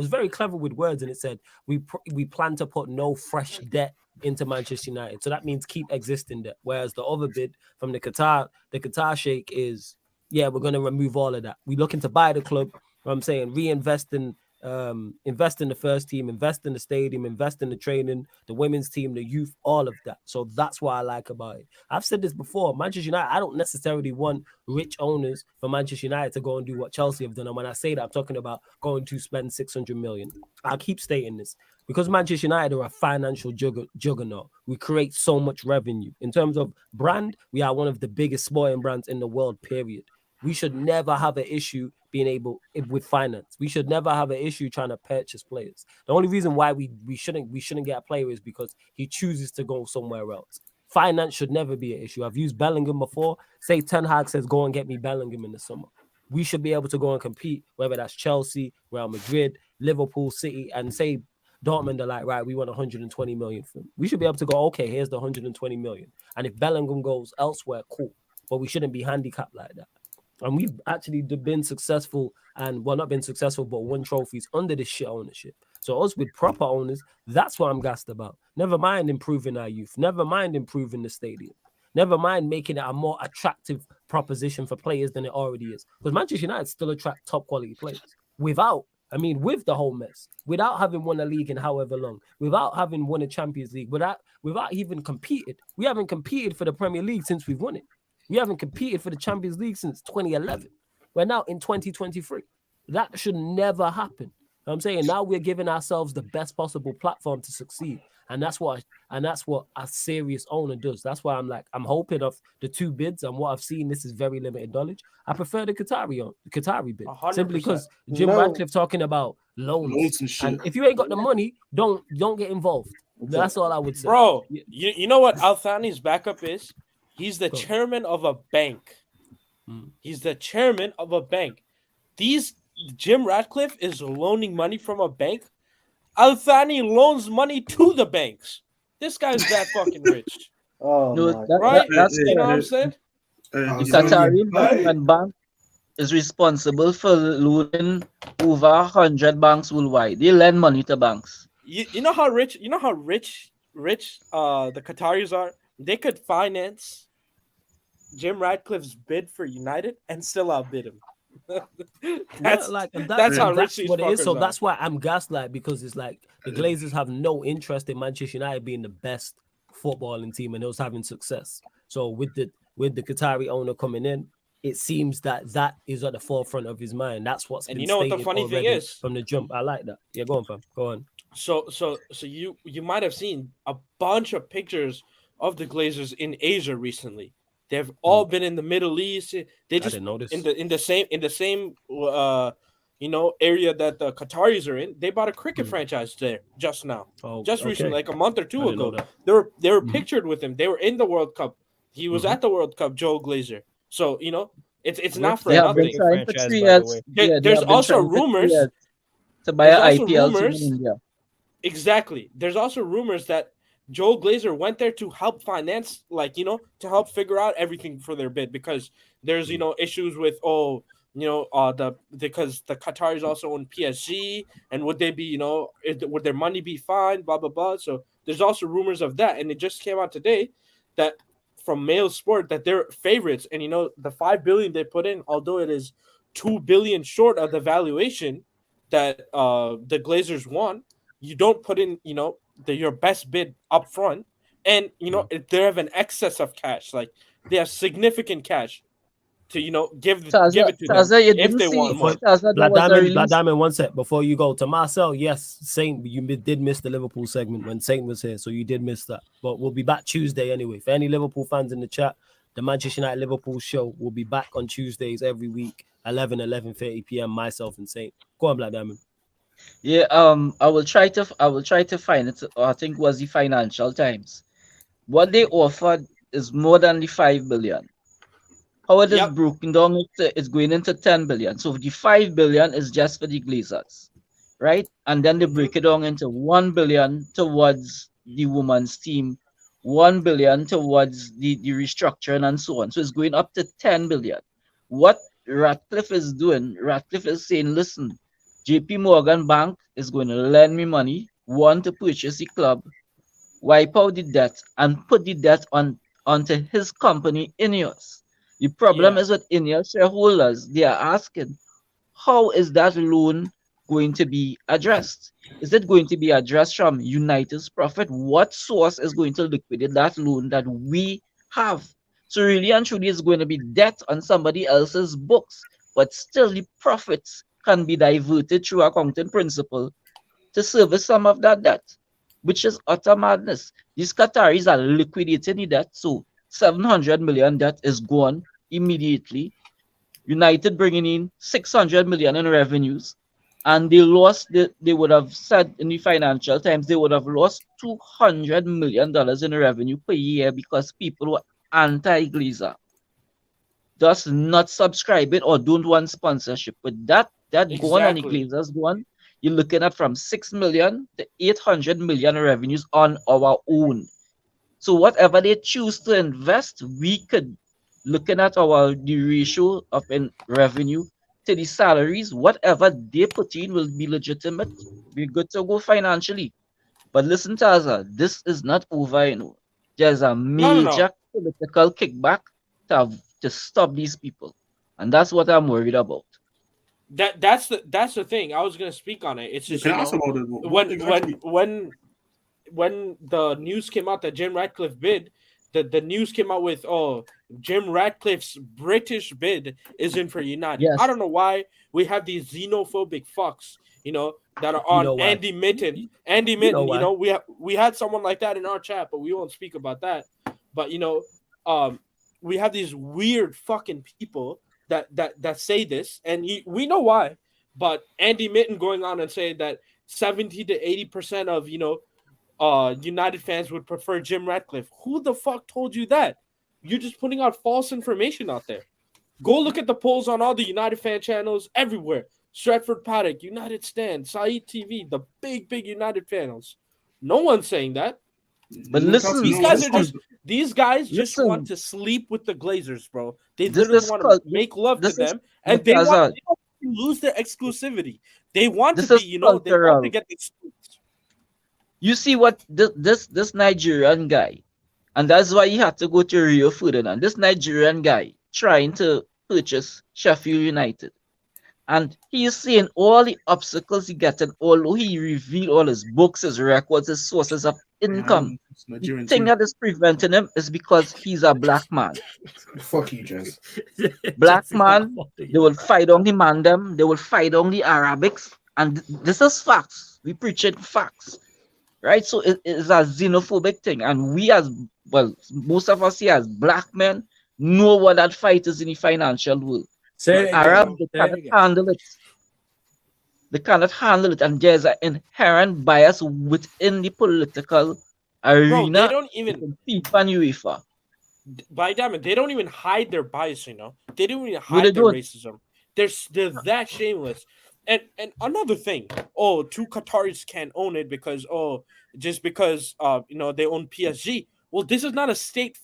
very clever with words, and it said we plan to put no fresh debt into Manchester United, so that means keep existing debt. Whereas the other bid from the Qatar Sheikh is we're going to remove all of that. We're looking to buy the club. I'm saying reinvest in the first team, invest in the stadium, invest in the training, the women's team, the youth, all of that. So that's what I like about it. I've said this before, Manchester United, I don't necessarily want rich owners for Manchester United to go and do what Chelsea have done. And when I say that, I'm talking about going to spend 600 million. I'll keep stating this because Manchester United are a financial juggernaut. We create so much revenue. In terms of brand, we are one of the biggest sporting brands in the world, period. We should never have an issue being able with finance. We should never have an issue trying to purchase players. The only reason why we shouldn't get a player is because he chooses to go somewhere else. Finance should never be an issue. I've used Bellingham before. Say Ten Hag says, go and get me Bellingham in the summer. We should be able to go and compete, whether that's Chelsea, Real Madrid, Liverpool, City, and say Dortmund are like, right, we want 120 million for him. We should be able to go, okay, here's the 120 million. And if Bellingham goes elsewhere, cool. But we shouldn't be handicapped like that. And we've actually been successful and, well, not been successful, but won trophies under this shit ownership. So us with proper owners, that's what I'm gassed about. Never mind improving our youth. Never mind improving the stadium. Never mind making it a more attractive proposition for players than it already is. Because Manchester United still attract top quality players. With the whole mess, without having won a league in however long, without having won a Champions League, without even competed. We haven't competed for the Premier League since we've won it. We haven't competed for the Champions League since 2011. We're now in 2023. That should never happen. You know what I'm saying? Now we're giving ourselves the best possible platform to succeed. And that's what a serious owner does. That's why I'm hoping of the two bids and what I've seen. This is very limited knowledge. I prefer the Qatari bid
100%.
simply because Jim Ratcliffe talking about loans and shit. And if you ain't got the money, don't get involved. That's all I would say,
bro. You know what Al Thani's backup is? He's the chairman of a bank. He's the chairman of a bank. Jim Ratcliffe is loaning money from a bank. Al Thani loans money to the banks. This guy's that fucking rich.
Oh, no,
right?
That's
you know what I'm saying?
The Qatari Investment Bank is responsible for loaning over 100 banks worldwide. They lend money to banks.
You know how rich the Qataris are? They could finance Jim Ratcliffe's bid for United and still outbid him. that's how rich these
what it is. So
fuckers
that's why I'm gaslight, because it's like the Glazers have no interest in Manchester United being the best footballing team and us having success. So with the Qatari owner coming in, it seems that is at the forefront of his mind. That's what's been
and you know what the funny thing is
from the jump. I like that. Yeah, go on, fam. Go on.
So you might have seen a bunch of pictures of the Glazers in Asia recently. They've all been in the Middle East. They just in the same area that the Qataris are in. They bought a cricket franchise there just now, recently, like a month or two ago. They were pictured with him. They were in the World Cup. He was at the World Cup, Joe Glazer. So it's not for nothing. There's also rumors
to buy an IPL team in India.
Exactly. There's also rumors that Joe Glazer went there to help finance, to help figure out everything for their bid, because there's, issues with, because the Qataris also own PSG, and would they be, would their money be fine, blah, blah, blah. So there's also rumors of that. And it just came out today that from Mail Sport that they're favorites. And, the $5 billion they put in, although it is $2 billion short of the valuation that the Glazers want, you don't put in, your best bid up front, and they have an excess of cash, like they have significant cash to give it to them if they want more.
Black Diamond, one sec before you go to Marcel. Yes, Saint, you did miss the Liverpool segment when Saint was here, so you did miss that. But we'll be back Tuesday anyway. For any Liverpool fans in the chat, the Manchester United Liverpool show will be back on Tuesdays every week, 11:30 p.m. Myself and Saint. Go on, Black Diamond.
Yeah, I will try to find it. I think it was the Financial Times. What they offered is more than the 5 billion. How it is broken down, it's going into 10 billion. So the 5 billion is just for the Glazers, right? And then they break it down into 1 billion towards the women's team, 1 billion towards the restructuring and so on. So it's going up to 10 billion. What Ratcliffe is doing, Ratcliffe is saying, listen, JP Morgan Bank is going to lend me money, want to purchase the club, wipe out the debt, and put the debt onto his company, Ineos. The problem is with Ineos shareholders. They are asking, how is that loan going to be addressed? Is it going to be addressed from United's profit? What source is going to liquidate that loan that we have? So really and truly, it's going to be debt on somebody else's books, but still the profits can be diverted through accounting principle to service some of that debt, which is utter madness. These Qataris are liquidating the debt, so 700 million debt is gone immediately. United bringing in 600 million in revenues, and they lost. They would have said in the Financial Times they would have lost $200 million in revenue per year because people were anti-Glazer, thus not subscribing or don't want sponsorship. With that going on the Glazers going, you're looking at from 6 million to 800 million revenues on our own. So whatever they choose to invest, we could, looking at the ratio of revenue to the salaries, whatever they put in will be legitimate, be good to go financially. But listen, Taza, this is not over, There's a major political kickback to stop these people. And that's what I'm worried about.
That's the thing. I was gonna speak on it. It's just when the news came out that Jim Ratcliffe bid, the news came out with Jim Ratcliffe's British bid is in for United. Yes. I don't know why we have these xenophobic fucks, that are on Andy Mitten. Andy Mitten, we had someone like that in our chat, but we won't speak about that. But we have these weird fucking people that say this, and we know why. But Andy Mitten going on and saying that 70 to 80% of United fans would prefer Jim Ratcliffe. Who the fuck told you that? You're just putting out false information out there. Go look at the polls on all the United fan channels everywhere. Stratford Paddock, United Stand, Saeed TV, the big United fans. No one's saying that.
But listen,
these guys just want to sleep with the Glazers, bro. They literally want to make love to them, and they don't lose their exclusivity. They want to be, they want to get exclusive.
You see what this Nigerian guy, and that's why he had to go to Rio Ferdinand. This Nigerian guy trying to purchase Sheffield United. And he is seeing all the obstacles he gets, and although he revealed all his books, his records, his sources of income, the thing that is preventing him is because he's a black man.
Fuck you, Jez.
Black man, they will fight on the Mandem, they will fight on the Arabics, and this is facts. We preach it facts, right? So it is a xenophobic thing, and we most of us here as black men know what that fight is in the financial world. Arab, they cannot handle it. They cannot handle it, and there's an inherent bias within the political arena.
Bro, they don't even
FIFA and UEFA.
By damn, they don't even hide their bias. They don't even hide their racism. They're that shameless. And another thing, two Qataris can't own it because just because they own PSG. Well, this is not a state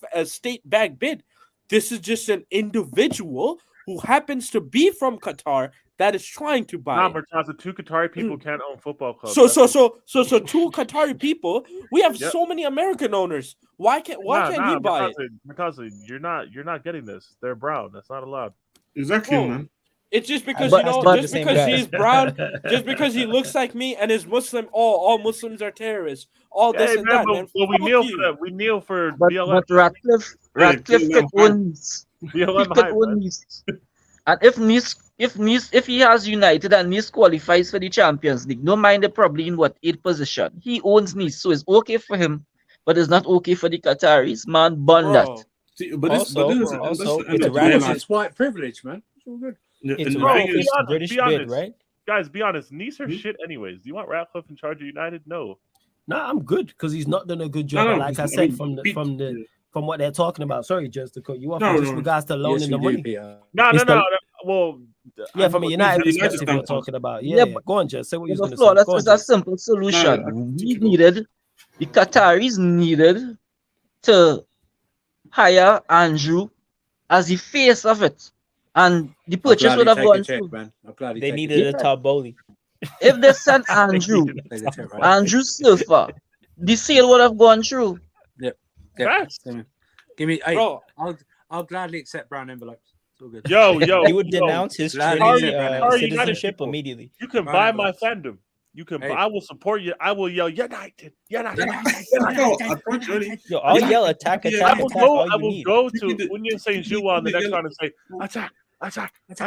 backed bid. This is just an individual who happens to be from Qatar that is trying to buy.
The two Qatari people can't own football clubs.
So two Qatari people. We have so many American owners. Why can't he buy it?
Because you're not getting this. They're brown. That's not allowed.
Exactly, man.
It's just because just because he's brown, just because he looks like me and is Muslim. All Muslims are terrorists. All this and that. Man.
Well, we kneel for them. We kneel for BLM.
But Ratcliffe could own these. And if he has United and Nice qualifies for the Champions League, no mind, they're probably in 8th position. He owns Nice, so it's okay for him, but it's not okay for the Qataris. Man, burn that.
See, but
it's white privilege, man. It's all good.
It's British bid, right?
Guys, be honest. Nice are shit anyways. Do you want Ratcliffe in charge of United? No.
Nah, I'm good because he's not done a good job. Like I said, from what they're talking about. Sorry, just to cut you off. Just regards to loaning the money.
No. Well,
from a United perspective, we're talking about. But go on, just say what you're going to say.
That's a simple solution. The Qataris needed to hire Andrew as the face of it, and the purchase would have gone through.
They needed a top bully.
If they sent Andrew Surfer, the sale would have gone through.
Give me, bro. I'll gladly accept brown envelopes. It's all good.
Yo,
he would denounce his citizenship immediately.
You can buy my fandom. You can. I will support you. I will yell United.
Yo, I'll yell attack.
I will go to Union Saint Juan on the next round and say attack. Put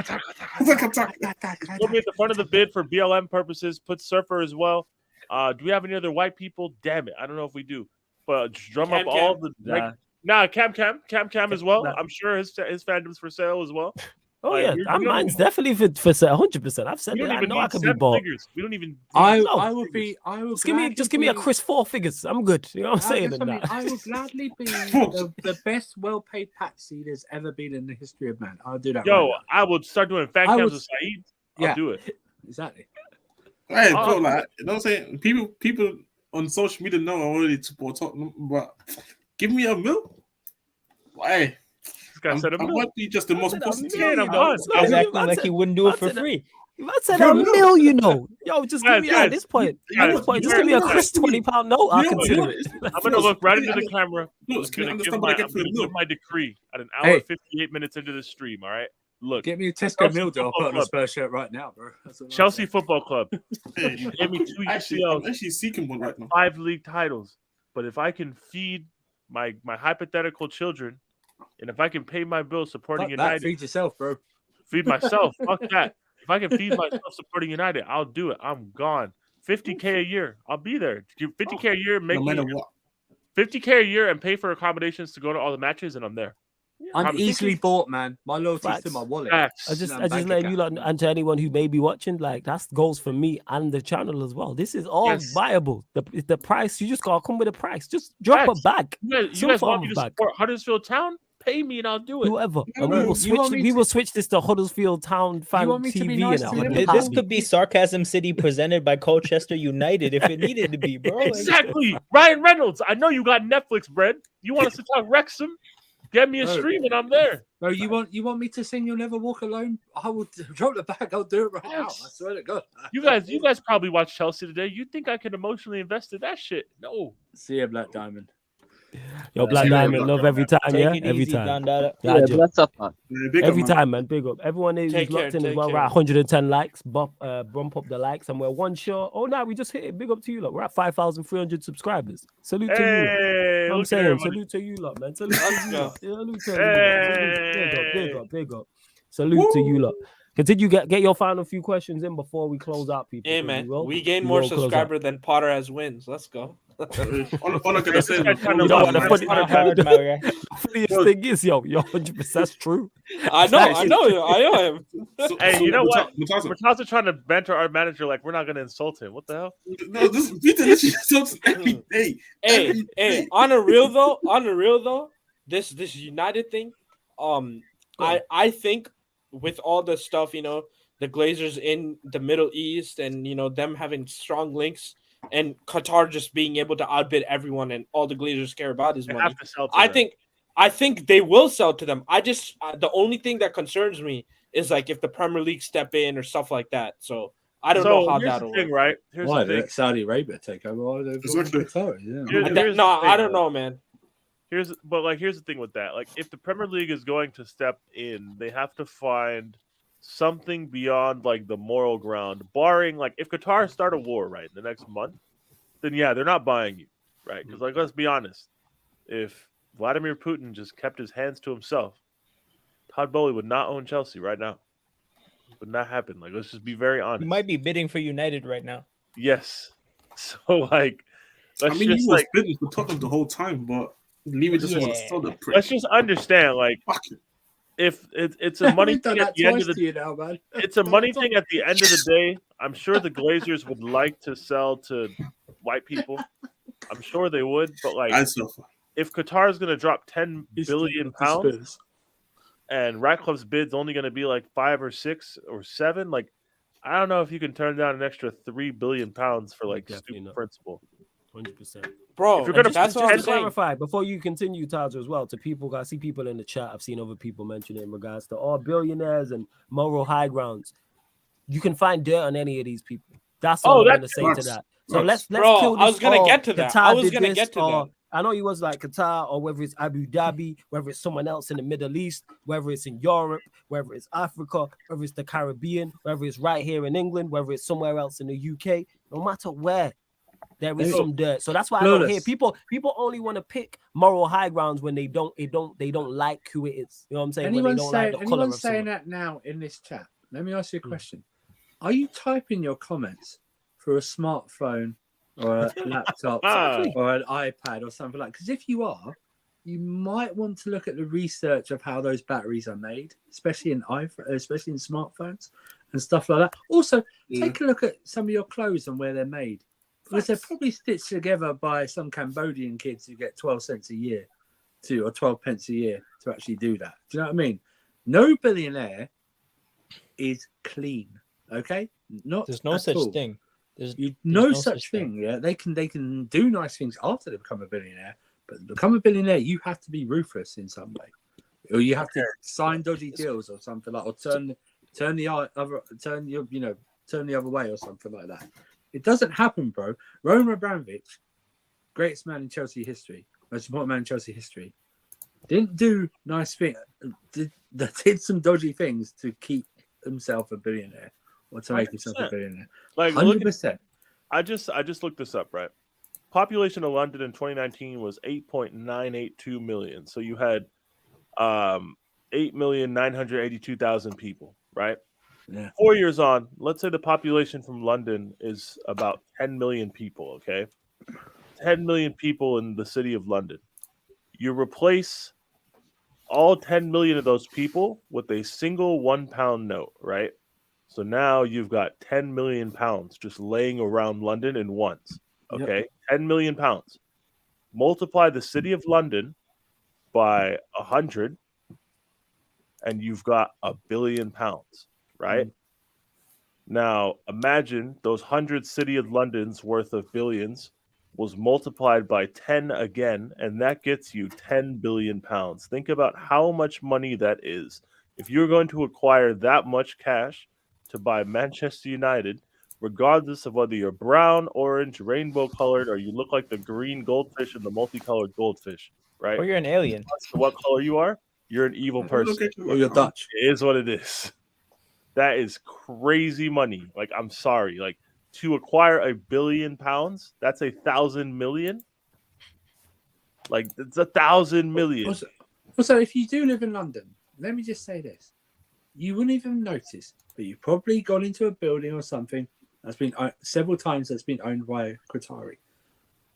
me at the front of the bid for BLM purposes. Put Surfer as well. Do we have any other white people? Damn it, I don't know if we do. But drum up all the Cam as well. I'm sure his fandom's for sale as well.
Oh
Like,
yeah, mine's definitely for 100%. I've said
we
it.
don't
I
even
know I
need
can be
7
bought.
figures. We don't even.
I
No.
would be. I would
Just give me a Chris 4 figures. I'm good. You know what I'm saying?
That's
in
what I
that.
mean. I would gladly be the best well-paid patsy there's ever been in the history of man. I'll do that.
Yo,
right now.
I would start doing fan
I
cams
would-
with Saeed.
Yeah.
I'll do it.
Exactly.
Hey,
Oh.
bro, like, you know what I'm saying? People on social media know I'm already support Tottenham, but give me a mil. Hey,
This guy said a
I
mil.
want to be just the most positive.
I'm done.
He's acting like he wouldn't do it for free.
If I said a mil, you know, yo, just give me at this point. At this point, just give me a Chris £20 note. I'll consider it.
I'm gonna look right into the camera.
Look,
I'm
can you
gonna
understand what I get for a
give
mil?
my decree at an hour
Hey.
58 minutes into the stream. All right, look.
Get me a Tesco
Chelsea
meal deal. I'll
Football
put on a
Club.
Spurs shirt right now, bro. That's what I'm
Chelsea
saying.
Football Club.
Hey,
Give me 2
actually,
UCLs,
I'm actually seeking one right now.
5 league titles. But if I can feed my hypothetical children, and if I can pay my bills supporting
Fuck that.
United,
Feed yourself, bro.
feed myself. Fuck that. If I can feed myself supporting United, I'll do it. I'm gone. 50K a year. I'll be there. 50K a year, make
No
me
matter what.
50K a year and pay for accommodations to go to all the matches, and I'm there.
I'm easily bought, man. My loyalty's to my wallet.
Facts.
I just
bank
letting you
account.
lot, and to anyone who may be watching, like that's goals for me and the channel as well. This is all
Yes.
viable. The price, you just gotta come with a price. Just drop
Facts.
a bag.
You
Some
guys want
form
me
of
to
bag.
support Huddersfield Town? Pay me and I'll do it.
Whoever. And
bro,
we will
you
switch
want me
we
to-
will switch this to Huddersfield Town fan
want me to be
TV
nice
and
to
I'll
Liverpool?
This could be Sarcasm City presented by Colchester United if it needed to be, bro. Like,
Exactly. Ryan Reynolds. I know you got Netflix bread. You want us to talk Wrexham? Get me a
Bro.
stream and I'm there.
Bro, you want me to sing "You'll Never Walk Alone"? I will drop the bag. I'll do it right now. I swear to God.
You guys probably watched Chelsea today. You think I can emotionally invest in that shit? No.
See ya, Black Diamond.
Yo, Black Diamond, love every time,
Take
yeah?
it
Every
easy,
time.
Dandada.
Yeah,
Yeah,
Joe.
bless up, man.
Yeah, big up,
Every
man.
time, man. Big up. Everyone who's
Take
locked
care,
in as
take
well. We're
care.
at 110 likes. Bump up the likes, and we're one shot. Oh, no, we just hit it. Big up to you, lot. We're at 5,300 subscribers. Salute to you.
Hey,
Lot. I'm
look at
saying,
everybody.
salute to you, lot, man. Salute to
Let's
you,
go.
lot. Salute to you, lot.
Hey.
Big up. Salute to you, lot. Continue, get your final few questions in before we close out, people.
Hey,
'cause
man.
will.
We gain
We
more
will close out.
subscribers than Potter has wins. Let's go.
All I gotta say,
This guy trying to
You know
love
what the
my
funny-
Potter
Hard,
guy.
my guy.
funniest thing is, yo, 100% true.
I know him.
Hey, you know what?
Mutasa,
Mutasa trying to banter our manager like we're not gonna insult him. What the hell?
no, this Peter literally insults every day.
Hey,
Every
hey,
day.
on the real though, this United thing, I think with all the stuff, the Glazers in the Middle East and them having strong links and Qatar just being able to outbid everyone and all the Glazers care about is
They
money.
have to sell to
I
them.
think they will sell to them. I just the only thing that concerns me is like if the Premier League step in or stuff like that. So I don't know how
here's
that'll
the thing,
work.
right? Here's
Why
the thing.
let Saudi Arabia take over? Why they
Exactly.
Qatar? Yeah.
Here's the
No,
thing,
I don't know, man.
Here's the thing with that. Like, if the Premier League is going to step in, they have to find something beyond like the moral ground. Barring like if Qatar start a war right in the next month, then yeah, they're not buying you, right? Because like let's be honest, if Vladimir Putin just kept his hands to himself, Todd Bowley would not own Chelsea right now. It would not happen. Like, let's just be very
He
honest.
might be bidding for United right now.
Yes. So like, let's
I mean,
just
he was
like
bidding for Tottenham the whole time, but Levy just want to sell the prick.
let's just understand like.
Fuck it.
If it's a money
We've done
thing at
that
the end
twice
of
to
the
you now, man.
it's a money thing at the end of the day. I'm sure the Glazers would like to sell to white people. I'm sure they would, but like
I suffer.
if Qatar is going to drop 10
He's
billion
still
pounds
Spurs.
and Ratcliffe's bid's only going to be like 5 or 6 or 7, like I don't know if you can turn down an extra 3 billion pounds for like
Definitely
stupid
not.
principle.
100%.
Bro,
If you're gonna-
that's what I'm
to
saying.
clarify, before you continue, Taj, as well, to people, I see people in the chat. I've seen other people mention it in regards to all billionaires and moral high grounds. You can find dirt on any of these people. That's all I'm going to say to that. So let's
Bro,
kill this.
I was gonna
or
get to that.
Qatar
I was
did
gonna
this,
get to
or
that.
I know you was like Qatar, or whether it's Abu Dhabi, whether it's someone else in the Middle East, whether it's in Europe, whether it's Africa, whether it's the Caribbean, whether it's right here in England, whether it's somewhere else in the UK. No matter where, there is some dirt. So that's why I don't hear people only want to pick moral high grounds when they don't like who it is. You know what I'm saying? When
Anyone
they don't like the color
anyone
of
saying
someone.
that now in this chat? Let me ask you a question. Are you typing your comments through a smartphone or a laptop or an iPad or something like? Because if you are, you might want to look at the research of how those batteries are made, especially in smartphones and stuff like that. Also, take a look at some of your clothes and where they're made, because they're probably stitched together by some Cambodian kids who get 12 cents a year or 12 pence a year to actually do that. Do you know what I mean? No billionaire is clean. Okay,
there's no such thing. There's
no such thing. Yeah, they can do nice things after they become a billionaire, but to become a billionaire, you have to be ruthless in some way, or you have to sign dodgy deals or something like, or turn the other way or something like that. It doesn't happen, bro. Roman Abramovich, greatest man in Chelsea history, most important man in Chelsea history, didn't do nice things. Did some dodgy things to keep himself a billionaire. Or to make himself a billionaire.
Like
100%.
I just looked this up, right? Population of London in 2019 was 8.982 million. So you had 8,982,000 people, right?
Yeah.
4 years on, let's say the population from London is about 10 million people, okay? 10 million people in the city of London. You replace all 10 million of those people with a single £1 note, right? So now you've got 10 million pounds just laying around London in ones. Okay,
Yep.
10 million pounds. Multiply the city of London by 100, and you've got £1 billion, right? Now imagine those 100 city of London's worth of billions was multiplied by 10 again, and that gets you 10 billion pounds. Think about how much money that is. If you're going to acquire that much cash to buy Manchester United, regardless of whether you're brown, orange, rainbow colored, or you look like the green goldfish and the multicolored goldfish, right?
Or you're an alien.
What color you are, you're an evil person.
Or you're Dutch.
It is what it is. That is crazy money. Like, I'm sorry. Like, to acquire £1 billion, that's 1,000 million. Like, it's 1,000 million.
Also, if you do live in London, let me just say this. You wouldn't even notice, but you've probably gone into a building or something that's been several times that's been owned by Qatari.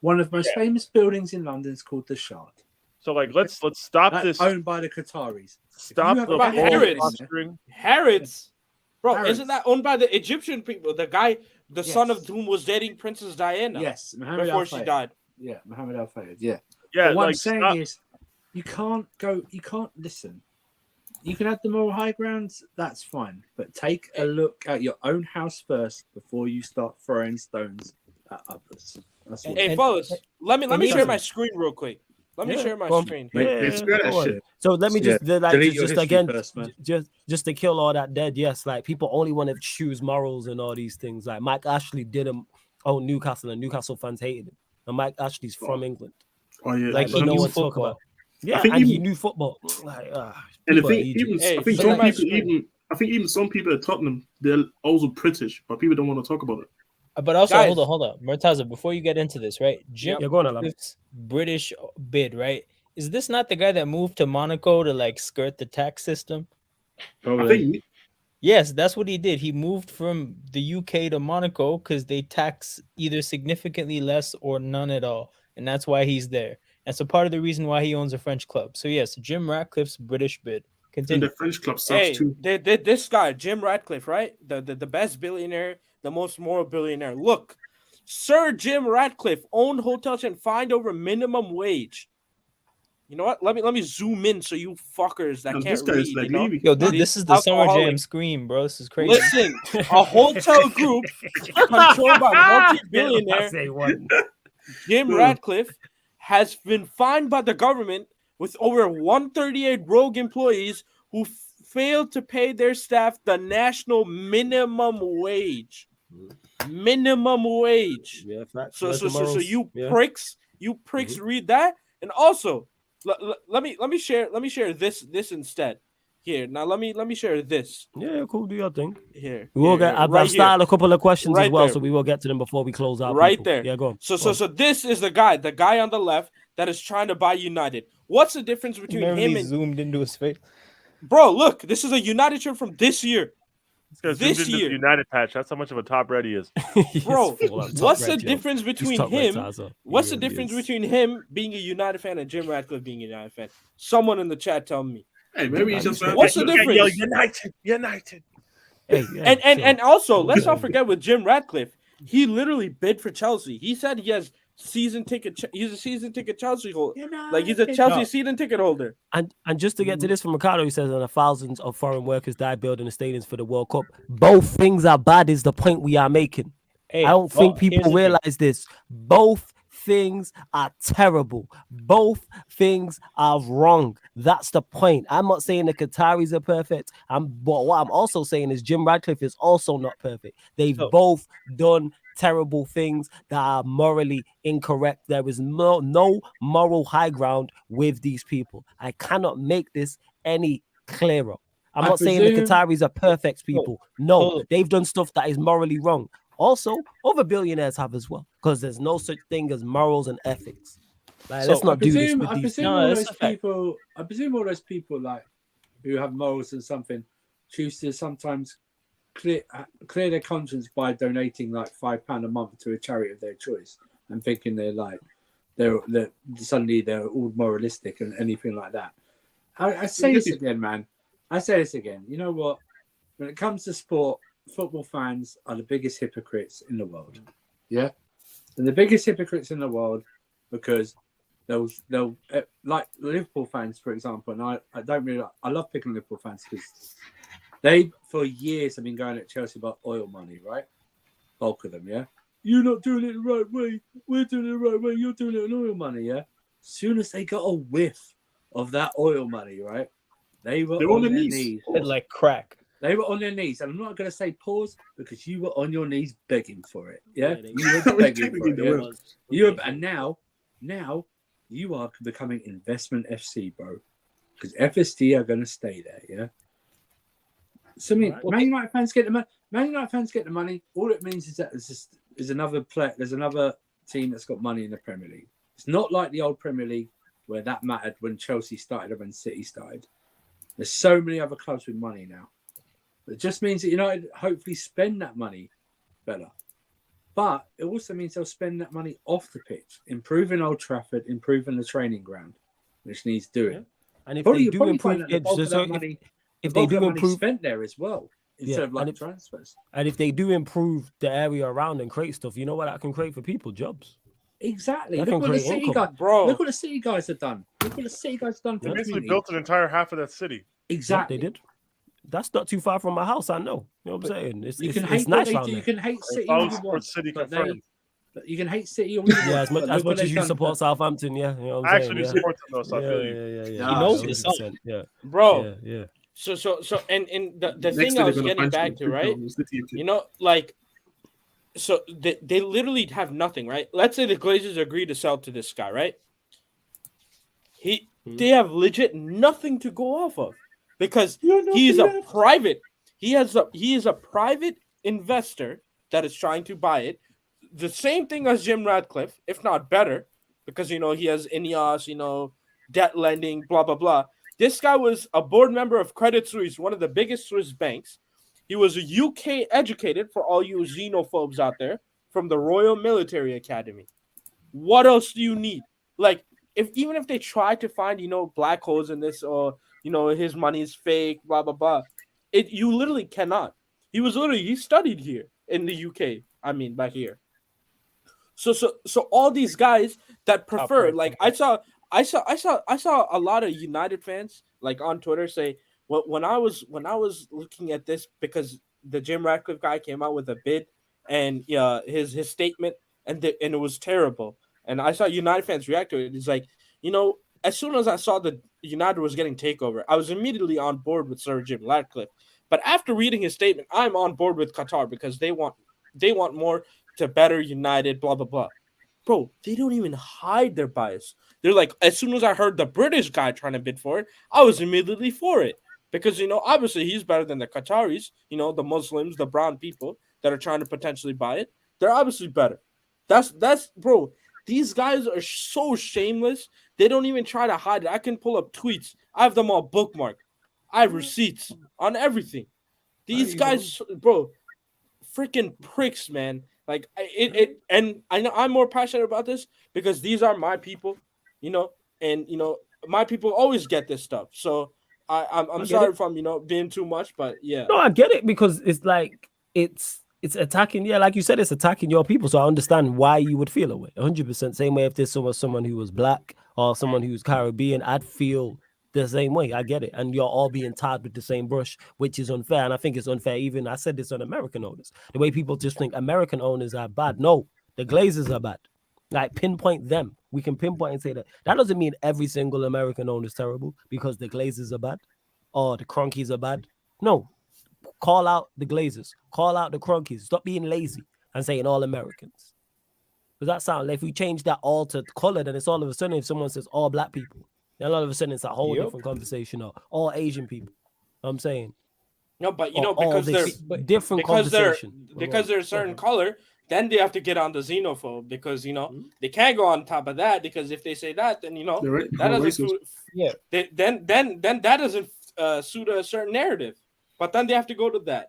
One of the most famous buildings in London is called the Shard.
So, like, let's stop
That's
this.
owned by the Qataris.
Stop
If you
the
have a-
Harrods. Harrods. Bro,
Harrods.
isn't that owned by the Egyptian people? The guy, the son of whom was dating Princess Diana.
Yes, Mohammed
before
Al
she
Fayed.
died.
Yeah, Mohammed Al Fayed. Yeah.
Yeah,
But what I'm
like,
saying
stop-
is, you can't listen. You can have the moral high grounds, that's fine. But take a look at your own house first before you start throwing stones at others. That's what
Hey, fellas, let me share my screen real quick. Let me share my screen.
So let me just
Delete your
just
history
again
first, man.
just to kill all that dead. Yes, like people only want to choose morals and all these things. Like Mike Ashley didn't own Newcastle, and Newcastle fans hated him. And Mike Ashley's from England.
Oh yeah,
Like he
he
no
knew
one talk
football.
about. Yeah,
I think
and he
even-
knew football. Like,
And the
people
thing,
at Egypt.
even
Hey,
I think
share
some
my
people,
screen.
even some people at Tottenham, they're also British, but people don't want to talk about it.
But also,
Guys.
hold on. Murtaza, before you get into this, right? Jim
Yeah, go on, Alam.
Ratcliffe's British bid, right? Is this not the guy that moved to Monaco to like skirt the tax system?
I think
Yes, that's what he did. He moved from the UK to Monaco because they tax either significantly less or none at all. And that's why he's there. And so part of the reason why he owns a French club. So yes, Jim Ratcliffe's British bid.
and
Continue.
the French club sucks
Hey,
too.
this guy, Jim Ratcliffe, right? The best billionaire, the most moral billionaire. Look, Sir Jim Ratcliffe owned hotel chain, fined over minimum wage. You know what? Let me zoom in so you fuckers that
And
can't
this guy
read.
is like
You know?
leaving.
Yo,
These
this is the Summer Jam
alcoholics.
scream, bro. This is crazy.
Listen, a hotel group controlled by multi-billionaire
Say one.
Jim Ratcliffe has been fined by the government with over 138 rogue employees who failed to pay their staff the national minimum wage. Minimum wage.
Yeah, facts.
So
Where's the morals?
you
Yeah.
pricks, read that. And also, let me share this instead. Here, now let me share this.
Yeah, cool. Do your thing.
Here.
We will
here,
get. I've
right
started a couple of questions as
Right
well,
there.
so we will get to them before we close out.
Right
people.
there.
Yeah, go on.
So this is the guy on the left that is trying to buy United. What's the difference between
Remember
him
he
and
zoomed into his face.
bro? Look, this is a United shirt from this year.
This guy's
This
zoomed into
year.
the United patch. That's how much of a top red he is.
Bro,
full on top
what's the
red, yo.
difference
He's
between
top red,
him?
Taza.
What's
He
the
really
difference
is.
between him being a United fan and Jim Ratcliffe being a United fan? Someone in the chat tell me.
Hey, maybe he's just
What's the difference?
Yo, United.
Hey,
And also, let's not forget with Jim Ratcliffe, he literally bid for Chelsea. He said he has season ticket. He's a season ticket Chelsea holder. Like he's a Chelsea season ticket holder.
And just to get to this from Ricardo, he says, thousands of foreign workers died building the stadiums for the World Cup. Both things are bad is the point we are making.
Hey,
I don't think
here's
people
the thing.
realize this. Both things are terrible. Both things are wrong. That's the point. I'm not saying the Qataris are perfect. But what I'm also saying is Jim Ratcliffe is also not perfect. They've both done terrible things that are morally incorrect. There is no moral high ground with these people. I cannot make this any clearer. I'm not saying the Qataris are perfect people. No, they've done stuff that is morally wrong. Also, other billionaires have as well, because there's no such thing as morals and ethics. Like, let's not do this with
I
these.
presume all those people like who have morals and something choose to sometimes clear their conscience by donating like £5 a month to a charity of their choice and thinking they're suddenly they're all moralistic and anything like that. I say this again, man. I say this again. You know what? When it comes to sport, football fans are the biggest hypocrites in the world. Yeah, and the biggest hypocrites in the world because they'll like Liverpool fans, for example. And I love picking Liverpool fans because they for years have been going at Chelsea about oil money, right? Bulk of them, yeah. You're not doing it the right way. We're doing it the right way. You're doing it on oil money, yeah. As soon as they got a whiff of that oil money, right? They were on their knees.
Like crack.
They were on their knees, and I'm not going to say pause because you were on your knees begging for it. Yeah, you were begging for it. Yeah? And now you are becoming Investment FC, bro, because FSD are going to stay there. Yeah. So I mean, Man United fans get the money. Man United fans get the money. All it means is that there's another player. There's another team that's got money in the Premier League. It's not like the old Premier League where that mattered when Chelsea started and when City started. There's so many other clubs with money now. It just means that United hopefully spend that money better. But it also means they'll spend that money off the pitch, improving Old Trafford, improving the training ground, which needs doing. Yeah.
And if they do improve,
if they do improve, spent there as well instead of like transfers.
And if they do improve the area around and create stuff, you know what that can create for people? Jobs.
Exactly. Look what the City guys, bro. Look what the City guys have done. Look what the City guys have done.
They basically built an entire half of that city.
Exactly.
They did. That's not too far from my house. I know. You know what I'm saying? It's
nice around there. You can hate City all you want. You can hate City all you want.
Yeah, as much as you support Southampton, yeah. You know what I'm saying?
Actually support them though, so I feel you.
He
knows this, bro. Yeah. So, and the thing I was getting back to, right? You know, like, so they literally have nothing, right? Let's say the Glazers agree to sell to this guy, right? They have legit nothing to go off of. Because he is a private investor that is trying to buy it. The same thing as Jim Ratcliffe, if not better, because he has INEOS, debt lending, blah blah blah. This guy was a board member of Credit Suisse, one of the biggest Swiss banks. He was a UK educated, for all you xenophobes out there, from the Royal Military Academy. What else do you need? Like, even if they try to find black holes in this or his money is fake, blah, blah, blah. You literally cannot. He studied here in the UK. I mean, back here. So all these guys that prefer, like I saw a lot of United fans like on Twitter say, well, when I was looking at this, because the Jim Ratcliffe guy came out with a bid and his statement and it was terrible. And I saw United fans react to it. It's like, as soon as I saw that United was getting takeover, I was immediately on board with Sir Jim Ratcliffe. But after reading his statement, I'm on board with Qatar because they want more to better United, blah, blah, blah. Bro, they don't even hide their bias. They're like, as soon as I heard the British guy trying to bid for it, I was immediately for it. Because, obviously he's better than the Qataris, the Muslims, the brown people that are trying to potentially buy it. They're obviously better. That's bro. These guys are so shameless. They don't even try to hide it. I can pull up tweets. I have them all bookmarked. I have receipts on everything. These guys, bro, freaking pricks, man. Like and I know I'm more passionate about this because these are my people, you know, and you know my people always get this stuff. So I'm sorry if I'm being too much, but yeah.
No, I get it because it's like it's attacking. Yeah, like you said, it's attacking your people. So I understand why you would feel away. 100%. Same way if there's someone who was black or someone who's Caribbean, I'd feel the same way. I get it. And you're all being tied with the same brush, which is unfair. And I think it's unfair. Even I said this on American owners. The way people just think American owners are bad. No, the Glazers are bad. Like pinpoint them. We can pinpoint and say that. That doesn't mean every single American owner is terrible because the Glazers are bad or the Cronkies are bad. No. Call out the Glazers. Call out the Cronkies. Stop being lazy and saying all Americans. Does that sound like if we change that all to color, then it's all of a sudden if someone says all black people, then all of a sudden it's a whole different conversation. Or all Asian people. You know what I'm saying.
No, but because they're
different conversation.
Because they're a certain color, then they have to get on the xenophobe because they can't go on top of that because if they say that, then that doesn't suit, then that doesn't suit a certain narrative. But then they have to go to that.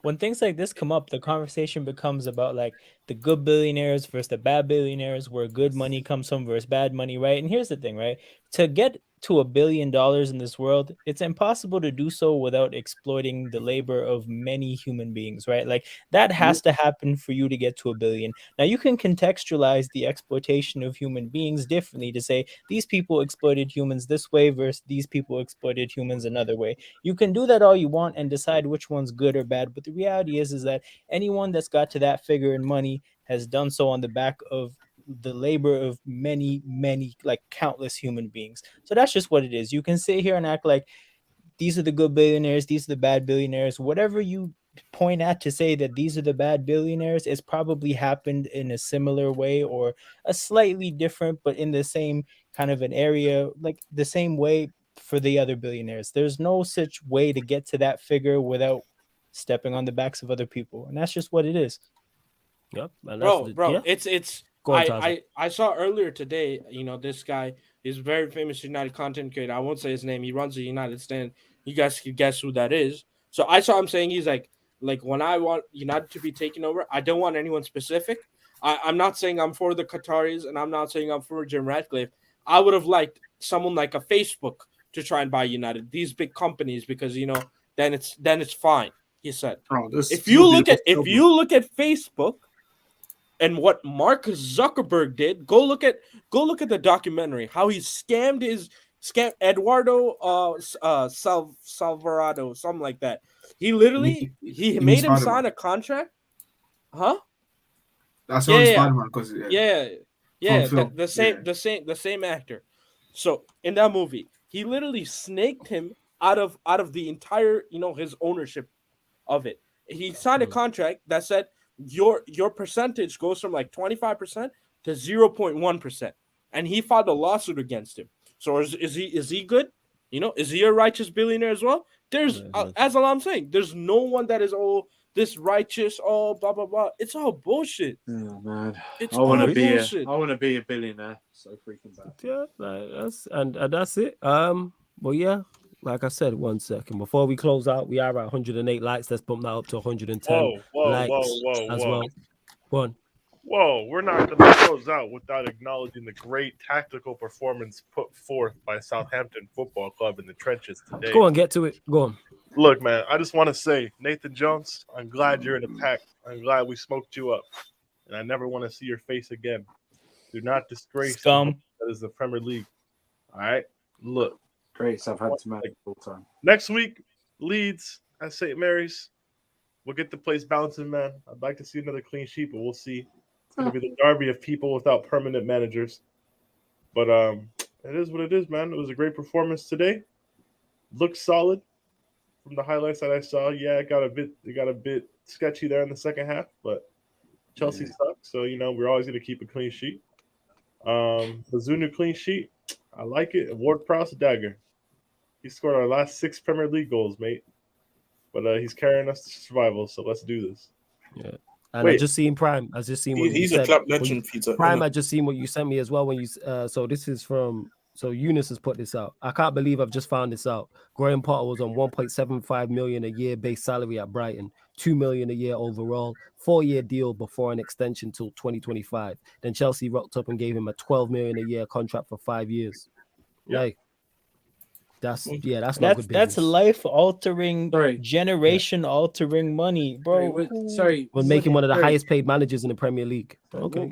When things like this come up, the conversation becomes about like the good billionaires versus the bad billionaires, where good money comes from versus bad money, right? And here's the thing, right? To get to $1 billion in this world, it's impossible to do so without exploiting the labor of many human beings, right? Like that has to happen for you to get to $1 billion. Now you can contextualize the exploitation of human beings differently to say these people exploited humans this way versus these people exploited humans another way. You can do that all you want and decide which one's good or bad, but the reality is that anyone that's got to that figure in money has done so on the back of the labor of many, like countless human beings. So that's just what it is. You can sit here and act like these are the good billionaires, these are the bad billionaires, whatever you point at to say that these are the bad billionaires, it's probably happened in a similar way or a slightly different, but in the same kind of an area, like the same way for the other billionaires. There's no such way to get to that figure without stepping on the backs of other people. And that's just what it is.
Yep.
Bro, it's I saw earlier today, this guy is very famous United content creator. I won't say his name. He runs the United stand. You guys can guess who that is. So I saw him saying he's like when I want United to be taken over, I don't want anyone specific. I'm not saying I'm for the Qataris and I'm not saying I'm for Jim Ratcliffe. I would have liked someone like a Facebook to try and buy United, these big companies, because then it's fine. He said. If you look at Facebook and what Mark Zuckerberg did, go look at the documentary, how he scammed Eduardo Salvarado, something like that. He literally he made him sign a contract. Huh?
That's on Spider-Man because
the same actor. So in that movie, he literally snaked him out of the entire his ownership of it. He signed a contract that said your percentage goes from like 25% to 0.1%, and he filed a lawsuit against him. So is he good? Is he a righteous billionaire as well? There's as I'm saying, there's no one that is this righteous, blah blah blah. It's all bullshit.
Oh man,
it's
I want to be
bullshit.
I want to be a billionaire. So freaking bad.
Yeah, that's that's it. Well, yeah. Like I said, 1 second before we close out, we are at 108 likes. Let's bump that up to 110 likes as well. One.
Whoa, we're not going to close out without acknowledging the great tactical performance put forth by Southampton Football Club in the trenches today.
Go on, get to it. Go on.
Look, man, I just want to say, Nathan Jones, I'm glad you're in the pack. I'm glad we smoked you up. And I never want to see your face again. Do not disgrace
scum.
That is the Premier League. All right? Look.
Great Southampton man full time.
Next week, Leeds at St. Mary's. We'll get the place bouncing, man. I'd like to see another clean sheet, but we'll see. It's going to be the derby of people without permanent managers. But it is what it is, man. It was a great performance today. Looked solid from the highlights that I saw. Yeah, it got a bit sketchy there in the second half, but Chelsea sucks. So, we're always going to keep a clean sheet. The Zunu clean sheet, I like it. Ward-Prowse dagger. He scored our last 6 Premier League goals, mate. But he's carrying us to survival, so let's do this.
Yeah. And I just seen Prime. I just seen what
he's
you
a
said.
club legend, Peter.
Prime, I just seen what you sent me as well. When you so this is from So Eunice has put this out. I can't believe I've just found this out. Graham Potter was on 1.75 million a year base salary at Brighton, 2 million a year overall, 4-year deal before an extension till 2025. Then Chelsea rocked up and gave him a 12 million a year contract for 5 years.
Yeah.
Like, that's not good business.
That's life-altering, generation-altering money, bro.
We're making one of the highest paid managers in the Premier League. Okay,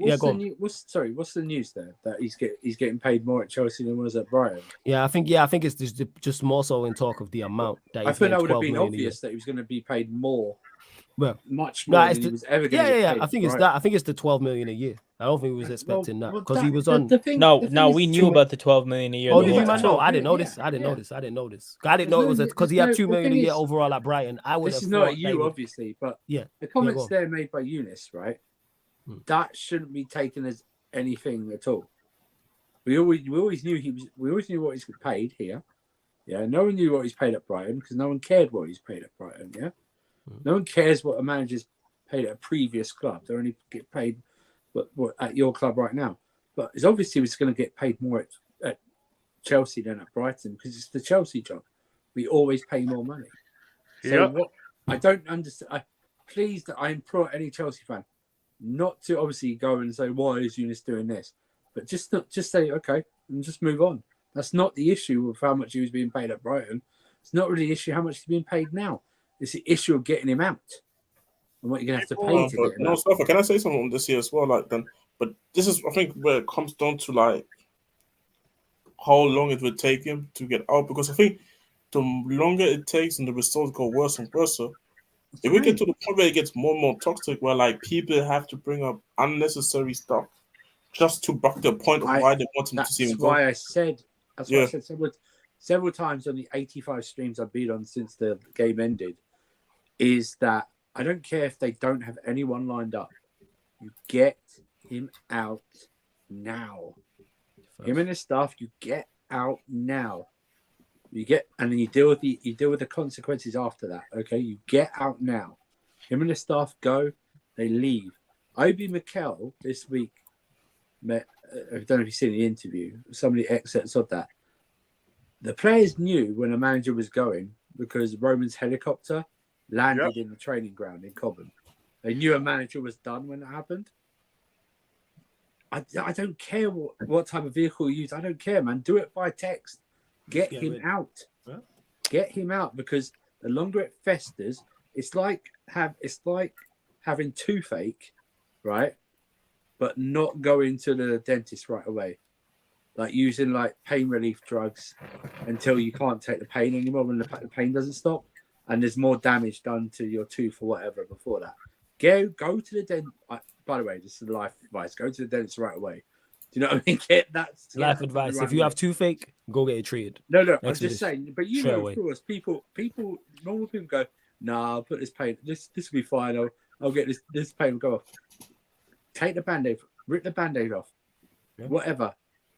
What's the news there that he's getting paid more at Chelsea than was at Brighton?
I think it's just more so in talk of the amount that
I think that would have been obvious that he was going to be paid more.
Well,
much more than he was ever going to get paid.
I think it's that. I think it's the 12 million a year. I don't think he was expecting that because he was on.
We knew about the 12 million a year.
Oh, did you man know? I didn't know this. I didn't know this. I didn't know it was because he had 2 million a year overall at Brighton. I would.
This is not you, obviously, but the comments there made by Eunice, right? That shouldn't be taken as anything at all. We always knew we always knew what he's paid here. Yeah, no one knew what he's paid at Brighton because no one cared what he's paid at Brighton. Yeah, no one cares what a manager's paid at a previous club. They only get paid what at your club right now. But it's obviously he's going to get paid more at Chelsea than at Brighton because it's the Chelsea job. We always pay more money. So what I don't understand. Please, I implore any Chelsea fan not to obviously go and say why is Eunice doing this, but just say okay and just move on. That's not the issue of how much he was being paid at Brighton. It's not really the issue how much he's being paid now. It's the issue of getting him out and what you're going to have to pay to get him out.
Stoffer, can I say something on this here as well? But this is, I think, where it comes down to how long it would take him to get out. Because I think the longer it takes and the results go worse and worse, if we get to the point where it gets more and more toxic, where people have to bring up unnecessary stuff just to back the point of why they want him to see him go.
That's why I said several times on the 85 streams I've been on since the game ended, is that I don't care if they don't have anyone lined up. You get him out now. Him and his staff, you get out now. And then you deal with the consequences after that. Okay, you get out now. Him and his staff go, they leave. Obi Mikel this week met. I don't know if you've seen the interview. Some of the excerpts of that. The players knew when a manager was going because Roman's helicopter landed in the training ground in Cobham. They knew a manager was done when it happened. I don't care what type of vehicle you use. I don't care, man. Do it by text. Get him out. Yeah. Get him out because the longer it festers, it's like having toothache, right? But not going to the dentist right away. Like using pain relief drugs until you can't take the pain anymore when the pain doesn't stop, and there's more damage done to your tooth or whatever before that. Go to the dentist. By the way, this is life advice. Go to the dentist right away. Do you know what I mean? Get that
life advice. If you have toothache, go get it treated.
No, I'm just saying. But of course, normal people go, "Nah, I'll put this pain. This will be fine. I'll get this pain will go off." Take the band-aid, rip the band-aid off, whatever.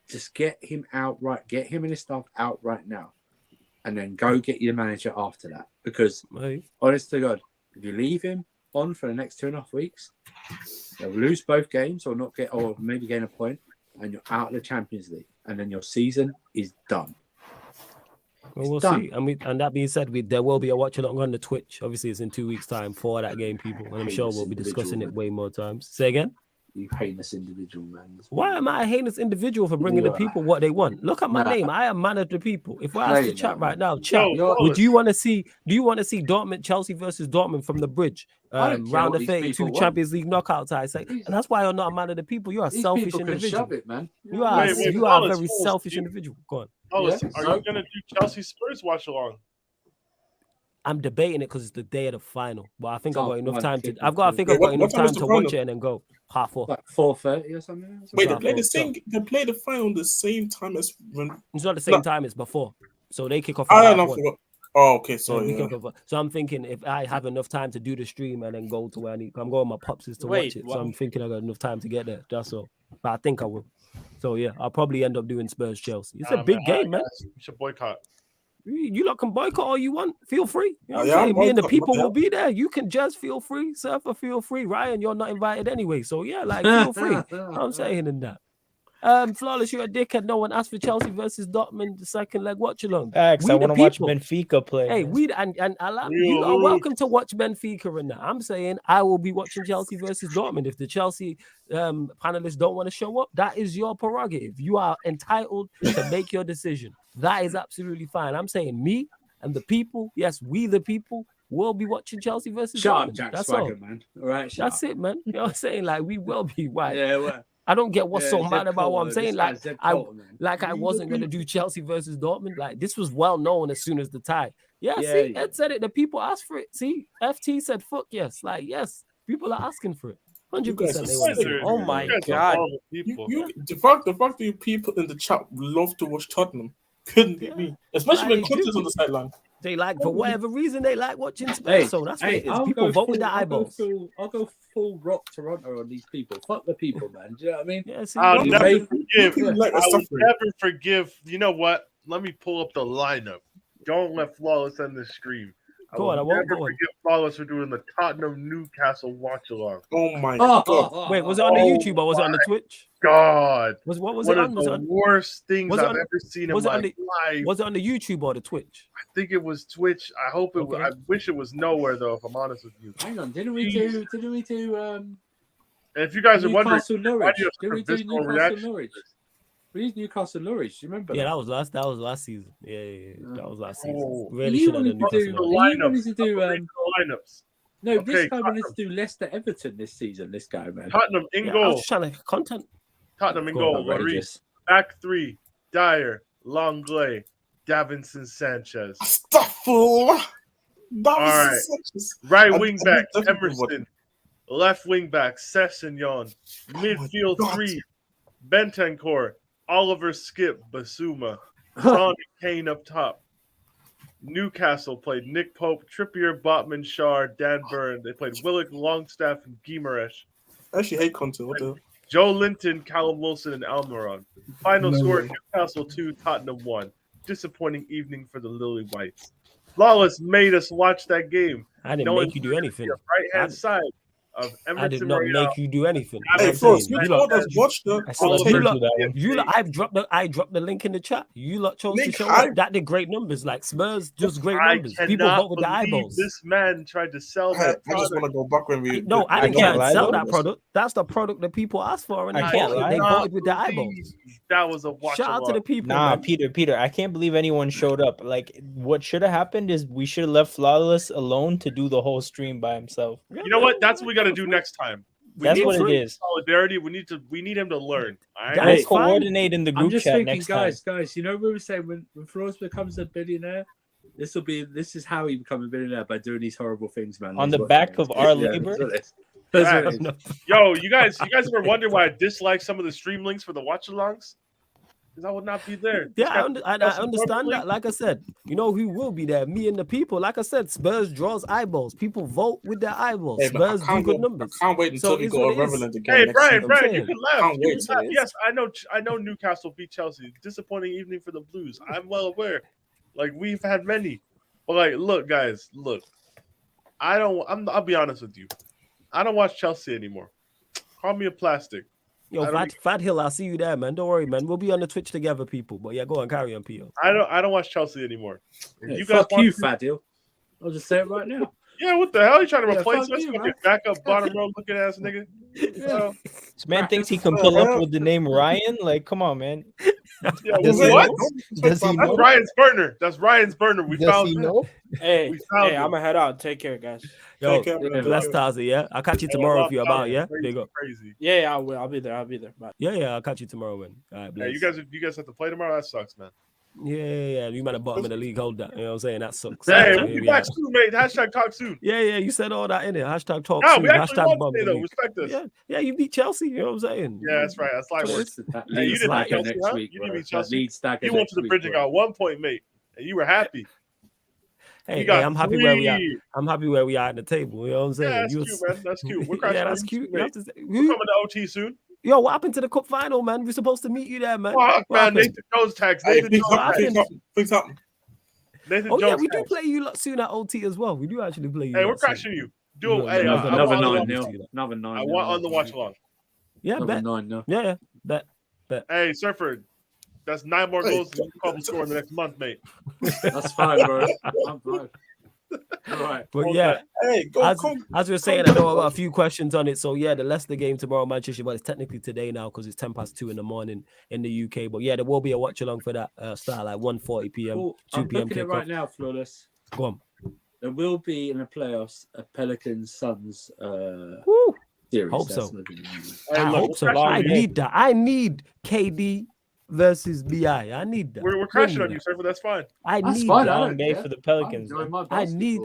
Just get him out right. Get him and his staff out right now, and then go get your manager after that. Because, honest to God, if you leave him on for the next 2.5 weeks, they'll lose both games or maybe gain a point, and you're out of the Champions League, and then your season is done.
Well, we'll see. And that being said, there will be a watch along on the Twitch. Obviously, it's in 2 weeks' time for that game, people, and I'm sure we'll be discussing it way more times. Say again.
You heinous individual, man.
Why am I a heinous individual for bringing the people what they want? Look at my name. I am man of the people. If I ask the chat right now, chat, do you want to see Dortmund, Chelsea versus Dortmund from the bridge? Round of 32 Champions League knockouts, I say. And that's why you're not a man of the people. You're a selfish individual.
Shove it, man.
You are a very selfish individual. Go on.
Are you going to do Chelsea Spurs watch along?
I'm debating it because it's the day of the final, but I think I've got enough time to. I've got enough time to watch it and then go 4:30.
Like 4:30 or something.
Wait, they play the final the same time as when.
It's not the same time; it's before. So they kick off.
Oh, okay. Sorry.
So I'm thinking if I have enough time to do the stream and then go to where I need, I'm going with my pops to watch it. So I'm thinking I got enough time to get there. That's all. But I think I will. So yeah, I'll probably end up doing Spurs Chelsea. It's a big game, man.
You should boycott.
You lot can boycott all you want. Feel free. You know what I'm saying? Me and the people will be there. You can just feel free. Surfer, feel free. Ryan, you're not invited anyway. So yeah, feel free. I'm saying in that. Flawless, you're a dickhead. No one asked for Chelsea versus Dortmund, the second leg watch along.
Facts. I want to watch Benfica play.
Hey, you are welcome to watch Benfica and that. I'm saying I will be watching Chelsea versus Dortmund. If the Chelsea panelists don't want to show up, that is your prerogative. You are entitled to make your decision. That is absolutely fine. I'm saying me and the people, yes, we the people, will be watching Chelsea versus Dortmund.
Up, Jack
That's
Swagger,
all.
man. All right,
That's it, man. You know what I'm saying? Like, we will be white.
Yeah, well,
I don't get what's so mad about what I'm saying. Like, I
Coulter,
wasn't gonna do Chelsea versus Dortmund. Like, this was well known as soon as the tie. See, Ed said it. The people asked for it. See, FT said fuck yes. Like, yes, people are asking for it. 100%. They want to see it.
Oh my god!
The fact that you people in the chat love to watch Tottenham couldn't be me, especially when Conte's on the sideline.
They like, for whatever reason, they like watching Spurs. So that's what it is. People vote with their eyeballs.
I'll go full rock Toronto on these people. Fuck the people, man. Do you know what I mean?
Yeah, see,
I'll never forgive. You know what? Let me pull up the lineup. Don't let Flawless end the stream.
Go on, I won't go on.
Forgive Flawless for doing the Tottenham Newcastle watch along.
Oh my god!
Wait, was it on the YouTube or was it on the Twitch?
God,
what was
one
it
of
on?
the worst things I've ever seen in my life.
Was it on the YouTube or the Twitch?
I think it was Twitch. I hope it was. I wish it was nowhere though. If I'm honest with you.
Hang on, didn't we do?
And if you guys are wondering,
Norwich. Did we do Newcastle Norwich? We did Newcastle Norwich. You remember?
Yeah, that was last season. Yeah. That was last season.
Oh.
Really should have done Newcastle.
Lineups.
No, this guy wanted to do Leicester Everton this season. This guy, man.
Tottenham in goal.
I was trying to content.
Tottenham in goal. Maurice. Back three. Dyer. Longley. Davinson Sanchez.
All
right. Right wing back. Emerson. Left wing back. Sessegnon. Midfield 3. Bentancur. Oliver Skip. Basuma. Son Kane up top. Newcastle played Nick Pope, Trippier, Botman, Shard, Dan Burn. They played Willock, Longstaff, and Guimaraes.
I actually hate Conte. What the?
Joe Linton, Callum Wilson, and Almiron. Final score: Newcastle 2, Tottenham 1. Disappointing evening for the Lily Whites. Flawless made us watch that game.
I didn't make you do anything.
Right hand side of Emerson
I did not make you do anything.
Hey, Frost, you told us watch the.
I dropped the link in the chat. You lot chose to show up. That did great numbers. Like Spurs, just great numbers. People vote with their eyeballs.
This man tried to sell that.
I just want to go back when we.
No, I didn't try to sell that product. That's the product that people asked for, and they voted with their eyeballs.
That was a watch.
Shout out to the people.
Nah, man. Peter, I can't believe anyone showed up. Like, what should have happened is we should have left Flawless alone to do the whole stream by himself.
You know what? That's what we got to do next time.
That's what it is.
Solidarity. We need him to learn. All right?
Let's coordinate in the group chat
thinking,
next
guys,
time.
Guys, you know we were saying when Flores becomes a billionaire, this is how he becomes a billionaire, by doing these horrible things, man.
On the back of our labor.
Yo, you guys ever wonder why I dislike some of the stream links for the watch-alongs? Because I would not be there.
Yeah, I understand that. Like I said, you know who will be there? Me and the people. Like I said, Spurs draws eyeballs. People vote with their eyeballs.
Hey,
Spurs do good numbers.
I can't wait until we go irrelevant again.
Hey, Brian, you can laugh.
Wait.
Yes, I know Newcastle beat Chelsea. Disappointing evening for the Blues. I'm well aware. Like, we've had many. But like, look, guys, I'll be honest with you. I don't watch Chelsea anymore. Call me a plastic.
Yo, Fat Hill, I'll see you there, man. Don't worry, man. We'll be on the Twitch together, people. But yeah, go on, carry on, P.O.
I don't watch Chelsea anymore.
Yeah, you guys, fuck you, Fat Hill. I'll just say it right now.
Yeah, what the hell? You trying to replace us with your backup bottom row looking ass nigga?
This man thinks he can pull up with the name Ryan. Like, come on, man.
Yeah, what? That's Ryan's burner. That's Ryan's burner. We found him.
Hey, I'm gonna head out. Take care, guys.
Yo, bless Tazi, yeah. I'll catch you tomorrow if you're about, yeah. Big up.
Crazy.
Yeah, I will. I'll be there. Bye.
Yeah, I'll catch you tomorrow, man. All right, bless.
Yeah, you guys have to play tomorrow. That sucks, man.
Yeah. You might have bottom of the league. Hold that. You know what I'm saying? That sucks.
Hey, we'll be back soon, mate. Hashtag talk soon.
Yeah. You said all that in it. Hashtag talk
soon.
We hashtag bottom
though. Respect us.
Yeah. You beat Chelsea. You know what I'm saying?
Yeah, that's right. That's like
you didn't beat Chelsea, huh? You
didn't beat Chelsea. You went to the bridge and got 1 point, mate, and you were happy.
Hey, I'm happy where we are. I'm happy where we are at the table. You know what I'm saying?
Yeah, that's cute, man. That's cute. We're
that's cute.
We're coming to OT soon.
Yo, what happened to the cup final, man? We're supposed to meet you there, man.
Fuck, man. Nathan Jones tax.
Nathan
Jones we do play you lot soon at OT as well. We do actually play you.
Hey, we're crashing you.
Another 9-0.
I want on the watch along.
Yeah, bet.
9-0.
Yeah, bet. Bet.
Hey, Surfer, that's 9 more goals than you probably score in the next month, mate.
That's fine, bro. I'm fine. All right.
But yeah,
Hey,
as we were saying, I know I got a few questions on it. So yeah, the Leicester game tomorrow, Manchester, but it's technically today now because it's 10:02 in the morning in the UK. But yeah, there will be a watch along for that start like 1:40 p.m.
Cool.
2
I'm
p.m.
booking it right now, Flawless.
Go on.
There will be in the playoffs a Pelicans Suns series.
Hope
That's
so.
not gonna be-
I hope so. I need that. I need KD versus BI. I need that.
We're crashing on you, Surfer. That's fine.
I
That's
need
fine,
that.
I don't care. For the Pelicans,
I need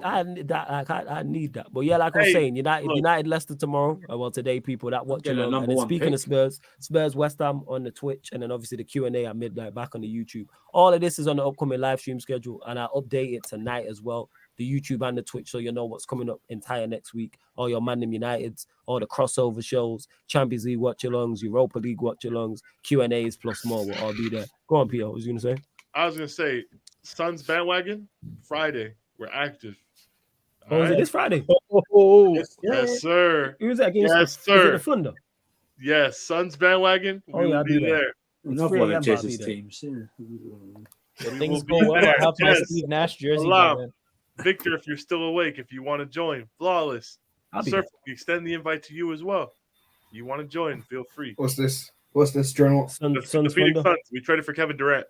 that. I need that. But yeah, like I was saying, United Leicester tomorrow. Well, today, people that watch
getting a
along.
number
And then
one
speaking of
pick.
Spurs West Ham on the Twitch, and then obviously the Q&A at midnight back on the YouTube. All of this is on the upcoming live stream schedule, and I update it tonight as well. The YouTube and the Twitch, so you know what's coming up entire next week. All your Man Uniteds, all the crossover shows, Champions League watch-alongs, Europa League watch-alongs, Q&As plus more will all be there. Go on, Peter. What was you gonna say?
I was gonna say, Suns bandwagon Friday. We're active.
Oh, is it this Friday?
Yes, sir.
Who's that against?
Yes,
Is
sir.
it the Thunder?
Yes, Suns bandwagon.
Oh,
We
yeah,
will
I'll
be
be there.
there.
Another one of Jez's teams.
If
We
things
will
go
be
well,
there.
I'll have my
Yes.
Steve Nash jersey.
Alam.
by then.
Victor, if you're still awake, if you want to join, Flawless.
I'll be
Surf, we extend the invite to you as well. You want to join, feel free.
What's this? What's this journal?
The Phoenix Suns. We traded for Kevin Durant.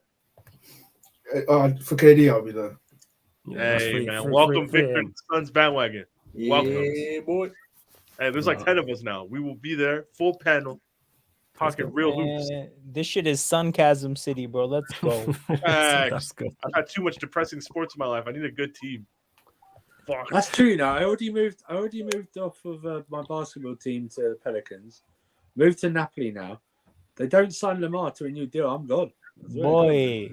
For KD, I'll be there.
Hey, man. Welcome, Victor, to the Suns bandwagon. Welcome.
Yeah, boy.
Hey, there's like 10 of us now. We will be there, full panel, talking real hoops.
This shit is Sarcasm City, bro. Let's go.
Facts. I've had too much depressing sports in my life. I need a good team. Fuck.
That's true. Now I already moved off of my basketball team to the Pelicans. Moved to Napoli now. They don't sign Lamar to a new deal. I'm gone.
Boy.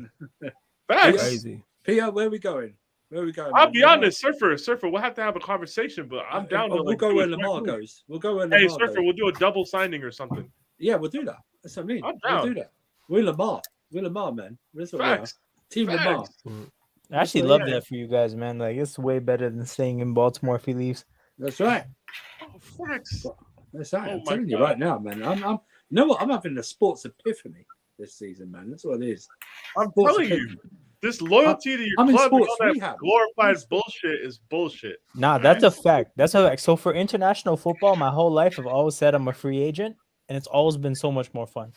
Facts.
Crazy.
Peter, where are we going? Where are we going?
I'll be honest, Surfer, we'll have to have a conversation, but I'm down to
We'll
like
go
do
where
a
Lamar
joint
goes. We'll go where
move. Hey,
Lamar
Surfer,
goes.
we'll do a double signing or something.
Yeah, we'll do that. That's what I mean.
I'm
We'll
down.
do that. We're Lamar. We're Lamar, man. That's what we are.
Facts.
Team Lamar.
I actually
So,
love
yeah.
that for you guys, man. Like, it's way better than staying in Baltimore if he leaves.
That's right.
Oh, facts.
That's right.
Oh
I'm
my
telling you
God.
right now, man. I'm you know what? I'm having a sports epiphany this season, man. That's what it is.
I'm
Sports
telling you,
epiphany.
this loyalty to your
I'm in
club and
sports
all that
rehab.
glorified bullshit is bullshit.
Nah, that's a fact. That's a fact. So for international football, my whole life I've always said I'm a free agent, and it's always been so much more fun.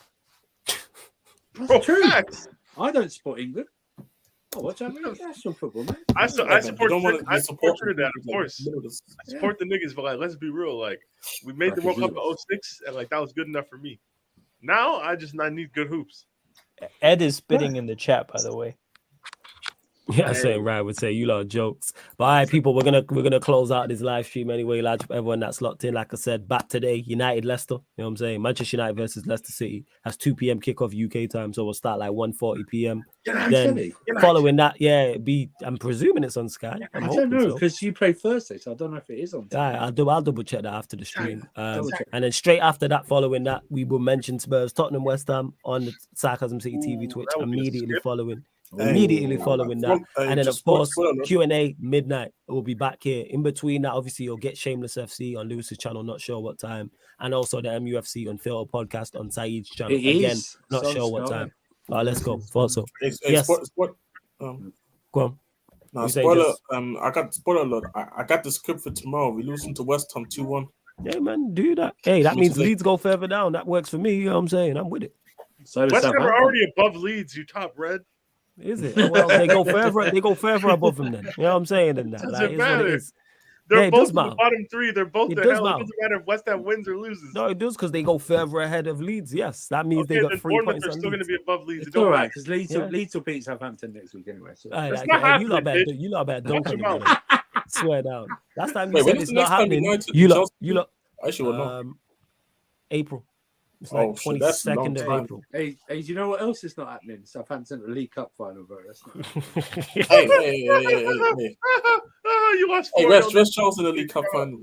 That's true.
Facts.
I don't support England. I watch international football, man.
I support
don't wanna-
I
you
support
support
Trinidad, of
like,
course.
middle of this-
I support the niggas, but like, let's be real. Like, we made the World Cup in 06, and like that was good enough for me. Now I need good hoops.
Ed is spitting in the chat, by the way.
Yeah, saying right would say you lot are jokes. But all right, people, we're gonna close out this live stream anyway. Like everyone that's locked in, like I said, back today, United Leicester. You know what I'm saying? Manchester United versus Leicester City. That's 2 p.m. kickoff UK time, so we'll start like 1:40 p.m. Then following that, yeah, I'm presuming it's on Sky.
I don't know because you play Thursday, so I don't know if it is on.
I'll double check that after the stream. And then straight after that, following that, we will mention Spurs, Tottenham, West Ham on the Sarcasm City TV Twitch
that would be a
immediately
skip.
following.
Hey,
Immediately following that, and then of
just
course
spoiler alert.
Q&A midnight. We'll be back here. In between that, obviously you'll get Shameless FC on Lewis's channel, not sure what time, and also the MUFC on Filter podcast on Saeed's channel.
It
Again,
is.
not
So
sure what
Sky.
time. Let's go. Also,
Hey,
yes.
Go
Go on.
No,
You say
spoiler.
just-
I got spoiler alert. I got the script for tomorrow. We losing to West Ham 2-1.
Yeah, man, do that. Hey, that means Leeds go further down. That works for me. You know what I'm saying? I'm with it.
So
West Ham are already above Leeds. You top red.
Is it? Well, they go further. They go further above them. Then you know what I'm saying? Than that.
Doesn't
Like, it's what
matter.
it is.
They're
Yeah, it
both
does
in the
matter.
bottom three. They're both
It
the
does
hell.
matter.
It doesn't matter if West Ham wins or loses.
No, it does because they go further ahead of Leeds. Yes, that means
Okay,
they got
then
3
Bournemouth
points
are
on
still going to
Leeds.
be above Leeds. It
It's
don't
all right
matter.
because Leeds,
Yeah.
Leeds will beat Southampton next week anyway. So.
Aye,
It's
like,
not
hey, you lot
happening,
bad.
bitch.
You lot bad.
Watch
Don't
your
come
mouth.
Swear down. Last time you
Wait, when
said
is
it's
the
not
next time
happening.
United
You lot.
Chelsea?
You lot.
Actually, will not.
April. It's
Oh,
like
shit, that's a long
22nd of
time.
April.
Hey, do you know what else is not happening? Southampton League Cup final, bro. That's not
Hey.
You lost
Hey,
4-0.
West Charles in the League Cup final.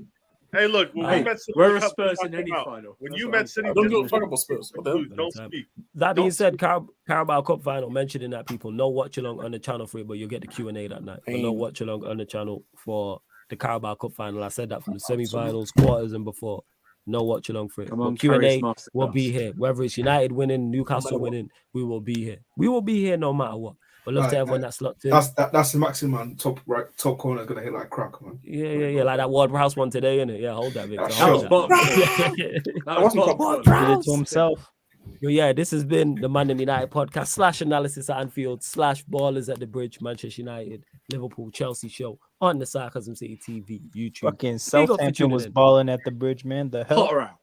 Hey, look, when
Hey,
we met City
we're
in
a
the Cup, we
Spurs
talked
in any
about-
final.
When
That's
you
what
met
I'm
City,
saying.
Don't
didn't
talk about Spurs. What the hell?
don't speak.
That being
Don't
said, Carabao Cup final, mentioning that people no watch along on the channel for it, but you'll get the Q&A that night. But no watch along on the channel for the Carabao Cup final. I said that from the semi-finals, quarters, and before. no watch along for it.
Come on,
But Q&A
Carrick's
will
masterclass.
be here. Whether it's United winning, Newcastle
what.
winning, we will be here. We will be here no matter what. But love to everyone that's locked in.
That's the maximum, man. Top corner is gonna hit like crack, man.
Yeah. Like that Ward Prowse one today, innit? Yeah, hold that, Victor.
That was
Hold
That was
Ward
Did it
Prowse.
to himself.
Yeah, this has been the Man United podcast / analysis at Anfield / ballers at the bridge, Manchester United, Liverpool, Chelsea show on the Sarcasm City TV, YouTube.
Fucking
Big up for
Southampton
tuning
was
in.
balling at the bridge, man. The hell?
Potter out.